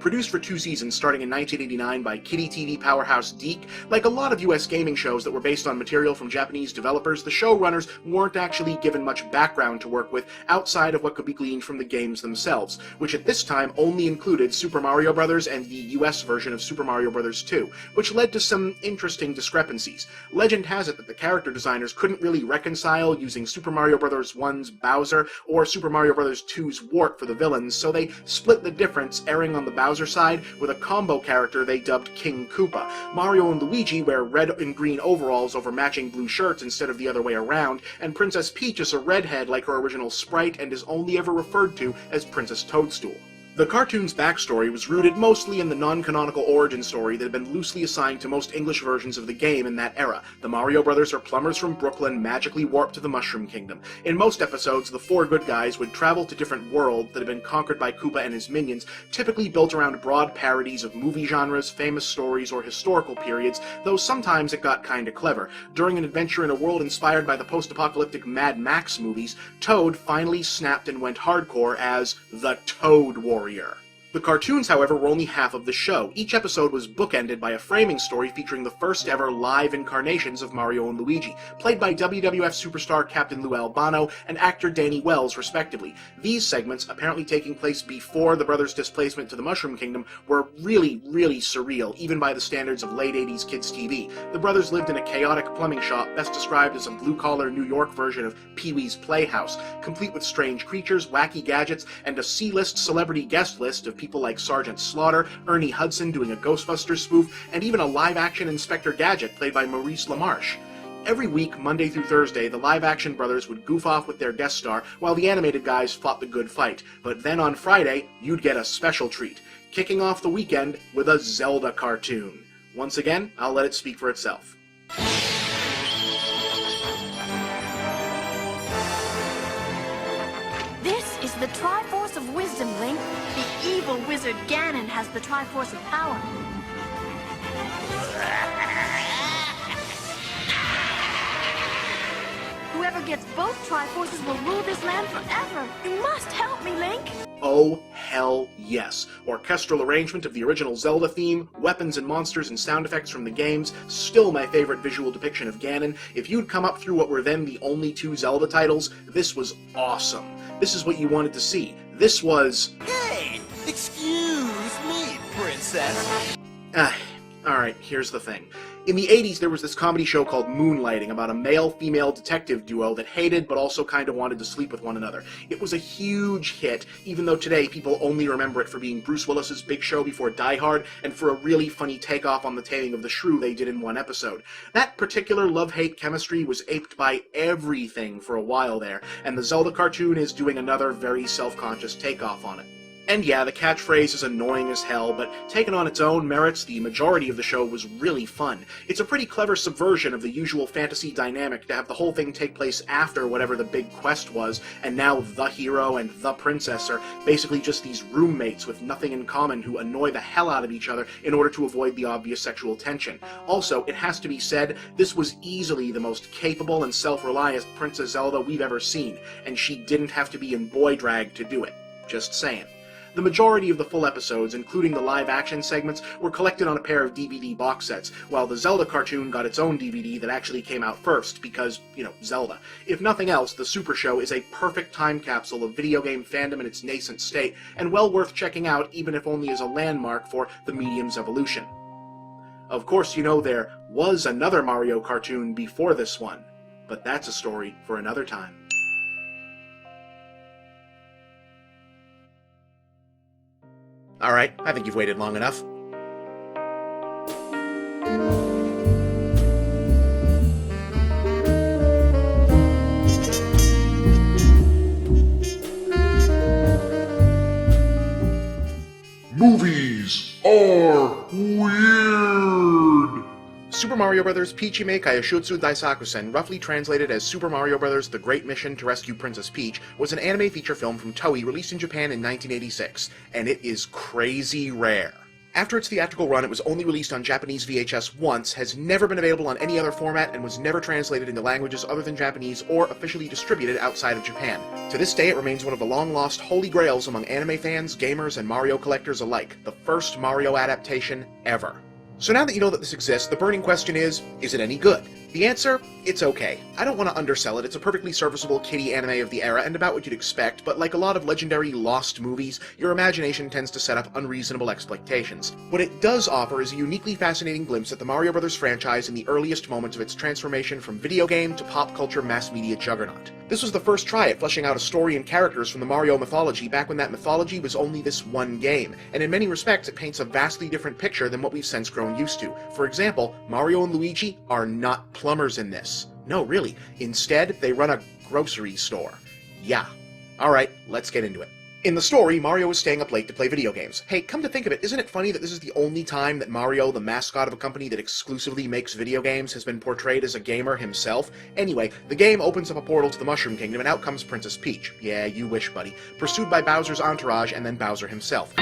Produced for 2 seasons starting in 1989 by Kiddie TV powerhouse DiC, like a lot of US gaming shows that were based on material from Japanese developers, the showrunners weren't actually given much background to work with outside of what could be gleaned from the games themselves, which at this time only included Super Mario Bros. And the US version of Super Mario Bros. 2, which led to some interesting discrepancies. Legend has it that the character designers couldn't really reconcile using Super Mario Bros. 1's Bowser or Super Mario Bros. 2's Wart for the villains, so they split the difference, erring on the Bowser side with a combo character they dubbed King Koopa. Mario and Luigi wear red and green overalls over matching blue shirts instead of the other way around, and Princess Peach is a redhead like her original sprite and is only ever referred to as Princess Toadstool. The cartoon's backstory was rooted mostly in the non-canonical origin story that had been loosely assigned to most English versions of the game in that era. The Mario Brothers are plumbers from Brooklyn magically warped to the Mushroom Kingdom. In most episodes, the 4 good guys would travel to different worlds that had been conquered by Koopa and his minions, typically built around broad parodies of movie genres, famous stories, or historical periods, though sometimes it got kinda clever. During an adventure in a world inspired by the post-apocalyptic Mad Max movies, Toad finally snapped and went hardcore as the Toad Warrior. The cartoons, however, were only half of the show. Each episode was bookended by a framing story featuring the first ever live incarnations of Mario and Luigi, played by WWF superstar Captain Lou Albano and actor Danny Wells, respectively. These segments, apparently taking place before the brothers' displacement to the Mushroom Kingdom, were really, really surreal, even by the standards of late 80s kids' TV. The brothers lived in a chaotic plumbing shop, best described as a blue-collar New York version of Pee-wee's Playhouse, complete with strange creatures, wacky gadgets, and a C-list celebrity guest list of people like Sergeant Slaughter, Ernie Hudson doing a Ghostbusters spoof, and even a live-action Inspector Gadget played by Maurice LaMarche. Every week, Monday through Thursday, the live-action brothers would goof off with their guest star while the animated guys fought the good fight. But then on Friday, you'd get a special treat, kicking off the weekend with a Zelda cartoon. Once again, I'll let it speak for itself. This is the Triforce of Wisdom, Link. The evil wizard Ganon has the Triforce of Power. Whoever gets both Triforces will rule this land forever. You must help me, Link. Oh, hell yes. Orchestral arrangement of the original Zelda theme, weapons and monsters and sound effects from the games, still my favorite visual depiction of Ganon. If you'd come up through what were then the only 2 Zelda titles, this was awesome. This is what you wanted to see. This was... Hey, excuse me, princess. Alright, here's the thing. In the 80s, there was this comedy show called Moonlighting about a male-female detective duo that hated but also kind of wanted to sleep with one another. It was a huge hit, even though today people only remember it for being Bruce Willis's big show before Die Hard and for a really funny takeoff on the Taming of the Shrew they did in one episode. That particular love-hate chemistry was aped by everything for a while there, and the Zelda cartoon is doing another very self-conscious takeoff on it. And yeah, the catchphrase is annoying as hell, but taken on its own merits, the majority of the show was really fun. It's a pretty clever subversion of the usual fantasy dynamic to have the whole thing take place after whatever the big quest was, and now the hero and the princess are basically just these roommates with nothing in common who annoy the hell out of each other in order to avoid the obvious sexual tension. Also, it has to be said, this was easily the most capable and self-reliant Princess Zelda we've ever seen, and she didn't have to be in boy drag to do it. Just saying. The majority of the full episodes, including the live-action segments, were collected on a pair of DVD box sets, while the Zelda cartoon got its own DVD that actually came out first, because, Zelda. If nothing else, the Super Show is a perfect time capsule of video game fandom in its nascent state, and well worth checking out even if only as a landmark for the medium's evolution. Of course, there was another Mario cartoon before this one, but that's a story for another time. Alright, I think you've waited long enough. Movies are weird. Super Mario Bros. Pichime Kaioshutsu Daisakusen, roughly translated as Super Mario Bros. The Great Mission to Rescue Princess Peach, was an anime feature film from Toei released in Japan in 1986, and it is crazy rare. After its theatrical run, it was only released on Japanese VHS once, has never been available on any other format, and was never translated into languages other than Japanese or officially distributed outside of Japan. To this day, it remains one of the long-lost holy grails among anime fans, gamers, and Mario collectors alike, the first Mario adaptation ever. So now that you know that this exists, the burning question is it any good? The answer? It's okay. I don't want to undersell it, it's a perfectly serviceable kiddie anime of the era and about what you'd expect, but like a lot of legendary lost movies, your imagination tends to set up unreasonable expectations. What it does offer is a uniquely fascinating glimpse at the Mario Bros. Franchise in the earliest moments of its transformation from video game to pop culture mass media juggernaut. This was the first try at fleshing out a story and characters from the Mario mythology back when that mythology was only this one game, and in many respects it paints a vastly different picture than what we've since grown used to. For example, Mario and Luigi are not plumbers in this. No, really. Instead, they run a grocery store. Yeah. Alright, let's get into it. In the story, Mario is staying up late to play video games. Hey, come to think of it, isn't it funny that this is the only time that Mario, the mascot of a company that exclusively makes video games, has been portrayed as a gamer himself? Anyway, the game opens up a portal to the Mushroom Kingdom and out comes Princess Peach. Yeah, you wish, buddy. Pursued by Bowser's entourage and then Bowser himself.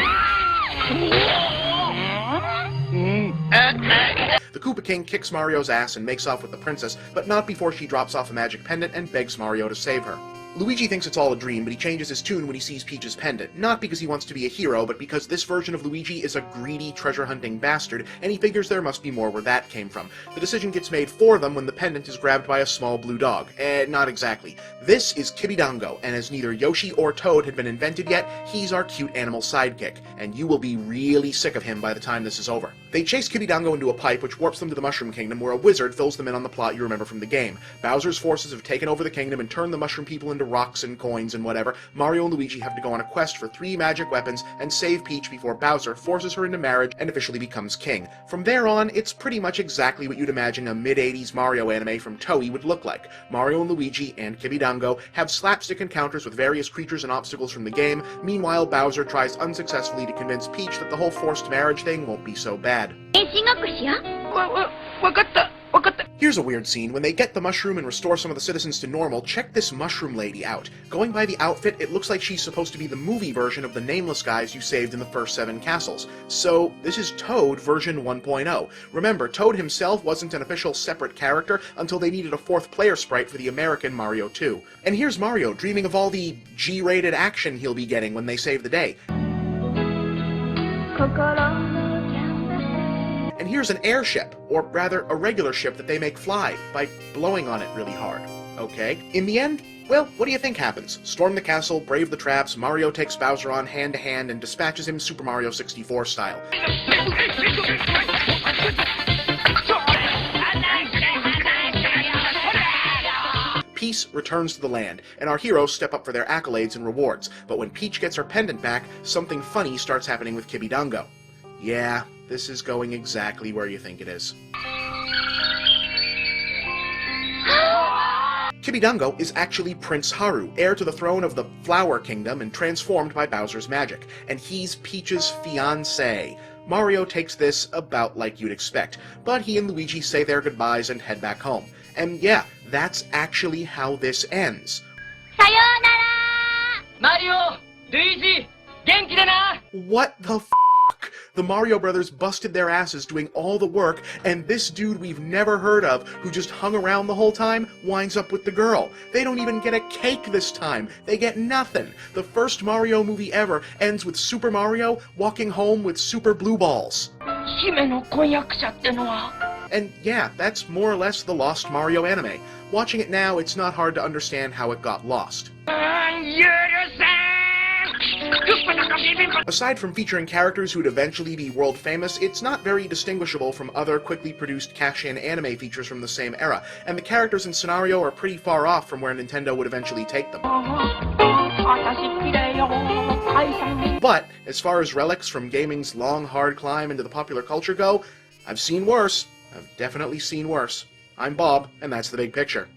The Koopa King kicks Mario's ass and makes off with the princess, but not before she drops off a magic pendant and begs Mario to save her. Luigi thinks it's all a dream, but he changes his tune when he sees Peach's pendant, not because he wants to be a hero, but because this version of Luigi is a greedy, treasure-hunting bastard, and he figures there must be more where that came from. The decision gets made for them when the pendant is grabbed by a small blue dog. Not exactly. This is Kibidango, and as neither Yoshi or Toad had been invented yet, he's our cute animal sidekick, and you will be really sick of him by the time this is over. They chase Kibidango into a pipe which warps them to the Mushroom Kingdom, where a wizard fills them in on the plot you remember from the game. Bowser's forces have taken over the kingdom and turned the mushroom people into rocks and coins and whatever. Mario and Luigi have to go on a quest for 3 magic weapons and save Peach before Bowser forces her into marriage and officially becomes king. From there on, it's pretty much exactly what you'd imagine a mid-80s Mario anime from Toei would look like. Mario and Luigi and Kibidango have slapstick encounters with various creatures and obstacles from the game. Meanwhile, Bowser tries unsuccessfully to convince Peach that the whole forced marriage thing won't be so bad. Here's a weird scene. When they get the mushroom and restore some of the citizens to normal, check this mushroom lady out. Going by the outfit, it looks like she's supposed to be the movie version of the nameless guys you saved in the first 7 castles. So, this is Toad version 1.0. Remember, Toad himself wasn't an official separate character until they needed a 4th player sprite for the American Mario 2. And here's Mario dreaming of all the G-rated action he'll be getting when they save the day. And here's an airship, or rather a regular ship that they make fly, by blowing on it really hard. Okay. In the end, well, what do you think happens? Storm the castle, brave the traps, Mario takes Bowser on hand-to-hand and dispatches him Super Mario 64 style. Peace returns to the land, and our heroes step up for their accolades and rewards. But when Peach gets her pendant back, something funny starts happening with Kibidango. Yeah, this is going exactly where you think it is. Kibidungo is actually Prince Haru, heir to the throne of the Flower Kingdom and transformed by Bowser's magic, and he's Peach's fiancé. Mario takes this about like you'd expect, but he and Luigi say their goodbyes and head back home. And yeah, that's actually how this ends. Mario! Luigi! Genki de na! What the f***? The Mario Brothers busted their asses doing all the work, and this dude we've never heard of, who just hung around the whole time, winds up with the girl. They don't even get a cake this time. They get nothing. The first Mario movie ever ends with Super Mario walking home with super blue balls. 姫の婚約者ってのは And yeah, that's more or less the lost Mario anime. Watching it now, it's not hard to understand how it got lost. Aside from featuring characters who'd eventually be world famous, it's not very distinguishable from other quickly produced cash-in anime features from the same era, and the characters and scenario are pretty far off from where Nintendo would eventually take them. But, as far as relics from gaming's long, hard climb into the popular culture go, I've seen worse. I've definitely seen worse. I'm Bob, and that's the big picture.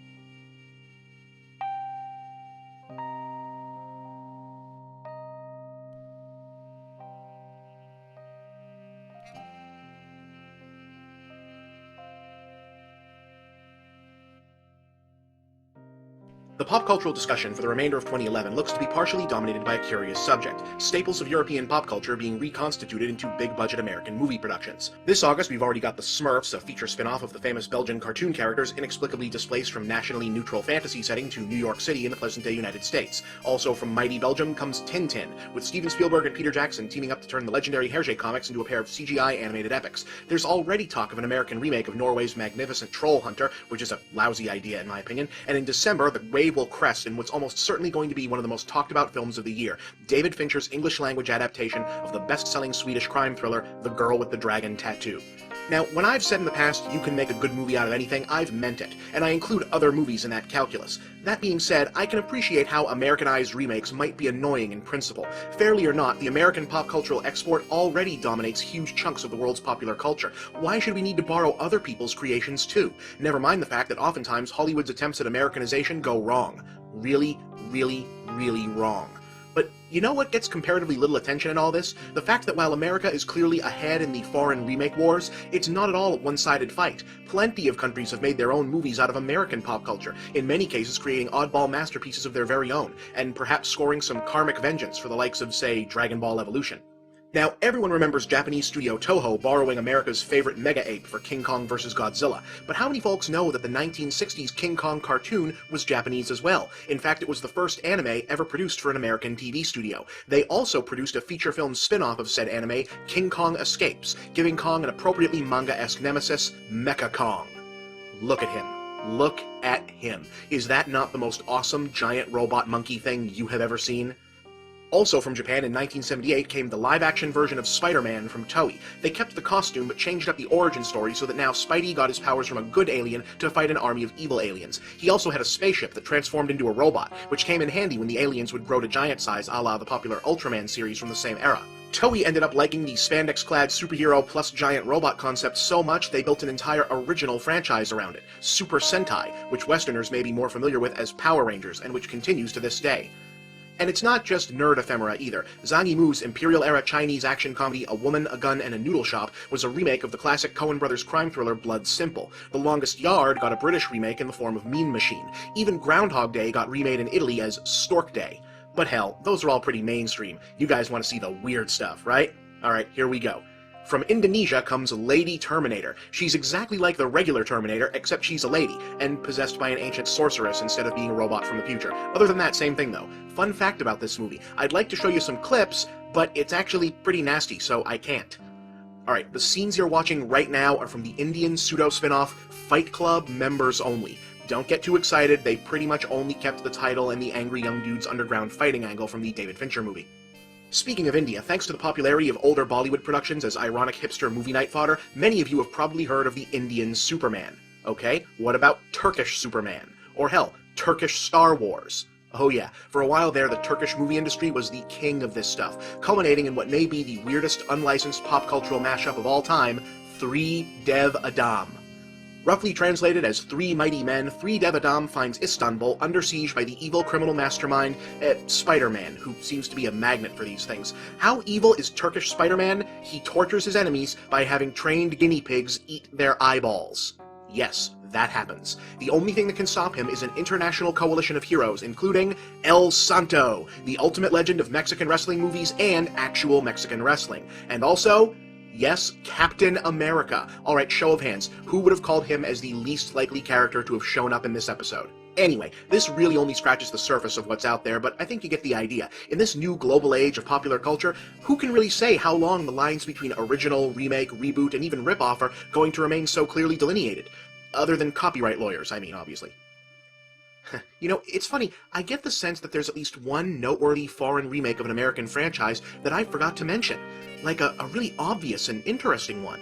The pop cultural discussion for the remainder of 2011 looks to be partially dominated by a curious subject: staples of European pop culture being reconstituted into big-budget American movie productions. This August, we've already got The Smurfs, a feature spin-off of the famous Belgian cartoon characters inexplicably displaced from nationally neutral fantasy setting to New York City in the present-day United States. Also from mighty Belgium comes Tintin, with Steven Spielberg and Peter Jackson teaming up to turn the legendary Hergé comics into a pair of CGI animated epics. There's already talk of an American remake of Norway's magnificent Troll Hunter, which is a lousy idea in my opinion, and in December, the wave will crest in what's almost certainly going to be one of the most talked about films of the year: David Fincher's English-language adaptation of the best-selling Swedish crime thriller The Girl with the Dragon Tattoo. Now, when I've said in the past you can make a good movie out of anything, I've meant it, and I include other movies in that calculus. That being said, I can appreciate how Americanized remakes might be annoying in principle. Fairly or not, the American pop cultural export already dominates huge chunks of the world's popular culture. Why should we need to borrow other people's creations too? Never mind the fact that oftentimes Hollywood's attempts at Americanization go wrong. Really, really, really wrong. But you know what gets comparatively little attention in all this? The fact that while America is clearly ahead in the foreign remake wars, it's not at all a one-sided fight. Plenty of countries have made their own movies out of American pop culture, in many cases creating oddball masterpieces of their very own, and perhaps scoring some karmic vengeance for the likes of, say, Dragon Ball Evolution. Now, everyone remembers Japanese studio Toho borrowing America's favorite mega ape for King Kong vs. Godzilla, but how many folks know that the 1960s King Kong cartoon was Japanese as well? In fact, it was the first anime ever produced for an American TV studio. They also produced a feature film spin-off of said anime, King Kong Escapes, giving Kong an appropriately manga-esque nemesis, Mecha Kong. Look at him. Look at him. Is that not the most awesome giant robot monkey thing you have ever seen? Also from Japan in 1978 came the live-action version of Spider-Man from Toei. They kept the costume but changed up the origin story so that now Spidey got his powers from a good alien to fight an army of evil aliens. He also had a spaceship that transformed into a robot, which came in handy when the aliens would grow to giant size a la the popular Ultraman series from the same era. Toei ended up liking the spandex-clad superhero plus giant robot concept so much they built an entire original franchise around it, Super Sentai, which Westerners may be more familiar with as Power Rangers, and which continues to this day. And it's not just nerd ephemera either. Zhang Yimou's Imperial-era Chinese action comedy A Woman, a Gun, and a Noodle Shop was a remake of the classic Coen Brothers crime thriller Blood Simple. The Longest Yard got a British remake in the form of Mean Machine. Even Groundhog Day got remade in Italy as Stork Day. But hell, those are all pretty mainstream. You guys want to see the weird stuff, right? Alright, here we go. From Indonesia comes Lady Terminator. She's exactly like the regular Terminator, except she's a lady, and possessed by an ancient sorceress instead of being a robot from the future. Other than that, same thing though. Fun fact about this movie, I'd like to show you some clips, but it's actually pretty nasty, so I can't. Alright, the scenes you're watching right now are from the Indian pseudo-spin-off Fight Club Members Only. Don't get too excited, they pretty much only kept the title and the angry young dude's underground fighting angle from the David Fincher movie. Speaking of India, thanks to the popularity of older Bollywood productions as ironic hipster movie night fodder, many of you have probably heard of the Indian Superman. Okay, what about Turkish Superman? Or hell, Turkish Star Wars? Oh yeah, for a while there the Turkish movie industry was the king of this stuff, culminating in what may be the weirdest unlicensed pop cultural mashup of all time, 3 Dev Adam. Roughly translated as Three Mighty Men, Three Devadam finds Istanbul under siege by the evil criminal mastermind, Spider-Man, who seems to be a magnet for these things. How evil is Turkish Spider-Man? He tortures his enemies by having trained guinea pigs eat their eyeballs. Yes, that happens. The only thing that can stop him is an international coalition of heroes, including El Santo, the ultimate legend of Mexican wrestling movies and actual Mexican wrestling. And also, yes, Captain America. Alright, show of hands. Who would have called him as the least likely character to have shown up in this episode? Anyway, this really only scratches the surface of what's out there, but I think you get the idea. In this new global age of popular culture, who can really say how long the lines between original, remake, reboot, and even ripoff are going to remain so clearly delineated? Other than copyright lawyers, I mean, obviously. You know, it's funny, I get the sense that there's at least one noteworthy foreign remake of an American franchise that I forgot to mention. Like a really obvious and interesting one.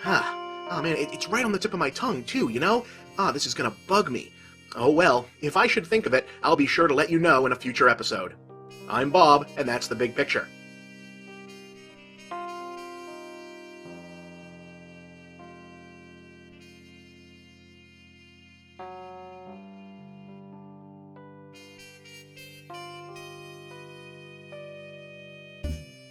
Oh man, it's right on the tip of my tongue, too, you know? This is gonna bug me. Oh well, if I should think of it, I'll be sure to let you know in a future episode. I'm Bob, and that's The Big Picture.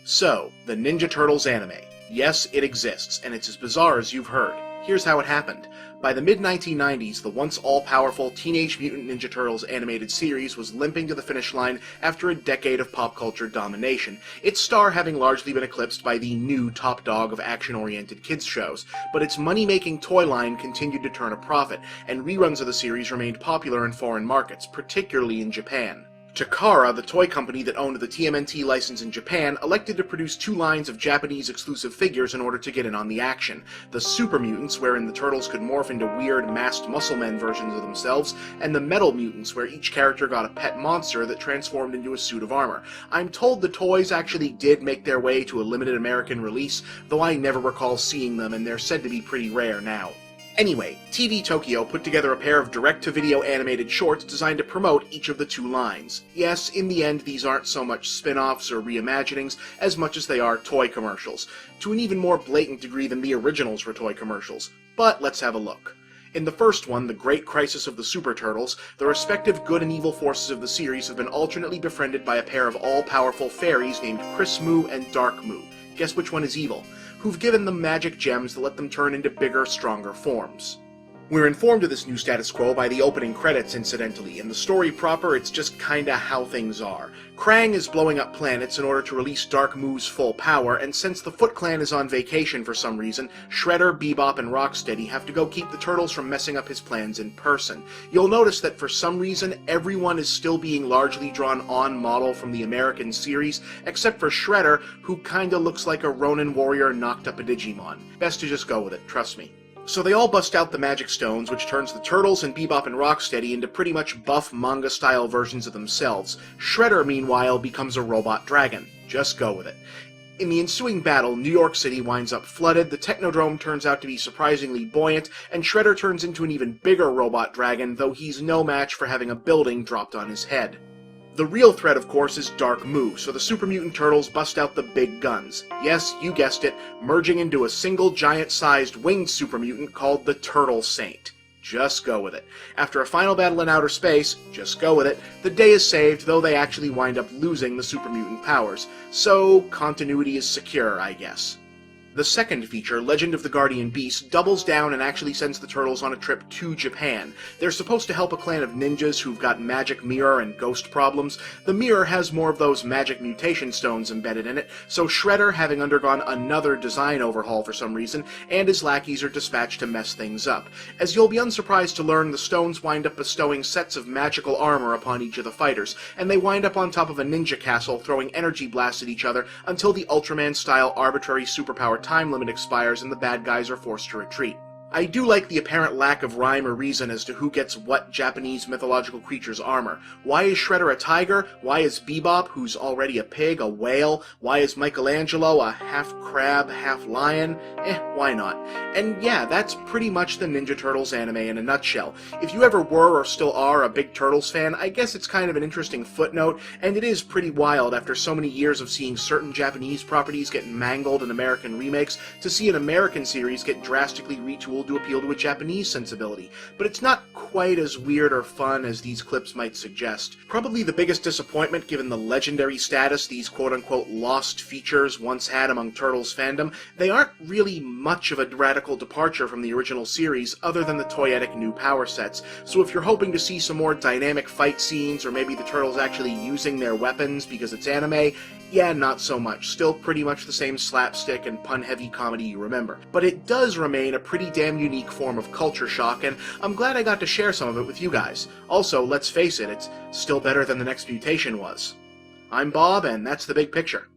So, the Ninja Turtles anime. Yes, it exists, and it's as bizarre as you've heard. Here's how it happened. By the mid-1990s, the once all-powerful Teenage Mutant Ninja Turtles animated series was limping to the finish line after a decade of pop culture domination, its star having largely been eclipsed by the new top dog of action-oriented kids shows, but its money-making toy line continued to turn a profit, and reruns of the series remained popular in foreign markets, particularly in Japan. Takara, the toy company that owned the TMNT license in Japan, elected to produce two lines of Japanese-exclusive figures in order to get in on the action. The Super Mutants, wherein the Turtles could morph into weird, masked muscle men versions of themselves, and the Metal Mutants, where each character got a pet monster that transformed into a suit of armor. I'm told the toys actually did make their way to a limited American release, though I never recall seeing them, and they're said to be pretty rare now. Anyway, TV Tokyo put together a pair of direct-to-video animated shorts designed to promote each of the two lines. Yes, in the end, these aren't so much spin-offs or reimaginings as much as they are toy commercials, to an even more blatant degree than the originals were toy commercials. But let's have a look. In the first one, The Great Crisis of the Super Turtles, the respective good and evil forces of the series have been alternately befriended by a pair of all-powerful fairies named Chris Moo and Dark Moo. Guess which one is evil? Who've given them magic gems that let them turn into bigger, stronger forms. We're informed of this new status quo by the opening credits, incidentally. In the story proper, it's just kinda how things are. Krang is blowing up planets in order to release Dark Moo's full power, and since the Foot Clan is on vacation for some reason, Shredder, Bebop, and Rocksteady have to go keep the Turtles from messing up his plans in person. You'll notice that for some reason, everyone is still being largely drawn on model from the American series, except for Shredder, who kinda looks like a Ronin warrior knocked up a Digimon. Best to just go with it, trust me. So they all bust out the Magic Stones, which turns the Turtles and Bebop and Rocksteady into pretty much buff manga-style versions of themselves. Shredder, meanwhile, becomes a robot dragon. Just go with it. In the ensuing battle, New York City winds up flooded, the Technodrome turns out to be surprisingly buoyant, and Shredder turns into an even bigger robot dragon, though he's no match for having a building dropped on his head. The real threat, of course, is Dark Moo, so the Super Mutant Turtles bust out the big guns. Yes, you guessed it, merging into a single giant-sized winged super mutant called the Turtle Saint. Just go with it. After a final battle in outer space, just go with it, the day is saved, though they actually wind up losing the super mutant powers. So, continuity is secure, I guess. The second feature, Legend of the Guardian Beast, doubles down and actually sends the Turtles on a trip to Japan. They're supposed to help a clan of ninjas who've got magic mirror and ghost problems. The mirror has more of those magic mutation stones embedded in it, so Shredder, having undergone another design overhaul for some reason, and his lackeys are dispatched to mess things up. As you'll be unsurprised to learn, the stones wind up bestowing sets of magical armor upon each of the fighters, and they wind up on top of a ninja castle throwing energy blasts at each other until the Ultraman-style arbitrary superpower time limit expires and the bad guys are forced to retreat. I do like the apparent lack of rhyme or reason as to who gets what Japanese mythological creature's armor. Why is Shredder a tiger? Why is Bebop, who's already a pig, a whale? Why is Michelangelo a half-crab, half-lion? Why not? And yeah, that's pretty much the Ninja Turtles anime in a nutshell. If you ever were or still are a big Turtles fan, I guess it's kind of an interesting footnote, and it is pretty wild after so many years of seeing certain Japanese properties get mangled in American remakes to see an American series get drastically retooled do appeal to a Japanese sensibility, but it's not quite as weird or fun as these clips might suggest. Probably the biggest disappointment, given the legendary status these quote-unquote lost features once had among Turtles fandom, they aren't really much of a radical departure from the original series other than the toyetic new power sets, so if you're hoping to see some more dynamic fight scenes or maybe the Turtles actually using their weapons because it's anime, yeah, not so much. Still pretty much the same slapstick and pun-heavy comedy you remember. But it does remain a pretty damn unique form of culture shock, and I'm glad I got to share some of it with you guys. Also, let's face it, it's still better than the next mutation was. I'm Bob, and that's the big picture.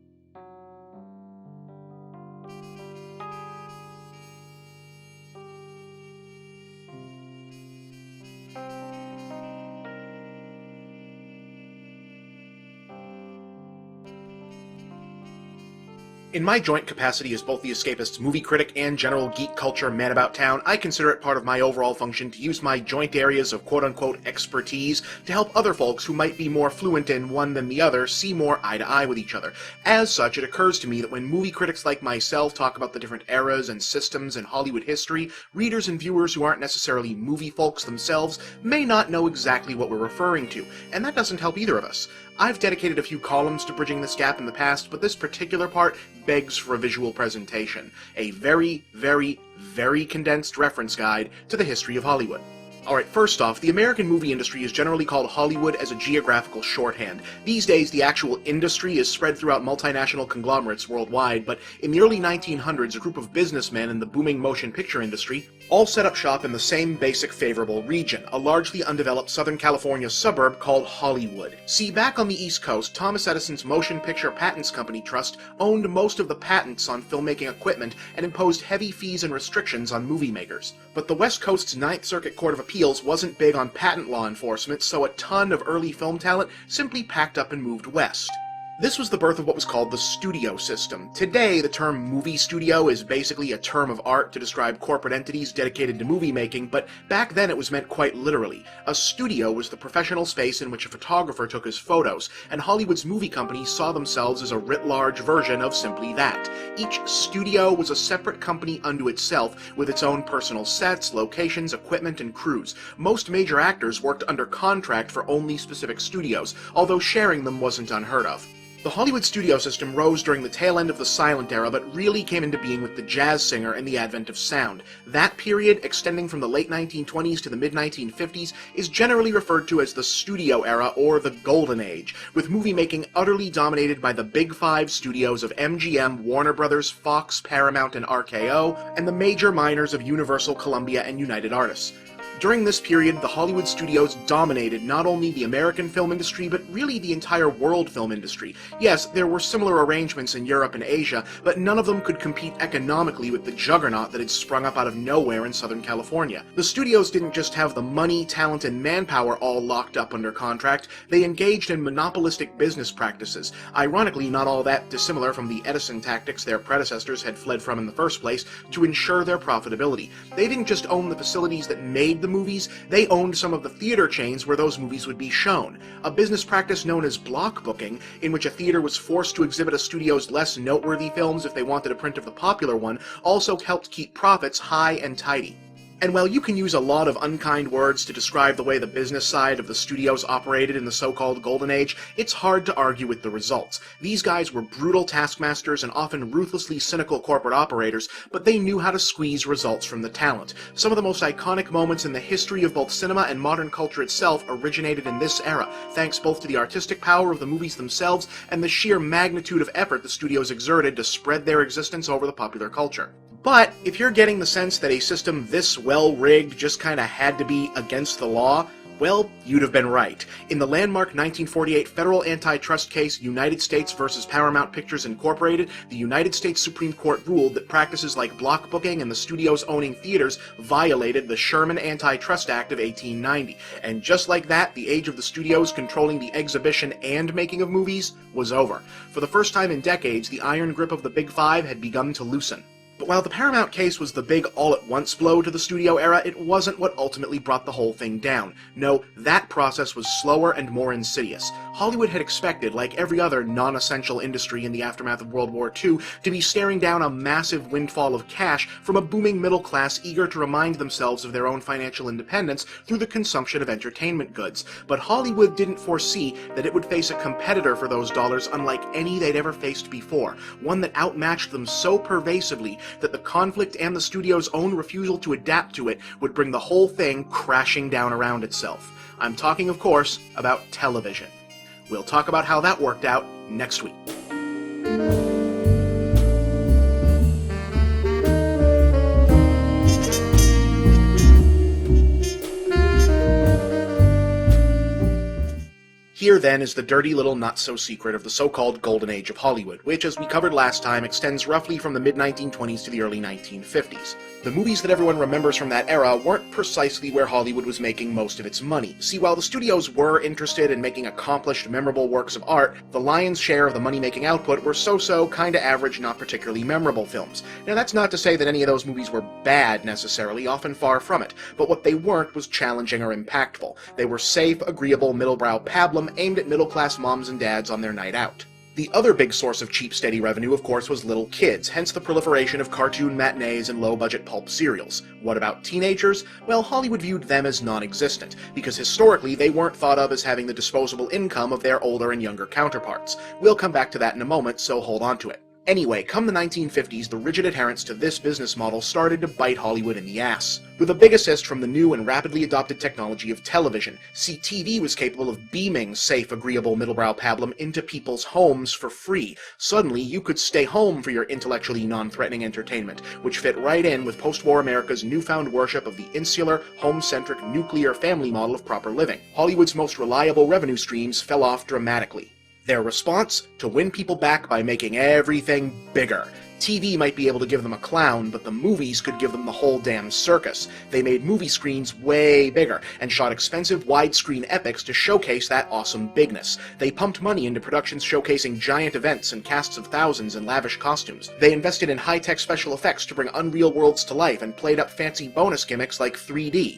In my joint capacity as both the Escapist's movie critic and general geek culture man about town, I consider it part of my overall function to use my joint areas of quote-unquote expertise to help other folks who might be more fluent in one than the other see more eye to eye with each other. As such, it occurs to me that when movie critics like myself talk about the different eras and systems in Hollywood history, readers and viewers who aren't necessarily movie folks themselves may not know exactly what we're referring to, and that doesn't help either of us. I've dedicated a few columns to bridging this gap in the past, but this particular part begs for a visual presentation. A very, very, very condensed reference guide to the history of Hollywood. Alright, first off, the American movie industry is generally called Hollywood as a geographical shorthand. These days, the actual industry is spread throughout multinational conglomerates worldwide, but in the early 1900s, a group of businessmen in the booming motion picture industry all set up shop in the same basic favorable region, a largely undeveloped Southern California suburb called Hollywood. See, back on the East Coast, Thomas Edison's Motion Picture Patents Company Trust owned most of the patents on filmmaking equipment and imposed heavy fees and restrictions on movie makers. But the West Coast's Ninth Circuit Court of Appeals wasn't big on patent law enforcement, so a ton of early film talent simply packed up and moved west. This was the birth of what was called the studio system. Today, the term movie studio is basically a term of art to describe corporate entities dedicated to movie making, but back then it was meant quite literally. A studio was the professional space in which a photographer took his photos, and Hollywood's movie companies saw themselves as a writ-large version of simply that. Each studio was a separate company unto itself, with its own personal sets, locations, equipment, and crews. Most major actors worked under contract for only specific studios, although sharing them wasn't unheard of. The Hollywood studio system rose during the tail end of the silent era, but really came into being with the jazz singer and the advent of sound. That period, extending from the late 1920s to the mid-1950s, is generally referred to as the studio era or the Golden Age, with movie making utterly dominated by the Big Five studios of MGM, Warner Brothers, Fox, Paramount, and RKO, and the major minors of Universal, Columbia, and United Artists. During this period, the Hollywood studios dominated not only the American film industry, but really the entire world film industry. Yes, there were similar arrangements in Europe and Asia, but none of them could compete economically with the juggernaut that had sprung up out of nowhere in Southern California. The studios didn't just have the money, talent, and manpower all locked up under contract, they engaged in monopolistic business practices, ironically not all that dissimilar from the Edison tactics their predecessors had fled from in the first place, to ensure their profitability. They didn't just own the facilities that made the movies, they owned some of the theater chains where those movies would be shown. A business practice known as block booking, in which a theater was forced to exhibit a studio's less noteworthy films if they wanted a print of the popular one, also helped keep profits high and tidy. And while you can use a lot of unkind words to describe the way the business side of the studios operated in the so-called Golden Age, it's hard to argue with the results. These guys were brutal taskmasters and often ruthlessly cynical corporate operators, but they knew how to squeeze results from the talent. Some of the most iconic moments in the history of both cinema and modern culture itself originated in this era, thanks both to the artistic power of the movies themselves and the sheer magnitude of effort the studios exerted to spread their existence over the popular culture. But if you're getting the sense that a system this well-rigged just kinda had to be against the law, well, you'd have been right. In the landmark 1948 federal antitrust case United States versus Paramount Pictures Incorporated, the United States Supreme Court ruled that practices like block booking and the studios owning theaters violated the Sherman Antitrust Act of 1890. And just like that, the age of the studios controlling the exhibition and making of movies was over. For the first time in decades, the iron grip of the Big Five had begun to loosen. But while the Paramount case was the big all-at-once blow to the studio era, it wasn't what ultimately brought the whole thing down. No, that process was slower and more insidious. Hollywood had expected, like every other non-essential industry in the aftermath of World War II, to be staring down a massive windfall of cash from a booming middle class eager to remind themselves of their own financial independence through the consumption of entertainment goods. But Hollywood didn't foresee that it would face a competitor for those dollars unlike any they'd ever faced before, one that outmatched them so pervasively that the conflict and the studio's own refusal to adapt to it would bring the whole thing crashing down around itself. I'm talking, of course, about television. We'll talk about how that worked out next week. Here, then, is the dirty little not-so-secret of the so-called Golden Age of Hollywood, which, as we covered last time, extends roughly from the mid-1920s to the early 1950s. The movies that everyone remembers from that era weren't precisely where Hollywood was making most of its money. See, while the studios were interested in making accomplished, memorable works of art, the lion's share of the money-making output were so-so, kinda average, not particularly memorable films. Now, that's not to say that any of those movies were bad, necessarily, often far from it, but what they weren't was challenging or impactful. They were safe, agreeable, middle-brow pablum aimed at middle-class moms and dads on their night out. The other big source of cheap, steady revenue, of course, was little kids, hence the proliferation of cartoon matinees and low-budget pulp serials. What about teenagers? Well, Hollywood viewed them as non-existent, because historically they weren't thought of as having the disposable income of their older and younger counterparts. We'll come back to that in a moment, so hold on to it. Anyway, come the 1950s, the rigid adherence to this business model started to bite Hollywood in the ass, with a big assist from the new and rapidly adopted technology of television. See, TV was capable of beaming safe, agreeable, middlebrow pablum into people's homes for free. Suddenly, you could stay home for your intellectually non-threatening entertainment, which fit right in with post-war America's newfound worship of the insular, home-centric, nuclear family model of proper living. Hollywood's most reliable revenue streams fell off dramatically. Their response? To win people back by making everything bigger. TV might be able to give them a clown, but the movies could give them the whole damn circus. They made movie screens way bigger, and shot expensive widescreen epics to showcase that awesome bigness. They pumped money into productions showcasing giant events and casts of thousands in lavish costumes. They invested in high-tech special effects to bring unreal worlds to life and played up fancy bonus gimmicks like 3D.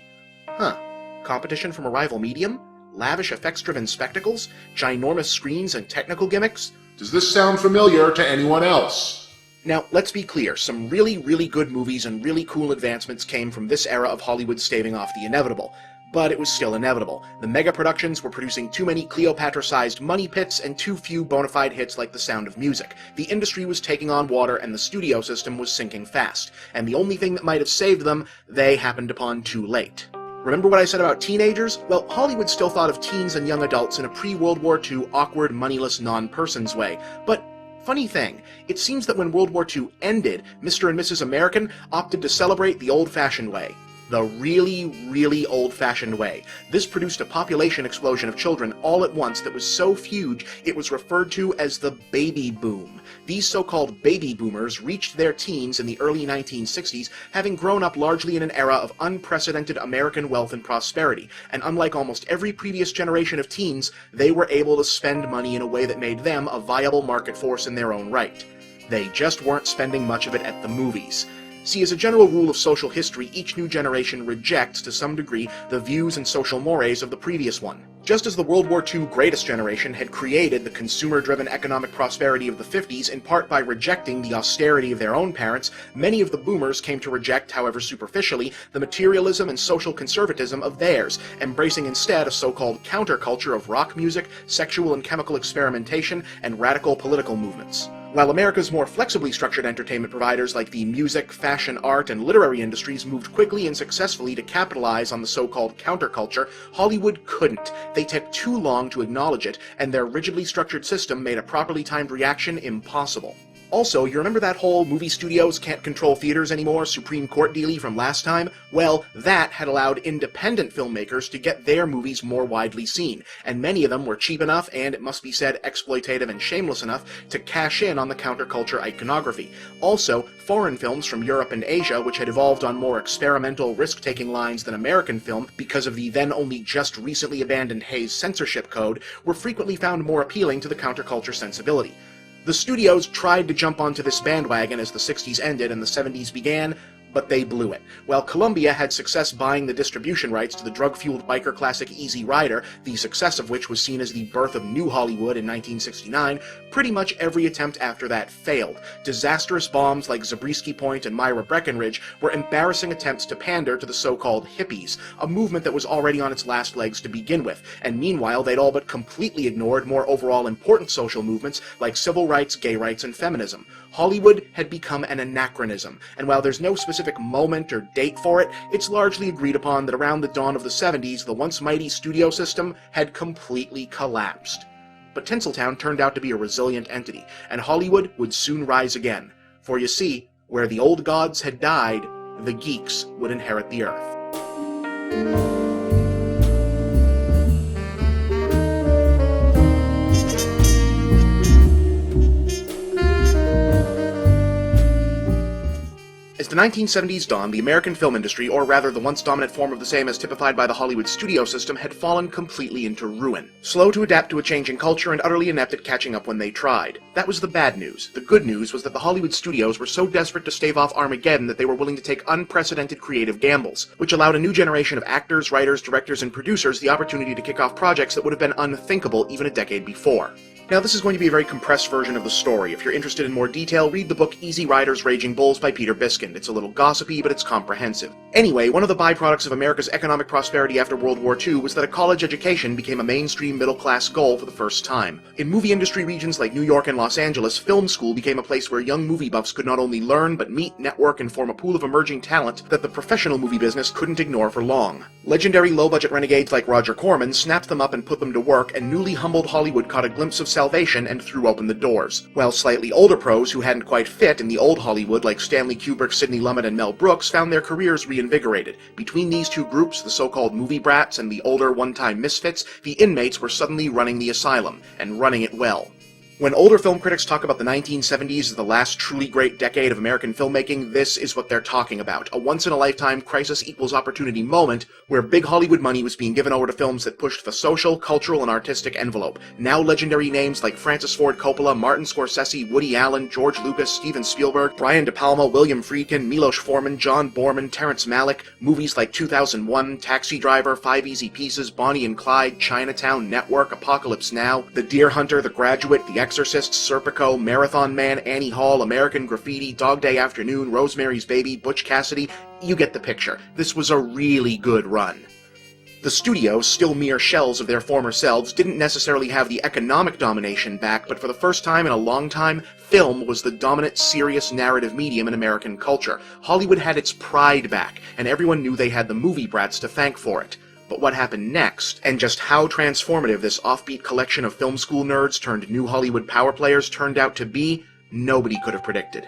Competition from a rival medium? Lavish effects-driven spectacles? Ginormous screens and technical gimmicks? Does this sound familiar to anyone else? Now, let's be clear, some really, really good movies and really cool advancements came from this era of Hollywood staving off the inevitable. But it was still inevitable. The mega-productions were producing too many Cleopatra-sized money pits and too few bona fide hits like The Sound of Music. The industry was taking on water and the studio system was sinking fast. And the only thing that might have saved them, they happened upon too late. Remember what I said about teenagers? Well, Hollywood still thought of teens and young adults in a pre-World War II awkward, moneyless non-persons way. But funny thing, it seems that when World War II ended, Mr. and Mrs. American opted to celebrate the old-fashioned way. The really, really old-fashioned way. This produced a population explosion of children all at once that was so huge it was referred to as the baby boom. These so-called baby boomers reached their teens in the early 1960s, having grown up largely in an era of unprecedented American wealth and prosperity, and unlike almost every previous generation of teens, they were able to spend money in a way that made them a viable market force in their own right. They just weren't spending much of it at the movies. See, as a general rule of social history, each new generation rejects, to some degree, the views and social mores of the previous one. Just as the World War II greatest generation had created the consumer-driven economic prosperity of the 50s in part by rejecting the austerity of their own parents, many of the boomers came to reject, however superficially, the materialism and social conservatism of theirs, embracing instead a so-called counterculture of rock music, sexual and chemical experimentation, and radical political movements. While America's more flexibly structured entertainment providers like the music, fashion, art, and literary industries moved quickly and successfully to capitalize on the so-called counterculture, Hollywood couldn't. They took too long to acknowledge it, and their rigidly structured system made a properly timed reaction impossible. Also, you remember that whole movie studios can't control theaters anymore Supreme Court dealie from last time? Well, that had allowed independent filmmakers to get their movies more widely seen, and many of them were cheap enough and, it must be said, exploitative and shameless enough to cash in on the counterculture iconography. Also, foreign films from Europe and Asia, which had evolved on more experimental, risk-taking lines than American film because of the then only just recently abandoned Hays censorship code, were frequently found more appealing to the counterculture sensibility. The studios tried to jump onto this bandwagon as the 60s ended and the 70s began, but they blew it. While Columbia had success buying the distribution rights to the drug-fueled biker classic Easy Rider, the success of which was seen as the birth of New Hollywood in 1969, pretty much every attempt after that failed. Disastrous bombs like Zabriskie Point and Myra Breckenridge were embarrassing attempts to pander to the so-called hippies, a movement that was already on its last legs to begin with, and meanwhile they'd all but completely ignored more overall important social movements like civil rights, gay rights, and feminism. Hollywood had become an anachronism, and while there's no specific moment or date for it, it's largely agreed upon that around the dawn of the 70s, the once mighty studio system had completely collapsed. But Tinseltown turned out to be a resilient entity, and Hollywood would soon rise again. For you see, where the old gods had died, the geeks would inherit the earth. As the 1970s dawned, the American film industry, or rather the once dominant form of the same as typified by the Hollywood studio system, had fallen completely into ruin. Slow to adapt to a changing culture and utterly inept at catching up when they tried. That was the bad news. The good news was that the Hollywood studios were so desperate to stave off Armageddon that they were willing to take unprecedented creative gambles, which allowed a new generation of actors, writers, directors, and producers the opportunity to kick off projects that would have been unthinkable even a decade before. Now, this is going to be a very compressed version of the story. If you're interested in more detail, read the book Easy Riders, Raging Bulls by Peter Biskind. It's a little gossipy, but it's comprehensive. Anyway, one of the byproducts of America's economic prosperity after World War II was that a college education became a mainstream middle-class goal for the first time. In movie industry regions like New York and Los Angeles, film school became a place where young movie buffs could not only learn, but meet, network, and form a pool of emerging talent that the professional movie business couldn't ignore for long. Legendary low-budget renegades like Roger Corman snapped them up and put them to work, and newly humbled Hollywood caught a glimpse of salvation and threw open the doors. While slightly older pros who hadn't quite fit in the old Hollywood like Stanley Kubrick, Sidney Lumet, and Mel Brooks found their careers reinvigorated. Between these two groups, the so-called movie brats and the older one-time misfits, the inmates were suddenly running the asylum, and running it well. When older film critics talk about the 1970s as the last truly great decade of American filmmaking, this is what they're talking about. A once-in-a-lifetime crisis equals opportunity moment where big Hollywood money was being given over to films that pushed the social, cultural, and artistic envelope. Now legendary names like Francis Ford Coppola, Martin Scorsese, Woody Allen, George Lucas, Steven Spielberg, Brian De Palma, William Friedkin, Milos Forman, John Borman, Terrence Malick, movies like 2001, Taxi Driver, Five Easy Pieces, Bonnie and Clyde, Chinatown, Network, Apocalypse Now, The Deer Hunter, The Graduate, The Exorcist, Serpico, Marathon Man, Annie Hall, American Graffiti, Dog Day Afternoon, Rosemary's Baby, Butch Cassidy. You get the picture. This was a really good run. The studios, still mere shells of their former selves, didn't necessarily have the economic domination back, but for the first time in a long time, film was the dominant, serious narrative medium in American culture. Hollywood had its pride back, and everyone knew they had the movie brats to thank for it. But what happened next, and just how transformative this offbeat collection of film school nerds turned new Hollywood power players turned out to be, nobody could have predicted.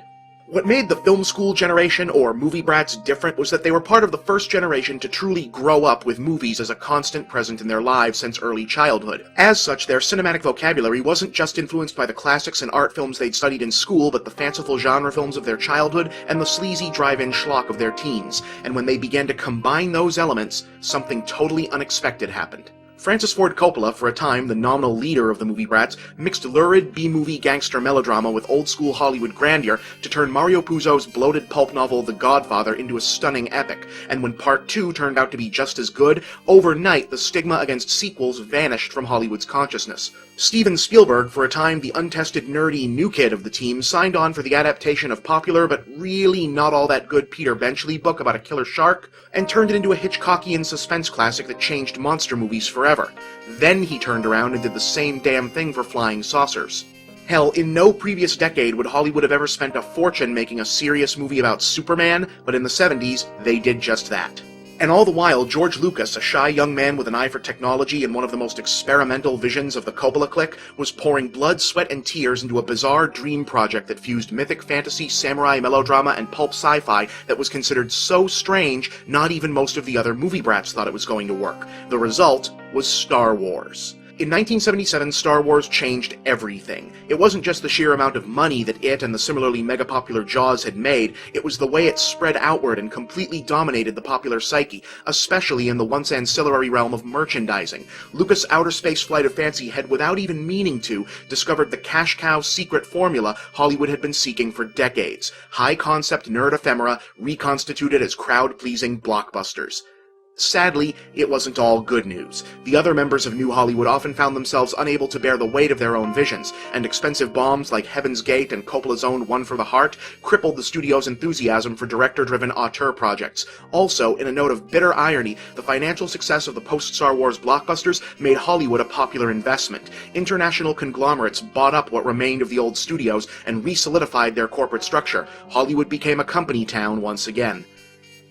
What made the film school generation, or movie brats, different was that they were part of the first generation to truly grow up with movies as a constant present in their lives since early childhood. As such, their cinematic vocabulary wasn't just influenced by the classics and art films they'd studied in school, but the fanciful genre films of their childhood and the sleazy drive-in schlock of their teens. And when they began to combine those elements, something totally unexpected happened. Francis Ford Coppola, for a time the nominal leader of the movie brats, mixed lurid B-movie gangster melodrama with old-school Hollywood grandeur to turn Mario Puzo's bloated pulp novel The Godfather into a stunning epic, and when Part 2 turned out to be just as good, overnight the stigma against sequels vanished from Hollywood's consciousness. Steven Spielberg, for a time the untested nerdy new kid of the team, signed on for the adaptation of popular but really not all that good Peter Benchley book about a killer shark, and turned it into a Hitchcockian suspense classic that changed monster movies forever. Then he turned around and did the same damn thing for flying saucers. Hell, in no previous decade would Hollywood have ever spent a fortune making a serious movie about Superman, but in the 70s, they did just that. And all the while, George Lucas, a shy young man with an eye for technology and one of the most experimental visions of the Coppola clique, was pouring blood, sweat, and tears into a bizarre dream project that fused mythic fantasy, samurai melodrama, and pulp sci-fi that was considered so strange, not even most of the other movie brats thought it was going to work. The result was Star Wars. In 1977, Star Wars changed everything. It wasn't just the sheer amount of money that it and the similarly mega-popular Jaws had made, it was the way it spread outward and completely dominated the popular psyche, especially in the once ancillary realm of merchandising. Lucas' Outer Space Flight of Fancy had, without even meaning to, discovered the cash cow secret formula Hollywood had been seeking for decades. High-concept nerd ephemera reconstituted as crowd-pleasing blockbusters. Sadly, it wasn't all good news. The other members of New Hollywood often found themselves unable to bear the weight of their own visions, and expensive bombs like Heaven's Gate and Coppola's own One for the Heart crippled the studio's enthusiasm for director-driven auteur projects. Also, in a note of bitter irony, the financial success of the post-Star Wars blockbusters made Hollywood a popular investment. International conglomerates bought up what remained of the old studios and re-solidified their corporate structure. Hollywood became a company town once again.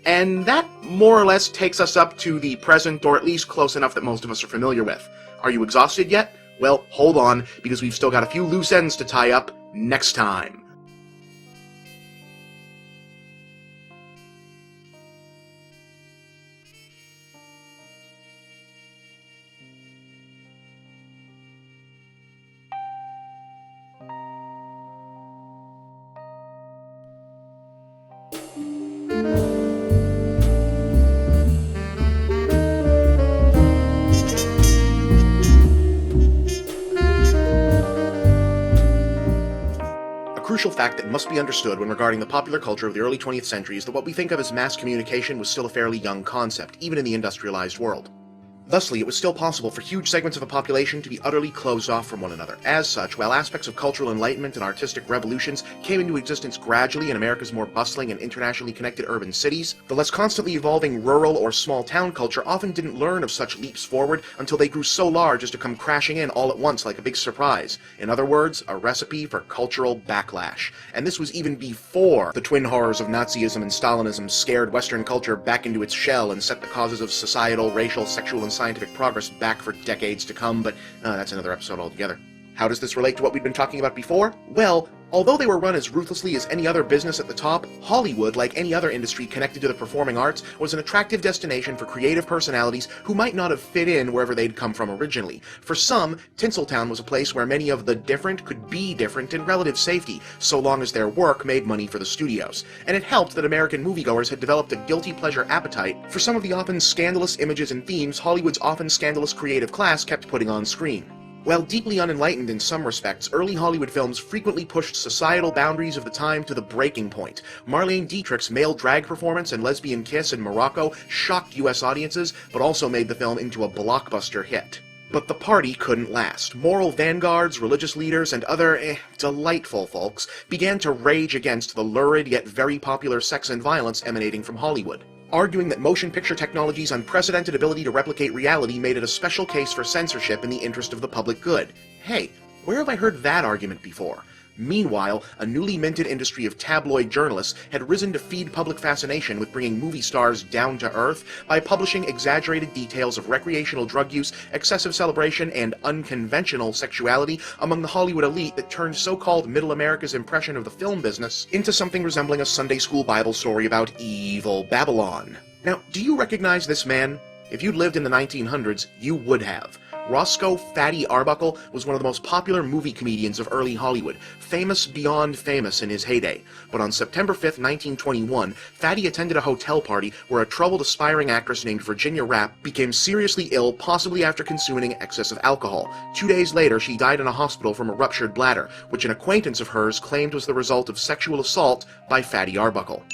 And that more or less takes us up to the present, or at least close enough that most of us are familiar with. Are you exhausted yet? Well, hold on, because we've still got a few loose ends to tie up next time. A crucial fact that must be understood when regarding the popular culture of the early 20th century is that what we think of as mass communication was still a fairly young concept, even in the industrialized world. Thusly, it was still possible for huge segments of a population to be utterly closed off from one another. As such, while aspects of cultural enlightenment and artistic revolutions came into existence gradually in America's more bustling and internationally connected urban cities, the less constantly evolving rural or small town culture often didn't learn of such leaps forward until they grew so large as to come crashing in all at once like a big surprise. In other words, a recipe for cultural backlash. And this was even before the twin horrors of Nazism and Stalinism scared Western culture back into its shell and set the causes of societal, racial, sexual, and scientific progress back for decades to come, but that's another episode altogether. How does this relate to what we've been talking about before? Well, although they were run as ruthlessly as any other business at the top, Hollywood, like any other industry connected to the performing arts, was an attractive destination for creative personalities who might not have fit in wherever they'd come from originally. For some, Tinseltown was a place where many of the different could be different in relative safety, so long as their work made money for the studios. And it helped that American moviegoers had developed a guilty pleasure appetite for some of the often scandalous images and themes Hollywood's often scandalous creative class kept putting on screen. While deeply unenlightened in some respects, early Hollywood films frequently pushed societal boundaries of the time to the breaking point. Marlene Dietrich's male drag performance and lesbian kiss in Morocco shocked US audiences, but also made the film into a blockbuster hit. But the party couldn't last. Moral vanguards, religious leaders, and other, delightful folks began to rage against the lurid yet very popular sex and violence emanating from Hollywood, arguing that motion picture technology's unprecedented ability to replicate reality made it a special case for censorship in the interest of the public good. Hey, where have I heard that argument before? Meanwhile, a newly minted industry of tabloid journalists had risen to feed public fascination with bringing movie stars down to earth by publishing exaggerated details of recreational drug use, excessive celebration, and unconventional sexuality among the Hollywood elite that turned so-called Middle America's impression of the film business into something resembling a Sunday school Bible story about evil Babylon. Now, do you recognize this man? If you'd lived in the 1900s, you would have. Roscoe Fatty Arbuckle was one of the most popular movie comedians of early Hollywood, famous beyond famous in his heyday. But on September 5th, 1921, Fatty attended a hotel party where a troubled aspiring actress named Virginia Rapp became seriously ill, possibly after consuming excessive alcohol. 2 days later, she died in a hospital from a ruptured bladder, which an acquaintance of hers claimed was the result of sexual assault by Fatty Arbuckle.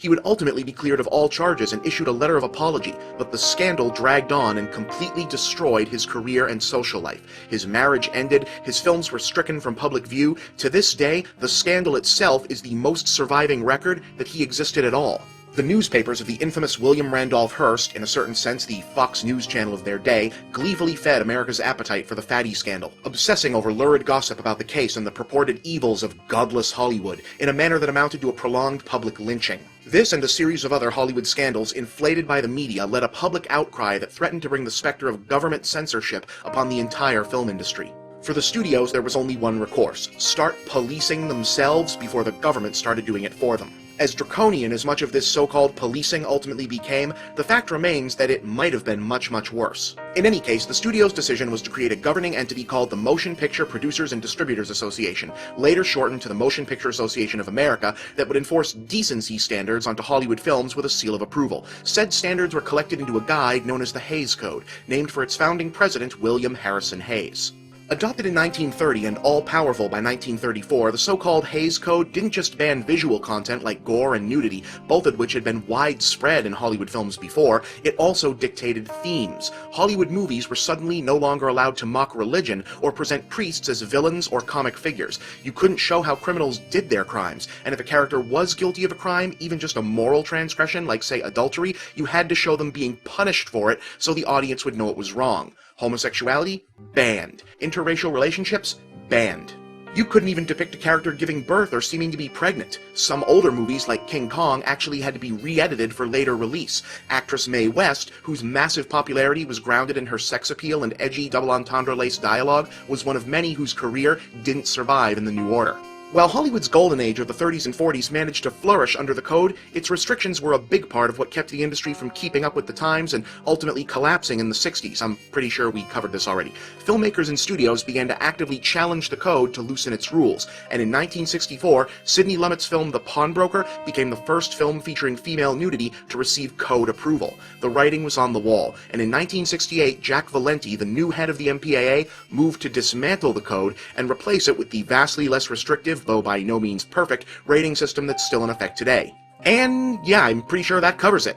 He would ultimately be cleared of all charges and issued a letter of apology, but the scandal dragged on and completely destroyed his career and social life. His marriage ended, his films were stricken from public view. To this day, the scandal itself is the most surviving record that he existed at all. The newspapers of the infamous William Randolph Hearst, in a certain sense the Fox News channel of their day, gleefully fed America's appetite for the Fatty scandal, obsessing over lurid gossip about the case and the purported evils of godless Hollywood, in a manner that amounted to a prolonged public lynching. This and a series of other Hollywood scandals inflated by the media led a public outcry that threatened to bring the specter of government censorship upon the entire film industry. For the studios, there was only one recourse: start policing themselves before the government started doing it for them. As draconian as much of this so-called policing ultimately became, the fact remains that it might have been much, much worse. In any case, the studio's decision was to create a governing entity called the Motion Picture Producers and Distributors Association, later shortened to the Motion Picture Association of America, that would enforce decency standards onto Hollywood films with a seal of approval. Said standards were collected into a guide known as the Hays Code, named for its founding president, William Harrison Hayes. Adopted in 1930 and all-powerful by 1934, the so-called Hays Code didn't just ban visual content like gore and nudity, both of which had been widespread in Hollywood films before. It also dictated themes. Hollywood movies were suddenly no longer allowed to mock religion or present priests as villains or comic figures. You couldn't show how criminals did their crimes, and if a character was guilty of a crime, even just a moral transgression like, say, adultery, you had to show them being punished for it so the audience would know it was wrong. Homosexuality? Banned. Interracial relationships? Banned. You couldn't even depict a character giving birth or seeming to be pregnant. Some older movies, like King Kong, actually had to be re-edited for later release. Actress Mae West, whose massive popularity was grounded in her sex appeal and edgy double entendre-laced dialogue, was one of many whose career didn't survive in the New Order. While Hollywood's golden age of the 30s and 40s managed to flourish under the code, its restrictions were a big part of what kept the industry from keeping up with the times and ultimately collapsing in the 60s. I'm pretty sure we covered this already. Filmmakers and studios began to actively challenge the code to loosen its rules, and in 1964, Sidney Lumet's film The Pawnbroker became the first film featuring female nudity to receive code approval. The writing was on the wall, and in 1968, Jack Valenti, the new head of the MPAA, moved to dismantle the code and replace it with the vastly less restrictive, though by no means perfect, rating system that's still in effect today. And yeah, I'm pretty sure that covers it.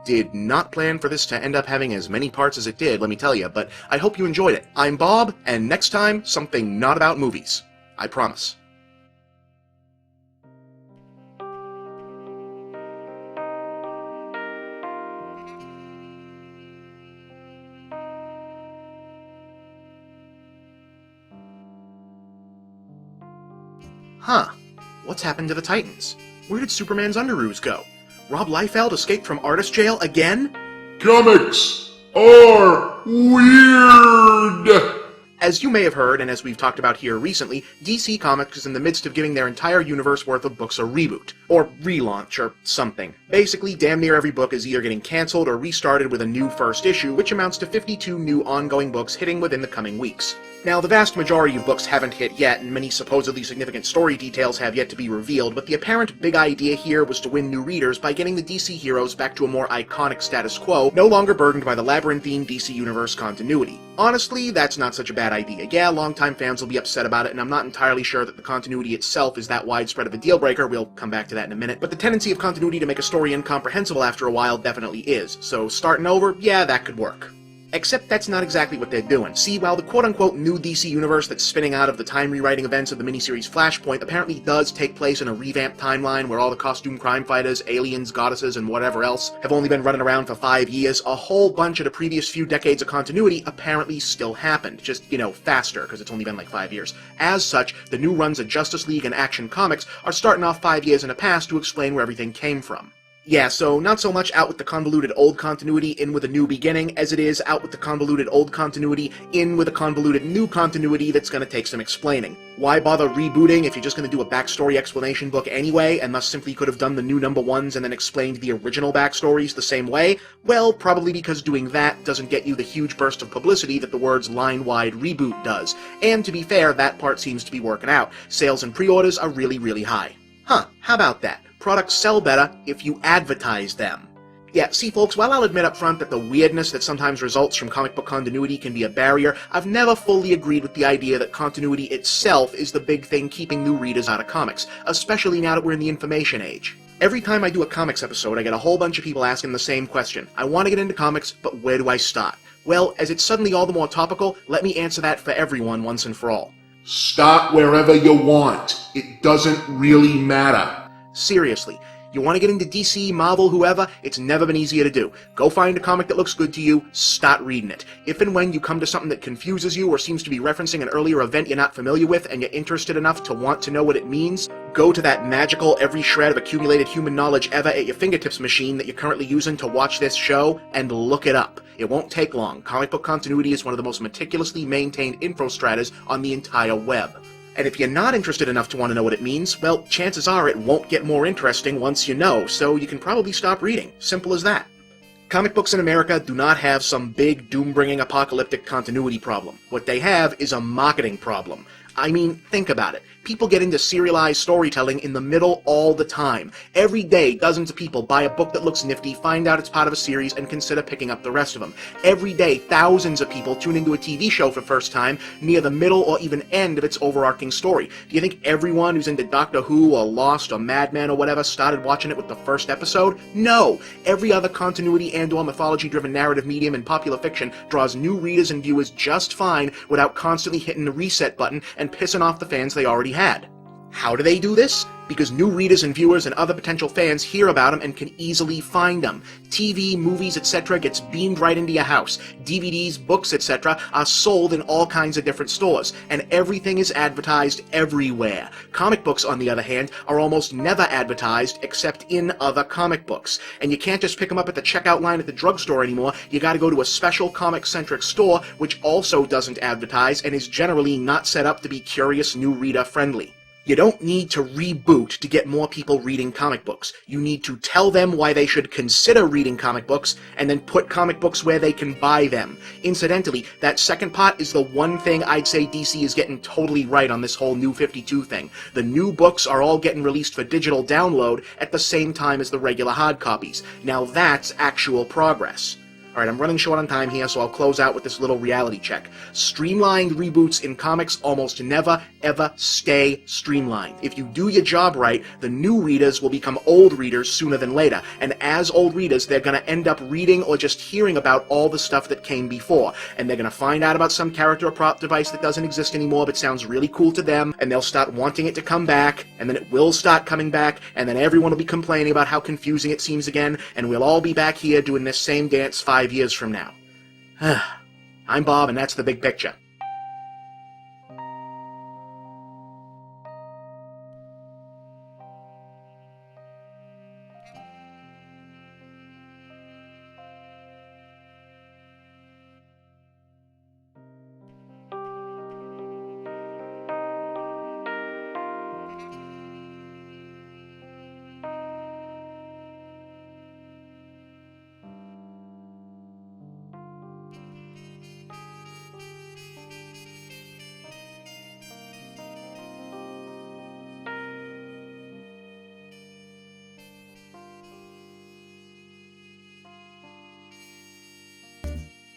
Did not plan for this to end up having as many parts as it did, let me tell you, but I hope you enjoyed it. I'm Bob, and next time, something not about movies. I promise. Huh. What's happened to the Titans? Where did Superman's underoos go? Rob Liefeld escaped from artist jail again? Comics are weird! As you may have heard, and as we've talked about here recently, DC Comics is in the midst of giving their entire universe worth of books a reboot, or relaunch, or something. Basically, damn near every book is either getting cancelled or restarted with a new first issue, which amounts to 52 new ongoing books hitting within the coming weeks. Now, the vast majority of books haven't hit yet, and many supposedly significant story details have yet to be revealed, but the apparent big idea here was to win new readers by getting the DC heroes back to a more iconic status quo, no longer burdened by the labyrinthine DC Universe continuity. Honestly, that's not such a bad idea. Yeah, longtime fans will be upset about it, and I'm not entirely sure that the continuity itself is that widespread of a deal breaker. We'll come back to that in a minute, but the tendency of continuity to make a story incomprehensible after a while definitely is, so starting over, yeah, that could work. Except that's not exactly what they're doing. See, while the quote-unquote new DC universe that's spinning out of the time-rewriting events of the miniseries Flashpoint apparently does take place in a revamped timeline where all the costume crime fighters, aliens, goddesses, and whatever else have only been running around for 5 years, a whole bunch of the previous few decades of continuity apparently still happened. Just, faster, because it's only been like 5 years. As such, the new runs of Justice League and Action Comics are starting off 5 years in the past to explain where everything came from. Yeah, so not so much out with the convoluted old continuity in with a new beginning, as it is out with the convoluted old continuity in with a convoluted new continuity that's going to take some explaining. Why bother rebooting if you're just going to do a backstory explanation book anyway, and thus simply could have done the new #1s and then explained the original backstories the same way? Well, probably because doing that doesn't get you the huge burst of publicity that the words line-wide reboot does. And to be fair, that part seems to be working out. Sales and pre-orders are really, really high. Huh, how about that? Products sell better if you advertise them. Yeah, see folks, while I'll admit up front that the weirdness that sometimes results from comic book continuity can be a barrier, I've never fully agreed with the idea that continuity itself is the big thing keeping new readers out of comics, especially now that we're in the information age. Every time I do a comics episode, I get a whole bunch of people asking the same question. I want to get into comics, but where do I start? Well, as it's suddenly all the more topical, let me answer that for everyone once and for all. Start wherever you want. It doesn't really matter. Seriously, you want to get into DC, Marvel, whoever, it's never been easier to do. Go find a comic that looks good to you, start reading it. If and when you come to something that confuses you or seems to be referencing an earlier event you're not familiar with and you're interested enough to want to know what it means, go to that magical every shred of accumulated human knowledge ever at your fingertips machine that you're currently using to watch this show and look it up. It won't take long. Comic book continuity is one of the most meticulously maintained infostratas on the entire web. And if you're not interested enough to want to know what it means, well, chances are it won't get more interesting once you know, so you can probably stop reading. Simple as that. Comic books in America do not have some big, doom-bringing apocalyptic continuity problem. What they have is a marketing problem. I mean, think about it. People get into serialized storytelling in the middle all the time. Every day, dozens of people buy a book that looks nifty, find out it's part of a series, and consider picking up the rest of them. Every day, thousands of people tune into a TV show for the first time near the middle or even end of its overarching story. Do you think everyone who's into Doctor Who or Lost or Mad Men or whatever started watching it with the first episode? No! Every other continuity and/or mythology-driven narrative medium in popular fiction draws new readers and viewers just fine without constantly hitting the reset button and pissing off the fans they already had. How do they do this? Because new readers and viewers and other potential fans hear about them and can easily find them. TV, movies, etc. gets beamed right into your house. DVDs, books, etc. are sold in all kinds of different stores, and everything is advertised everywhere. Comic books, on the other hand, are almost never advertised except in other comic books. And you can't just pick them up at the checkout line at the drugstore anymore. You gotta go to a special comic-centric store, which also doesn't advertise and is generally not set up to be curious new reader friendly. You don't need to reboot to get more people reading comic books. You need to tell them why they should consider reading comic books, and then put comic books where they can buy them. Incidentally, that second part is the one thing I'd say DC is getting totally right on this whole New 52 thing. The new books are all getting released for digital download at the same time as the regular hard copies. Now that's actual progress. Alright, I'm running short on time here, so I'll close out with this little reality check. Streamlined reboots in comics almost never, ever stay streamlined. If you do your job right, the new readers will become old readers sooner than later, and as old readers, they're gonna end up reading or just hearing about all the stuff that came before, and they're gonna find out about some character or prop device that doesn't exist anymore but sounds really cool to them, and they'll start wanting it to come back, and then it will start coming back, and then everyone will be complaining about how confusing it seems again, and we'll all be back here doing this same dance 5 years from now. I'm Bob, and that's the big picture.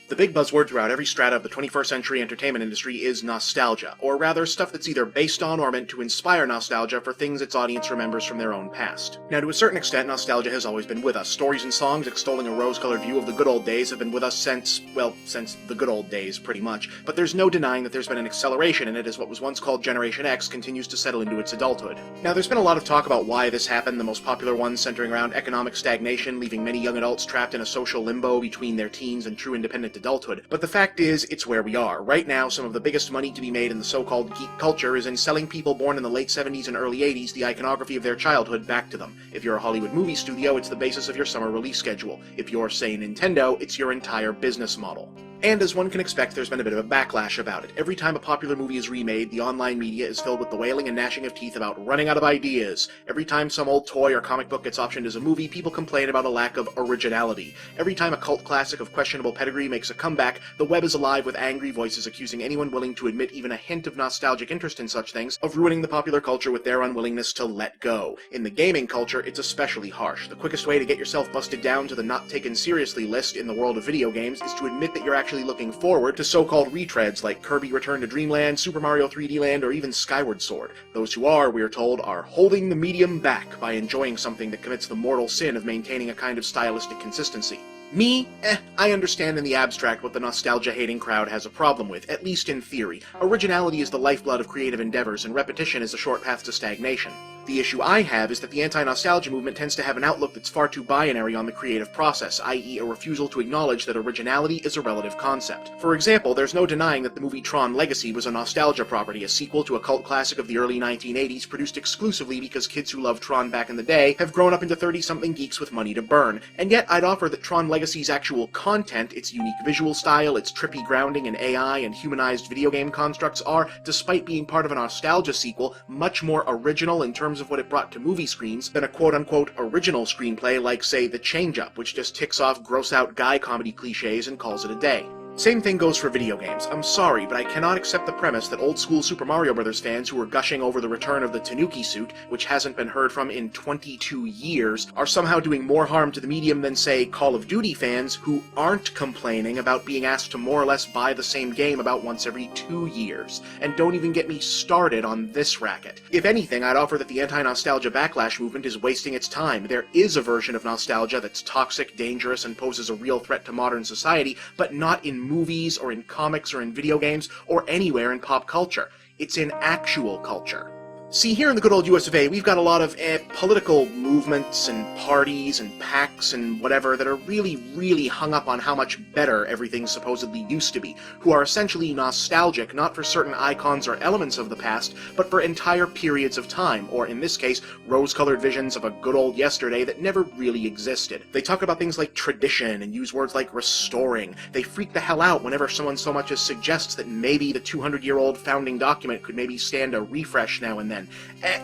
The big buzzword throughout every strata of the 21st century entertainment industry is nostalgia, or rather stuff that's either based on or meant to inspire nostalgia for things its audience remembers from their own past. Now, to a certain extent, nostalgia has always been with us. Stories and songs extolling a rose-colored view of the good old days have been with us since the good old days, pretty much. But there's no denying that there's been an acceleration in it as what was once called Generation X continues to settle into its adulthood. Now, there's been a lot of talk about why this happened, the most popular ones centering around economic stagnation, leaving many young adults trapped in a social limbo between their teens and true independent adulthood. But the fact is, it's where we are. Right now, some of the biggest money to be made in the so-called geek culture is in selling people born in the late 70s and early 80s the iconography of their childhood back to them. If you're a Hollywood movie studio, it's the basis of your summer release schedule. If you're, say, Nintendo, it's your entire business model. And as one can expect, there's been a bit of a backlash about it. Every time a popular movie is remade, the online media is filled with the wailing and gnashing of teeth about running out of ideas. Every time some old toy or comic book gets optioned as a movie, people complain about a lack of originality. Every time a cult classic of questionable pedigree makes a comeback, the web is alive with angry voices accusing anyone willing to admit even a hint of nostalgic interest in such things of ruining the popular culture with their unwillingness to let go. In the gaming culture, it's especially harsh. The quickest way to get yourself busted down to the not taken seriously list in the world of video games is to admit that you're actually looking forward to so-called retreads like Kirby Return to Dreamland, Super Mario 3D Land, or even Skyward Sword. Those who are, we are told, are holding the medium back by enjoying something that commits the mortal sin of maintaining a kind of stylistic consistency. Me? I understand in the abstract what the nostalgia-hating crowd has a problem with, at least in theory. Originality is the lifeblood of creative endeavors, and repetition is a short path to stagnation. The issue I have is that the anti-nostalgia movement tends to have an outlook that's far too binary on the creative process, i.e. a refusal to acknowledge that originality is a relative concept. For example, there's no denying that the movie Tron Legacy was a nostalgia property, a sequel to a cult classic of the early 1980s produced exclusively because kids who loved Tron back in the day have grown up into 30-something geeks with money to burn. And yet, I'd offer that Tron Legacy's actual content, its unique visual style, its trippy grounding in AI and humanized video game constructs are, despite being part of a nostalgia sequel, much more original in terms of what it brought to movie screens than a quote-unquote original screenplay like, say, The Change-Up, which just ticks off gross-out guy comedy cliches and calls it a day. Same thing goes for video games. I'm sorry, but I cannot accept the premise that old-school Super Mario Bros. Fans who are gushing over the return of the Tanuki suit, which hasn't been heard from in 22 years, are somehow doing more harm to the medium than, say, Call of Duty fans who aren't complaining about being asked to more or less buy the same game about once every 2 years. And don't even get me started on this racket. If anything, I'd offer that the anti-nostalgia backlash movement is wasting its time. There is a version of nostalgia that's toxic, dangerous, and poses a real threat to modern society, but not in movies, or in comics, or in video games, or anywhere in pop culture. It's in actual culture. See, here in the good old US of A, we've got a lot of political movements and parties and PACs and whatever that are really, really hung up on how much better everything supposedly used to be, who are essentially nostalgic not for certain icons or elements of the past, but for entire periods of time, or in this case, rose-colored visions of a good old yesterday that never really existed. They talk about things like tradition and use words like restoring. They freak the hell out whenever someone so much as suggests that maybe the 200-year-old founding document could maybe stand a refresh now and then.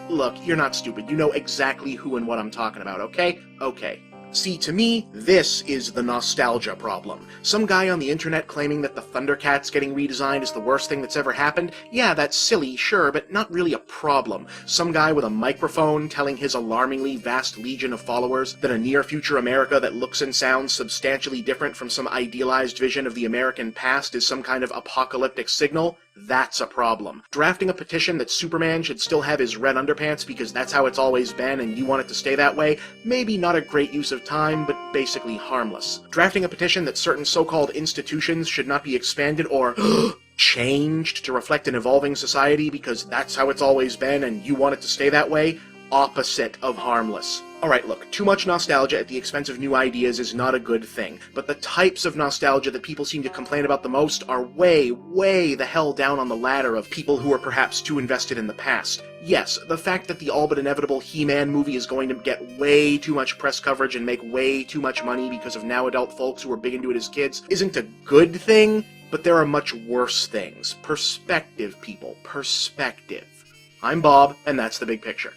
Look, you're not stupid. You know exactly who and what I'm talking about, okay? Okay. See, to me, this is the nostalgia problem. Some guy on the internet claiming that the Thundercats getting redesigned is the worst thing that's ever happened? Yeah, that's silly, sure, but not really a problem. Some guy with a microphone telling his alarmingly vast legion of followers that a near-future America that looks and sounds substantially different from some idealized vision of the American past is some kind of apocalyptic signal? That's a problem. Drafting a petition that Superman should still have his red underpants because that's how it's always been and you want it to stay that way? Maybe not a great use of time, but basically harmless. Drafting a petition that certain so-called institutions should not be expanded or changed to reflect an evolving society because that's how it's always been and you want it to stay that way? Opposite of harmless. Alright, look, too much nostalgia at the expense of new ideas is not a good thing, but the types of nostalgia that people seem to complain about the most are way, way the hell down on the ladder of people who are perhaps too invested in the past. Yes, the fact that the all but inevitable He-Man movie is going to get way too much press coverage and make way too much money because of now adult folks who were big into it as kids isn't a good thing, but there are much worse things. Perspective, people. Perspective. I'm Bob, and that's the big picture.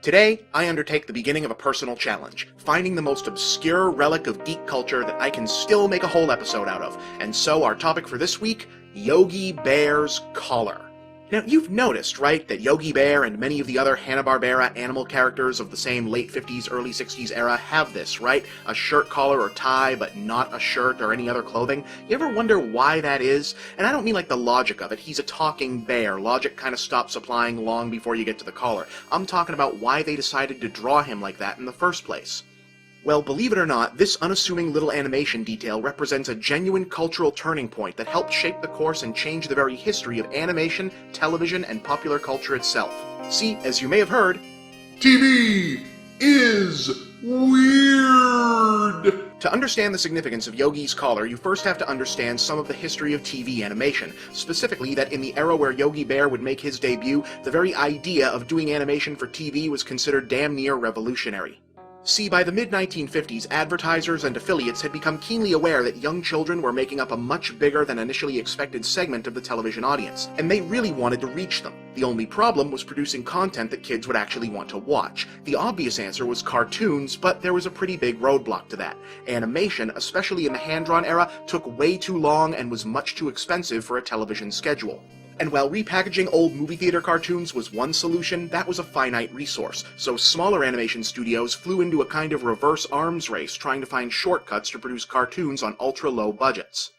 Today, I undertake the beginning of a personal challenge, finding the most obscure relic of geek culture that I can still make a whole episode out of. And so our topic for this week, Yogi Bear's collar. Now, you've noticed, right, that Yogi Bear and many of the other Hanna-Barbera animal characters of the same late 50s, early 60s era have this, right? A shirt collar or tie, but not a shirt or any other clothing. You ever wonder why that is? And I don't mean like the logic of it. He's a talking bear. Logic kind of stops applying long before you get to the collar. I'm talking about why they decided to draw him like that in the first place. Well, believe it or not, this unassuming little animation detail represents a genuine cultural turning point that helped shape the course and change the very history of animation, television, and popular culture itself. See, as you may have heard, TV is weird. To understand the significance of Yogi's collar, you first have to understand some of the history of TV animation, specifically that in the era where Yogi Bear would make his debut, the very idea of doing animation for TV was considered damn near revolutionary. See, by the mid-1950s, advertisers and affiliates had become keenly aware that young children were making up a much bigger than initially expected segment of the television audience, and they really wanted to reach them. The only problem was producing content that kids would actually want to watch. The obvious answer was cartoons, but there was a pretty big roadblock to that. Animation, especially in the hand-drawn era, took way too long and was much too expensive for a television schedule. And while repackaging old movie theater cartoons was one solution, that was a finite resource, so smaller animation studios flew into a kind of reverse arms race trying to find shortcuts to produce cartoons on ultra-low budgets.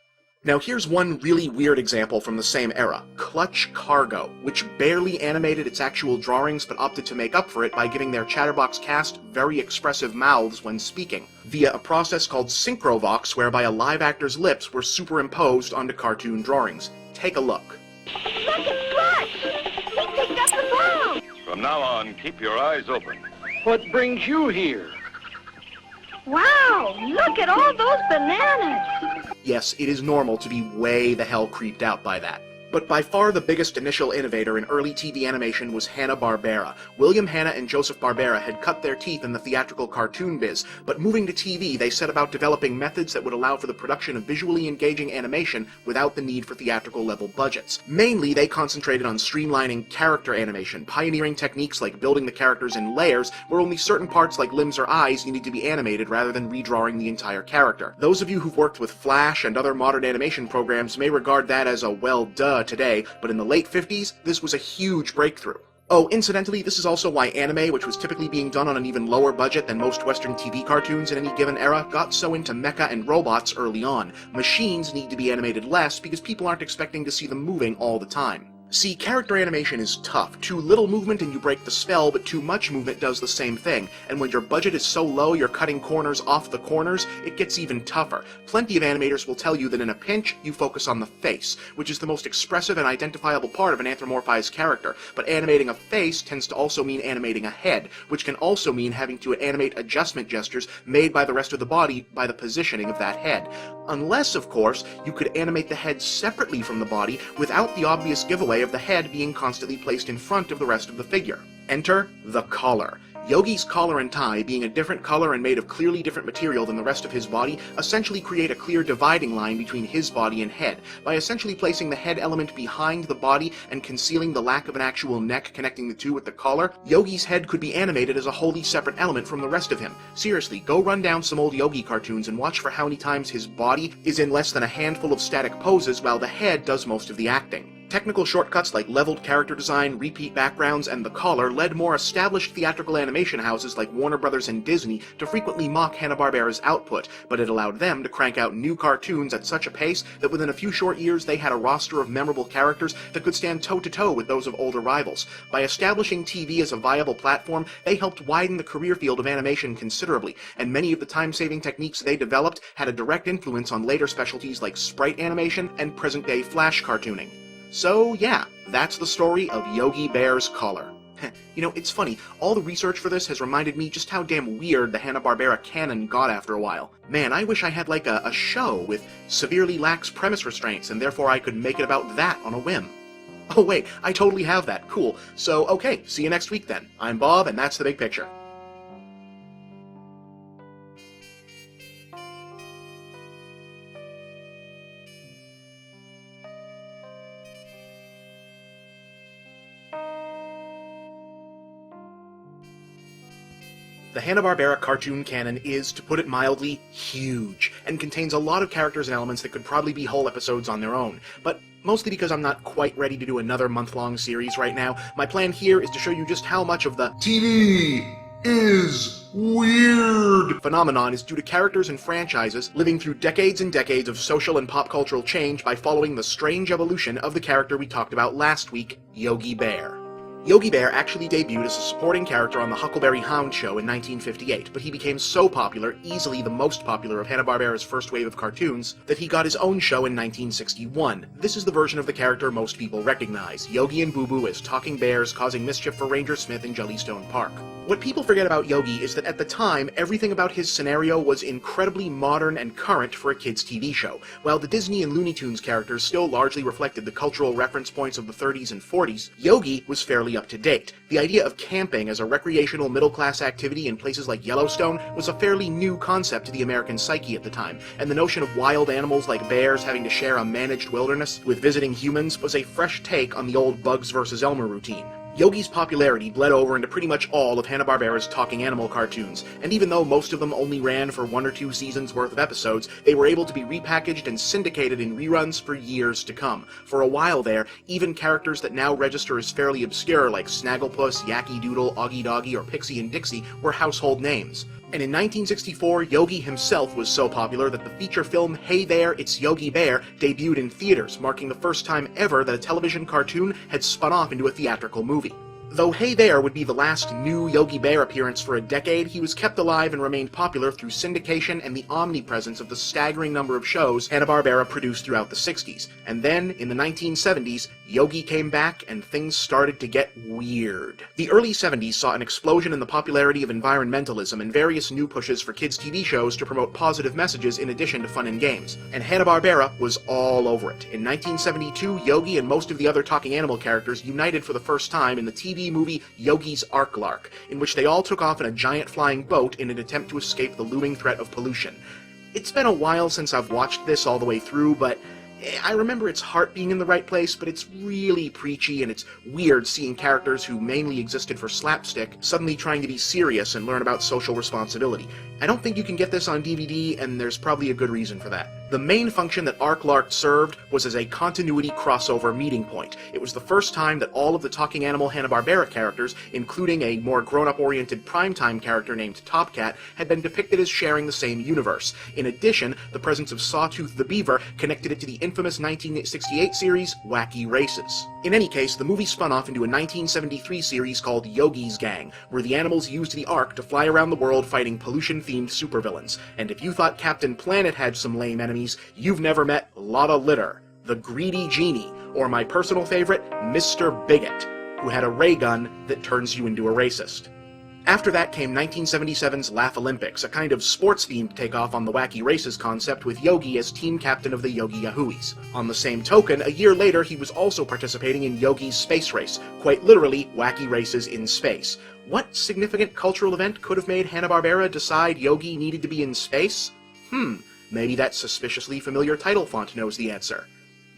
Now here's one really weird example from the same era, Clutch Cargo, which barely animated its actual drawings but opted to make up for it by giving their Chatterbox cast very expressive mouths when speaking, via a process called Synchrovox, whereby a live actor's lips were superimposed onto cartoon drawings. Take a look. Look at Clutch! He picked up the ball! From now on, keep your eyes open. What brings you here? Wow! Look at all those bananas! Yes, it is normal to be way the hell creeped out by that. But by far the biggest initial innovator in early TV animation was Hanna-Barbera. William Hanna and Joseph Barbera had cut their teeth in the theatrical cartoon biz, but moving to TV, they set about developing methods that would allow for the production of visually engaging animation without the need for theatrical-level budgets. Mainly, they concentrated on streamlining character animation, pioneering techniques like building the characters in layers, where only certain parts like limbs or eyes needed to be animated rather than redrawing the entire character. Those of you who've worked with Flash and other modern animation programs may regard that as a well, duh today, but in the late 50s, this was a huge breakthrough. Oh, incidentally, this is also why anime, which was typically being done on an even lower budget than most Western TV cartoons in any given era, got so into mecha and robots early on. Machines need to be animated less because people aren't expecting to see them moving all the time. See, character animation is tough. Too little movement and you break the spell, but too much movement does the same thing. And when your budget is so low you're cutting corners off the corners, it gets even tougher. Plenty of animators will tell you that in a pinch, you focus on the face, which is the most expressive and identifiable part of an anthropomorphized character. But animating a face tends to also mean animating a head, which can also mean having to animate adjustment gestures made by the rest of the body by the positioning of that head. Unless, of course, you could animate the head separately from the body without the obvious giveaway of the head being constantly placed in front of the rest of the figure. Enter the collar. Yogi's collar and tie, being a different color and made of clearly different material than the rest of his body, essentially create a clear dividing line between his body and head. By essentially placing the head element behind the body and concealing the lack of an actual neck connecting the two with the collar, Yogi's head could be animated as a wholly separate element from the rest of him. Seriously, go run down some old Yogi cartoons and watch for how many times his body is in less than a handful of static poses while the head does most of the acting. Technical shortcuts like leveled character design, repeat backgrounds, and the collar led more established theatrical animation houses like Warner Brothers and Disney to frequently mock Hanna-Barbera's output, but it allowed them to crank out new cartoons at such a pace that within a few short years they had a roster of memorable characters that could stand toe-to-toe with those of older rivals. By establishing TV as a viable platform, they helped widen the career field of animation considerably, and many of the time-saving techniques they developed had a direct influence on later specialties like sprite animation and present-day flash cartooning. So yeah, that's the story of Yogi Bear's collar. You know, it's funny, all the research for this has reminded me just how damn weird the Hanna-Barbera canon got after a while. Man, I wish I had like a show with severely lax premise restraints and therefore I could make it about that on a whim. Oh wait, I totally have that, cool. So okay, see you next week then. I'm Bob and that's the big picture. The Hanna-Barbera cartoon canon is, to put it mildly, huge, and contains a lot of characters and elements that could probably be whole episodes on their own. But mostly because I'm not quite ready to do another month-long series right now, my plan here is to show you just how much of the TV is weird phenomenon is due to characters and franchises living through decades and decades of social and pop cultural change by following the strange evolution of the character we talked about last week, Yogi Bear. Yogi Bear actually debuted as a supporting character on the Huckleberry Hound show in 1958, but he became so popular, easily the most popular of Hanna-Barbera's first wave of cartoons, that he got his own show in 1961. This is the version of the character most people recognize, Yogi and Boo Boo as talking bears causing mischief for Ranger Smith in Jellystone Park. What people forget about Yogi is that at the time, everything about his scenario was incredibly modern and current for a kids' TV show. While the Disney and Looney Tunes characters still largely reflected the cultural reference points of the 30s and 40s, Yogi was fairly up to date. The idea of camping as a recreational middle-class activity in places like Yellowstone was a fairly new concept to the American psyche at the time, and the notion of wild animals like bears having to share a managed wilderness with visiting humans was a fresh take on the old Bugs vs. Elmer routine. Yogi's popularity bled over into pretty much all of Hanna-Barbera's talking animal cartoons, and even though most of them only ran for 1 or 2 seasons worth of episodes, they were able to be repackaged and syndicated in reruns for years to come. For a while there, even characters that now register as fairly obscure like Snagglepuss, Yacky Doodle, Augie Doggy, or Pixie and Dixie were household names. And in 1964, Yogi himself was so popular that the feature film Hey There, It's Yogi Bear debuted in theaters, marking the first time ever that a television cartoon had spun off into a theatrical movie. Though Hey There would be the last new Yogi Bear appearance for a decade, he was kept alive and remained popular through syndication and the omnipresence of the staggering number of shows Hanna-Barbera produced throughout the 60s. And then, in the 1970s, Yogi came back and things started to get weird. The early 70s saw an explosion in the popularity of environmentalism and various new pushes for kids' TV shows to promote positive messages in addition to fun and games. And Hanna-Barbera was all over it. In 1972, Yogi and most of the other talking animal characters united for the first time in the TV movie Yogi's Ark-Lark, in which they all took off in a giant flying boat in an attempt to escape the looming threat of pollution. It's been a while since I've watched this all the way through, but I remember its heart being in the right place, but it's really preachy and it's weird seeing characters who mainly existed for slapstick suddenly trying to be serious and learn about social responsibility. I don't think you can get this on DVD, and there's probably a good reason for that. The main function that Ark-Lark served was as a continuity crossover meeting point. It was the first time that all of the talking animal Hanna-Barbera characters, including a more grown-up oriented primetime character named Top Cat, had been depicted as sharing the same universe. In addition, the presence of Sawtooth the Beaver connected it to the infamous 1968 series Wacky Races. In any case, the movie spun off into a 1973 series called Yogi's Gang, where the animals used the Ark to fly around the world fighting pollution-themed supervillains. And if you thought Captain Planet had some lame enemies, you've never met Lotta Litter, the Greedy Genie, or my personal favorite, Mr. Bigot, who had a ray gun that turns you into a racist. After that came 1977's Laugh Olympics, a kind of sports-themed takeoff on the Wacky Races concept with Yogi as team captain of the Yogi Yahooies. On the same token, a year later he was also participating in Yogi's Space Race, quite literally Wacky Races in space. What significant cultural event could have made Hanna-Barbera decide Yogi needed to be in space? Maybe that suspiciously familiar title font knows the answer.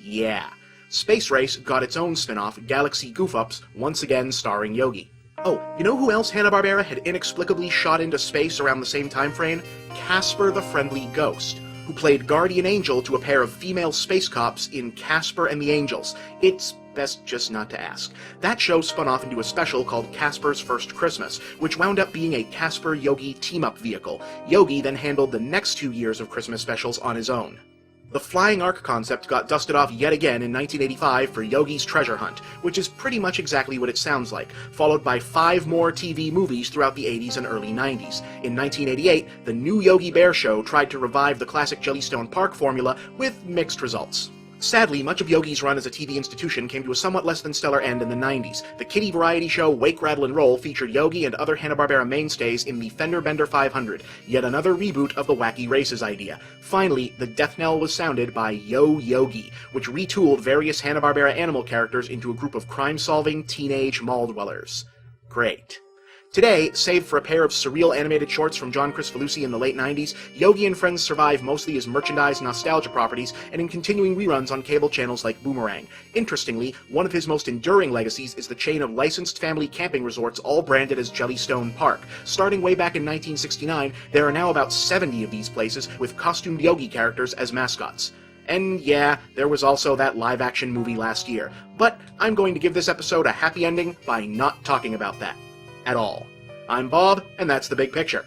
Yeah. Space Race got its own spin-off, Galaxy Goof-Ups, once again starring Yogi. Oh, you know who else Hanna-Barbera had inexplicably shot into space around the same time frame? Casper the Friendly Ghost, who played guardian angel to a pair of female space cops in Casper and the Angels. It's best just not to ask. That show spun off into a special called Casper's First Christmas, which wound up being a Casper-Yogi team-up vehicle. Yogi then handled the next 2 years of Christmas specials on his own. The flying Ark concept got dusted off yet again in 1985 for Yogi's Treasure Hunt, which is pretty much exactly what it sounds like, followed by 5 more TV movies throughout the 80s and early 90s. In 1988, the new Yogi Bear show tried to revive the classic Jellystone Park formula with mixed results. Sadly, much of Yogi's run as a TV institution came to a somewhat less than stellar end in the 90s. The kiddie variety show Wake, Rattle, and Roll featured Yogi and other Hanna-Barbera mainstays in the Fender Bender 500, yet another reboot of the Wacky Races idea. Finally, the death knell was sounded by Yo Yogi, which retooled various Hanna-Barbera animal characters into a group of crime-solving teenage mall dwellers. Great. Today, save for a pair of surreal animated shorts from John Kricfalusi in the late 90s, Yogi and Friends survive mostly as merchandise nostalgia properties and in continuing reruns on cable channels like Boomerang. Interestingly, one of his most enduring legacies is the chain of licensed family camping resorts all branded as Jellystone Park. Starting way back in 1969, there are now about 70 of these places with costumed Yogi characters as mascots. And yeah, there was also that live-action movie last year, but I'm going to give this episode a happy ending by not talking about that. At all. I'm Bob, and that's the big picture.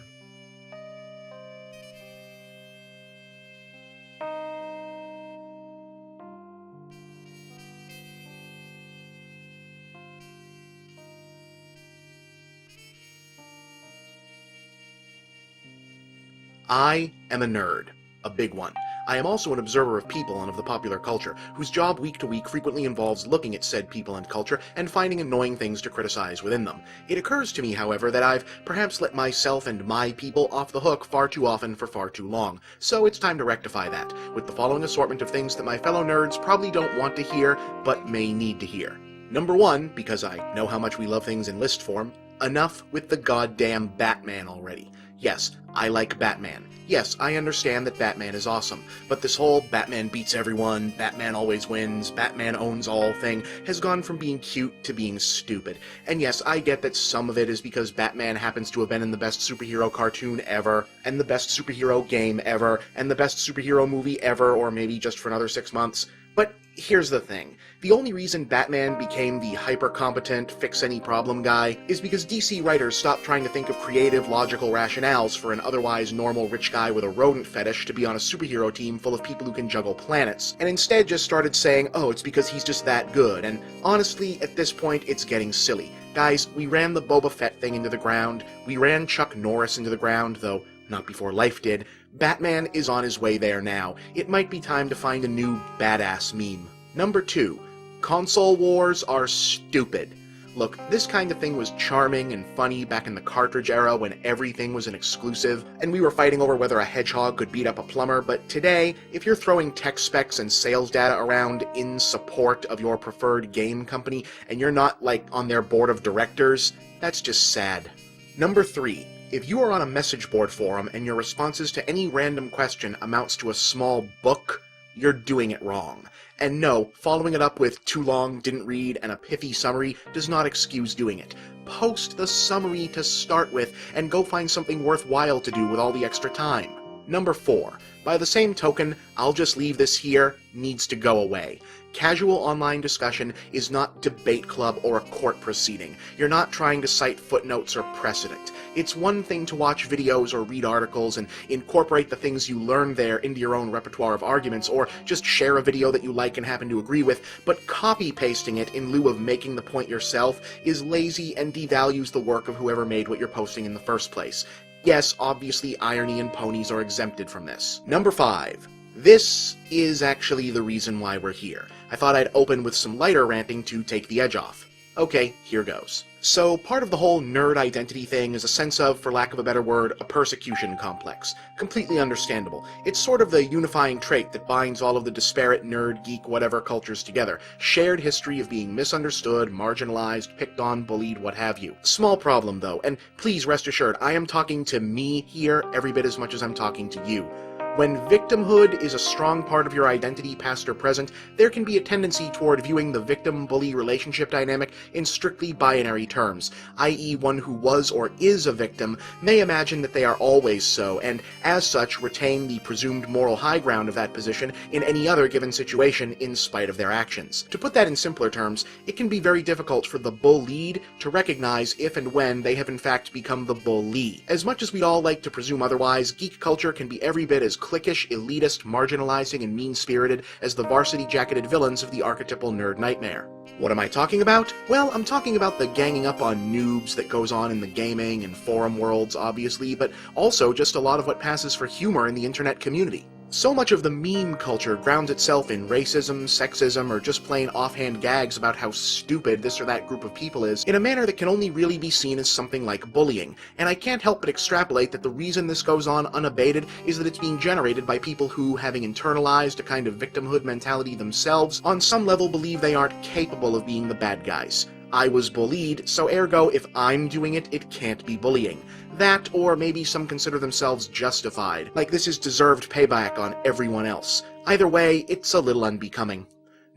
I am a nerd. A big one. I am also an observer of people and of the popular culture, whose job week to week frequently involves looking at said people and culture and finding annoying things to criticize within them. It occurs to me, however, that I've perhaps let myself and my people off the hook far too often for far too long, so it's time to rectify that, with the following assortment of things that my fellow nerds probably don't want to hear, but may need to hear. Number 1, because I know how much we love things in list form, enough with the goddamn Batman already. Yes, I like Batman. Yes, I understand that Batman is awesome, but this whole Batman beats everyone, Batman always wins, Batman owns all thing has gone from being cute to being stupid. And yes, I get that some of it is because Batman happens to have been in the best superhero cartoon ever, and the best superhero game ever, and the best superhero movie ever, or maybe just for another 6 months. But Here's the thing. The only reason Batman became the hyper-competent, fix-any-problem guy is because DC writers stopped trying to think of creative, logical rationales for an otherwise normal rich guy with a rodent fetish to be on a superhero team full of people who can juggle planets, and instead just started saying, oh, it's because he's just that good, and honestly, at this point, it's getting silly. Guys, we ran the Boba Fett thing into the ground, we ran Chuck Norris into the ground, though not before Life did. Batman is on his way there now. It might be time to find a new badass meme. Number 2. Console wars are stupid. Look, this kind of thing was charming and funny back in the cartridge era when everything was an exclusive, and we were fighting over whether a hedgehog could beat up a plumber, but today, if you're throwing tech specs and sales data around in support of your preferred game company, and you're not, like, on their board of directors, that's just sad. Number 3. If you are on a message board forum and your responses to any random question amounts to a small book, you're doing it wrong. And no, following it up with too long, didn't read, and a pithy summary does not excuse doing it. Post the summary to start with, and go find something worthwhile to do with all the extra time. Number 4. By the same token, I'll just leave this here, needs to go away. Casual online discussion is not debate club or a court proceeding. You're not trying to cite footnotes or precedent. It's one thing to watch videos or read articles and incorporate the things you learn there into your own repertoire of arguments, or just share a video that you like and happen to agree with, but copy-pasting it in lieu of making the point yourself is lazy and devalues the work of whoever made what you're posting in the first place. Yes, obviously irony and ponies are exempted from this. Number 5. This is actually the reason why we're here. I thought I'd open with some lighter ranting to take the edge off. Okay, here goes. So, part of the whole nerd identity thing is a sense of, for lack of a better word, a persecution complex. Completely understandable. It's sort of the unifying trait that binds all of the disparate nerd, geek, whatever cultures together. Shared history of being misunderstood, marginalized, picked on, bullied, what have you. Small problem, though, and please rest assured, I am talking to me here every bit as much as I'm talking to you. When victimhood is a strong part of your identity, past or present, there can be a tendency toward viewing the victim-bully relationship dynamic in strictly binary terms, i.e. one who was or is a victim may imagine that they are always so, and as such retain the presumed moral high ground of that position in any other given situation in spite of their actions. To put that in simpler terms, it can be very difficult for the bullied to recognize if and when they have in fact become the bully. As much as we'd all like to presume otherwise, geek culture can be every bit as cliquish, elitist, marginalizing, and mean-spirited as the varsity-jacketed villains of the archetypal nerd nightmare. What am I talking about? Well, I'm talking about the ganging up on noobs that goes on in the gaming and forum worlds, obviously, but also just a lot of what passes for humor in the internet community. So much of the meme culture grounds itself in racism, sexism, or just plain offhand gags about how stupid this or that group of people is, in a manner that can only really be seen as something like bullying, and I can't help but extrapolate that the reason this goes on unabated is that it's being generated by people who, having internalized a kind of victimhood mentality themselves, on some level believe they aren't capable of being the bad guys. I was bullied, so ergo, if I'm doing it, it can't be bullying. That, or maybe some consider themselves justified, like this is deserved payback on everyone else. Either way, it's a little unbecoming.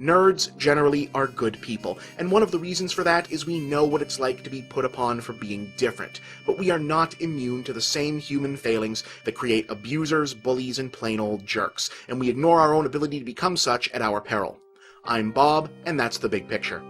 Nerds generally are good people, and one of the reasons for that is we know what it's like to be put upon for being different, but we are not immune to the same human failings that create abusers, bullies, and plain old jerks, and we ignore our own ability to become such at our peril. I'm Bob, and that's the big picture.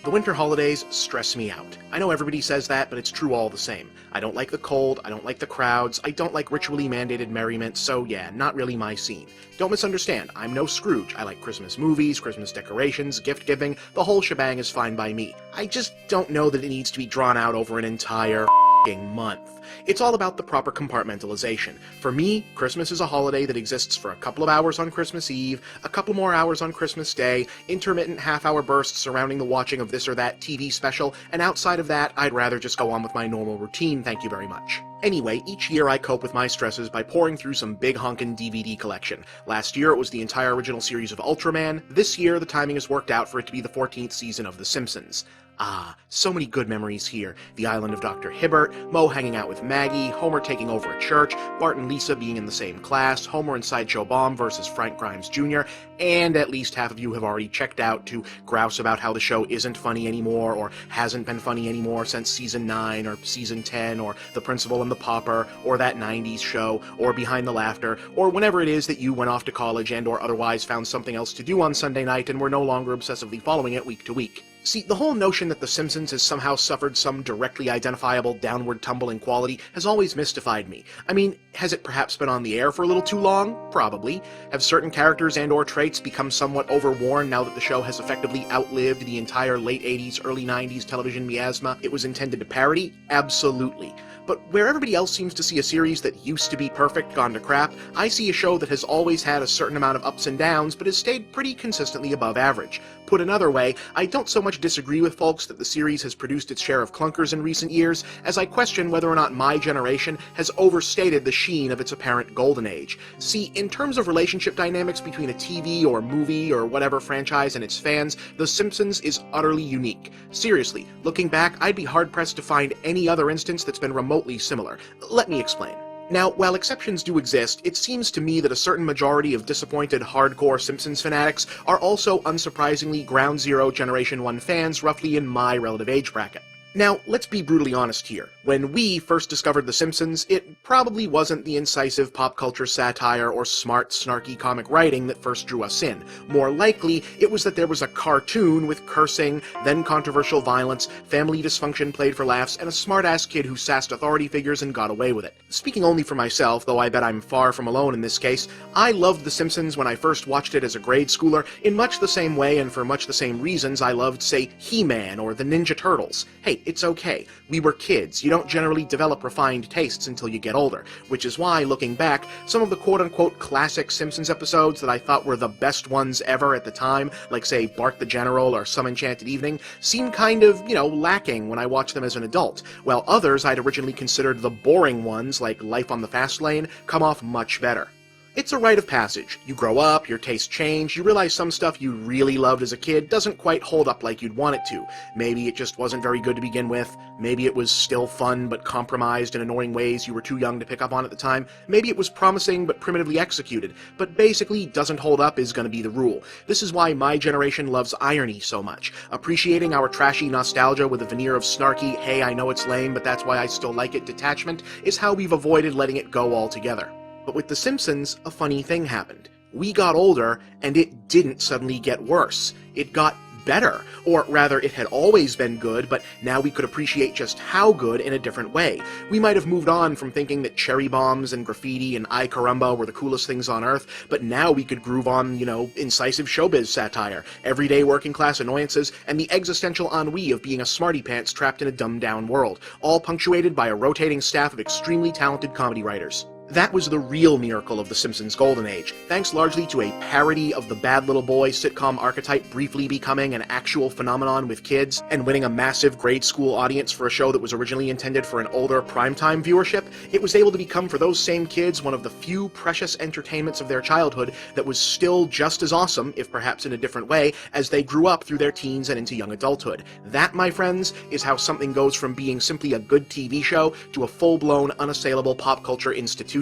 The winter holidays stress me out. I know everybody says that, but it's true all the same. I don't like the cold, I don't like the crowds, I don't like ritually mandated merriment, so yeah, not really my scene. Don't misunderstand, I'm no Scrooge. I like Christmas movies, Christmas decorations, gift giving, the whole shebang is fine by me. I just don't know that it needs to be drawn out over an entire month. It's all about the proper compartmentalization. For me, Christmas is a holiday that exists for a couple of hours on Christmas Eve, a couple more hours on Christmas Day, intermittent half-hour bursts surrounding the watching of this or that TV special, and outside of that, I'd rather just go on with my normal routine, thank you very much. Anyway, each year I cope with my stresses by pouring through some big honkin' DVD collection. Last year it was the entire original series of Ultraman. This year the timing has worked out for it to be the 14th season of The Simpsons. Ah, so many good memories here. The island of Dr. Hibbert, Moe hanging out with Maggie, Homer taking over a church, Bart and Lisa being in the same class, Homer and Sideshow Bob versus Frank Grimes Jr., and at least half of you have already checked out to grouse about how the show isn't funny anymore or hasn't been funny anymore since season 9 or season 10 or The Principal and the Pauper or that 90s show or Behind the Laughter or whenever it is that you went off to college and or otherwise found something else to do on Sunday night and were no longer obsessively following it week to week. See, the whole notion that The Simpsons has somehow suffered some directly identifiable downward tumble in quality has always mystified me. I mean, has it perhaps been on the air for a little too long? Probably. Have certain characters and or traits become somewhat overworn now that the show has effectively outlived the entire late 80s, early 90s television miasma it was intended to parody? Absolutely. But where everybody else seems to see a series that used to be perfect gone to crap, I see a show that has always had a certain amount of ups and downs, but has stayed pretty consistently above average. Put another way, I don't so much disagree with folks that the series has produced its share of clunkers in recent years, as I question whether or not my generation has overstated the sheen of its apparent golden age. See, in terms of relationship dynamics between a TV or movie or whatever franchise and its fans, The Simpsons is utterly unique. Seriously, looking back, I'd be hard-pressed to find any other instance that's been remotely similar. Let me explain. Now, while exceptions do exist, it seems to me that a certain majority of disappointed hardcore Simpsons fanatics are also unsurprisingly Ground Zero Generation 1 fans roughly in my relative age bracket. Now, let's be brutally honest here. When we first discovered The Simpsons, it probably wasn't the incisive pop culture satire or smart, snarky comic writing that first drew us in. More likely, it was that there was a cartoon with cursing, then controversial violence, family dysfunction played for laughs, and a smart-ass kid who sassed authority figures and got away with it. Speaking only for myself, though I bet I'm far from alone in this case, I loved The Simpsons when I first watched it as a grade schooler in much the same way and for much the same reasons I loved, say, He-Man or the Ninja Turtles. Hey, it's okay. We were kids. You don't generally develop refined tastes until you get older, which is why, looking back, some of the quote-unquote classic Simpsons episodes that I thought were the best ones ever at the time, like, say, Bart the General or Some Enchanted Evening, seem kind of, lacking when I watch them as an adult, while others I'd originally considered the boring ones, like Life on the Fast Lane, come off much better. It's a rite of passage. You grow up, your tastes change, you realize some stuff you really loved as a kid doesn't quite hold up like you'd want it to. Maybe it just wasn't very good to begin with, maybe it was still fun but compromised in annoying ways you were too young to pick up on at the time, maybe it was promising but primitively executed, but basically doesn't hold up is gonna be the rule. This is why my generation loves irony so much. Appreciating our trashy nostalgia with a veneer of snarky, hey I know it's lame but that's why I still like it detachment is how we've avoided letting it go altogether. But with The Simpsons, a funny thing happened. We got older, and it didn't suddenly get worse. It got better. Or rather, it had always been good, but now we could appreciate just how good in a different way. We might have moved on from thinking that cherry bombs and graffiti and Ay Caramba were the coolest things on earth, but now we could groove on, incisive showbiz satire, everyday working class annoyances, and the existential ennui of being a smarty pants trapped in a dumbed-down world, all punctuated by a rotating staff of extremely talented comedy writers. That was the real miracle of The Simpsons' golden age, thanks largely to a parody of the bad little boy sitcom archetype briefly becoming an actual phenomenon with kids, and winning a massive grade school audience for a show that was originally intended for an older primetime viewership. It was able to become for those same kids one of the few precious entertainments of their childhood that was still just as awesome, if perhaps in a different way, as they grew up through their teens and into young adulthood. That, my friends, is how something goes from being simply a good TV show to a full-blown, unassailable pop culture institution.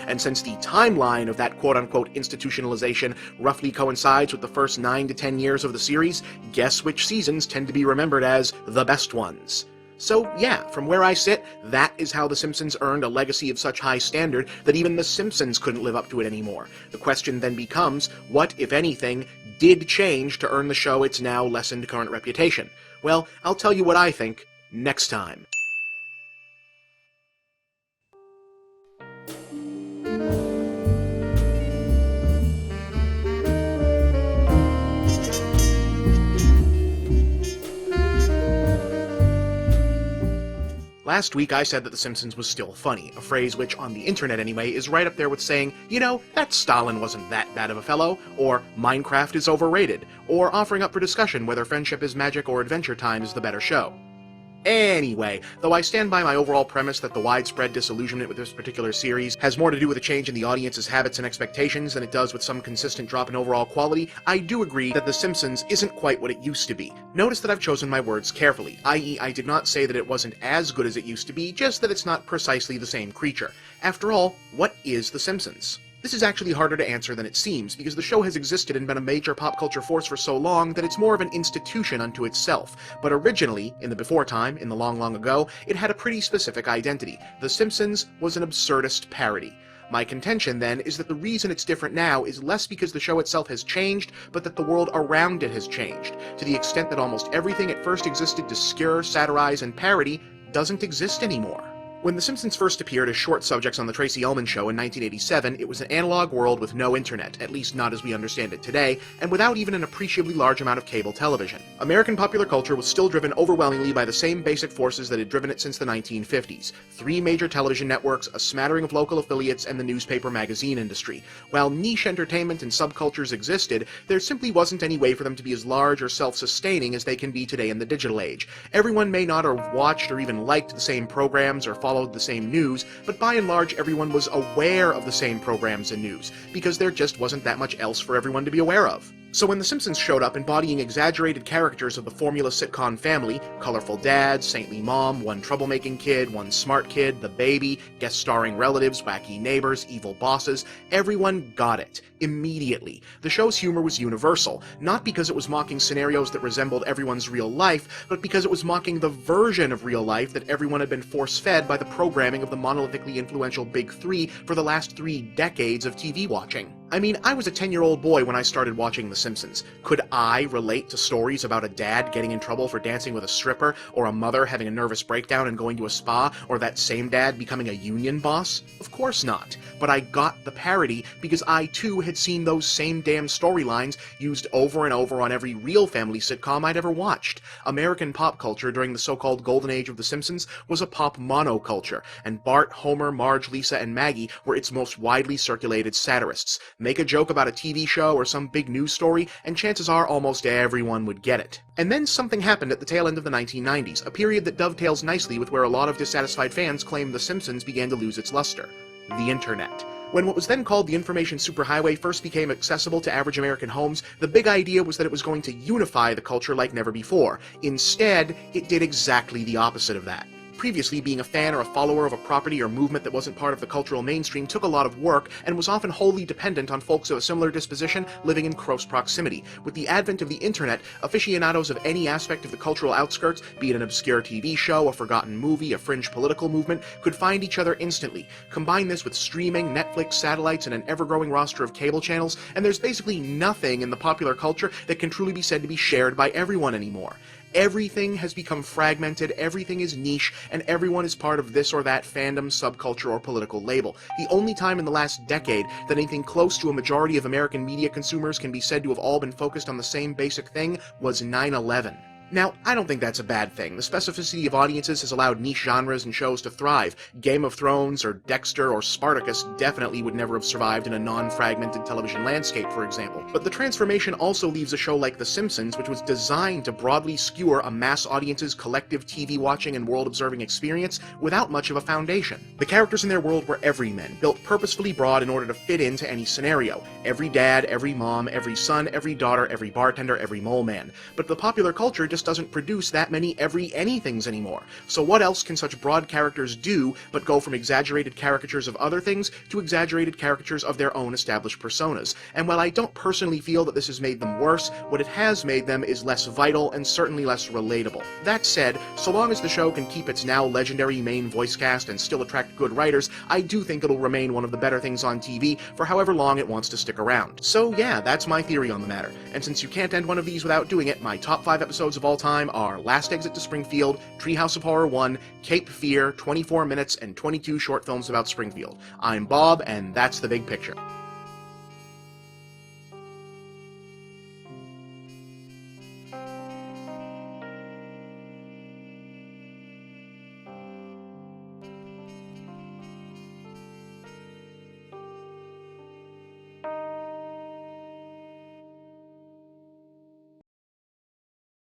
And since the timeline of that quote-unquote institutionalization roughly coincides with the first 9 to 10 years of the series, guess which seasons tend to be remembered as the best ones. So yeah, from where I sit, that is how The Simpsons earned a legacy of such high standard that even The Simpsons couldn't live up to it anymore. The question then becomes, what, if anything, did change to earn the show its now lessened current reputation? Well, I'll tell you what I think next time. Last week I said that The Simpsons was still funny, a phrase which, on the internet anyway, is right up there with saying, that Stalin wasn't that bad of a fellow, or Minecraft is overrated, or offering up for discussion whether Friendship is Magic or Adventure Time is the better show. Anyway, though I stand by my overall premise that the widespread disillusionment with this particular series has more to do with a change in the audience's habits and expectations than it does with some consistent drop in overall quality, I do agree that The Simpsons isn't quite what it used to be. Notice that I've chosen my words carefully, i.e. I did not say that it wasn't as good as it used to be, just that it's not precisely the same creature. After all, what is The Simpsons? This is actually harder to answer than it seems, because the show has existed and been a major pop culture force for so long that it's more of an institution unto itself. But originally, in the before time, in the long, long ago, it had a pretty specific identity. The Simpsons was an absurdist parody. My contention, then, is that the reason it's different now is less because the show itself has changed, but that the world around it has changed, to the extent that almost everything at first existed to scare, satirize, and parody doesn't exist anymore. When The Simpsons first appeared as short subjects on The Tracy Ullman Show in 1987, it was an analog world with no internet, at least not as we understand it today, and without even an appreciably large amount of cable television. American popular culture was still driven overwhelmingly by the same basic forces that had driven it since the 1950s. 3 major television networks, a smattering of local affiliates, and the newspaper magazine industry. While niche entertainment and subcultures existed, there simply wasn't any way for them to be as large or self-sustaining as they can be today in the digital age. Everyone may not have watched or even liked the same programs or followed the same news, but by and large everyone was aware of the same programs and news, because there just wasn't that much else for everyone to be aware of. So when The Simpsons showed up embodying exaggerated characters of the formula sitcom family, colorful dad, saintly mom, one troublemaking kid, one smart kid, the baby, guest starring relatives, wacky neighbors, evil bosses, everyone got it. Immediately. The show's humor was universal, not because it was mocking scenarios that resembled everyone's real life, but because it was mocking the version of real life that everyone had been force-fed by the programming of the monolithically influential Big Three for the last 3 decades of TV watching. I mean, I was a 10-year-old boy when I started watching The Simpsons. Could I relate to stories about a dad getting in trouble for dancing with a stripper, or a mother having a nervous breakdown and going to a spa, or that same dad becoming a union boss? Of course not. But I got the parody because I too had seen those same damn storylines used over and over on every real family sitcom I'd ever watched. American pop culture during the so-called golden age of The Simpsons was a pop monoculture, and Bart, Homer, Marge, Lisa, and Maggie were its most widely circulated satirists. Make a joke about a TV show or some big news story, and chances are almost everyone would get it. And then something happened at the tail end of the 1990s, a period that dovetails nicely with where a lot of dissatisfied fans claim The Simpsons began to lose its luster. The Internet. When what was then called the information superhighway first became accessible to average American homes, the big idea was that it was going to unify the culture like never before. Instead, it did exactly the opposite of that. Previously, being a fan or a follower of a property or movement that wasn't part of the cultural mainstream took a lot of work and was often wholly dependent on folks of a similar disposition living in close proximity. With the advent of the internet, aficionados of any aspect of the cultural outskirts, be it an obscure TV show, a forgotten movie, a fringe political movement, could find each other instantly. Combine this with streaming, Netflix, satellites, and an ever-growing roster of cable channels, and there's basically nothing in the popular culture that can truly be said to be shared by everyone anymore. Everything has become fragmented, everything is niche, and everyone is part of this or that fandom, subculture, or political label. The only time in the last decade that anything close to a majority of American media consumers can be said to have all been focused on the same basic thing was 9/11. Now, I don't think that's a bad thing. The specificity of audiences has allowed niche genres and shows to thrive. Game of Thrones or Dexter or Spartacus definitely would never have survived in a non-fragmented television landscape, for example. But the transformation also leaves a show like The Simpsons, which was designed to broadly skewer a mass audience's collective TV watching and world-observing experience without much of a foundation. The characters in their world were everymen, built purposefully broad in order to fit into any scenario. Every dad, every mom, every son, every daughter, every bartender, every mole man. But the popular culture just doesn't produce that many every-anythings anymore. So what else can such broad characters do but go from exaggerated caricatures of other things to exaggerated caricatures of their own established personas? And while I don't personally feel that this has made them worse, what it has made them is less vital and certainly less relatable. That said, so long as the show can keep its now legendary main voice cast and still attract good writers, I do think it'll remain one of the better things on TV for however long it wants to stick around. So yeah, that's my theory on the matter. And since you can't end one of these without doing it, my top 5 episodes of all time are Last Exit to Springfield, Treehouse of Horror 1, Cape Fear, 24 Minutes, and 22 short films about Springfield. I'm Bob, and that's the big picture.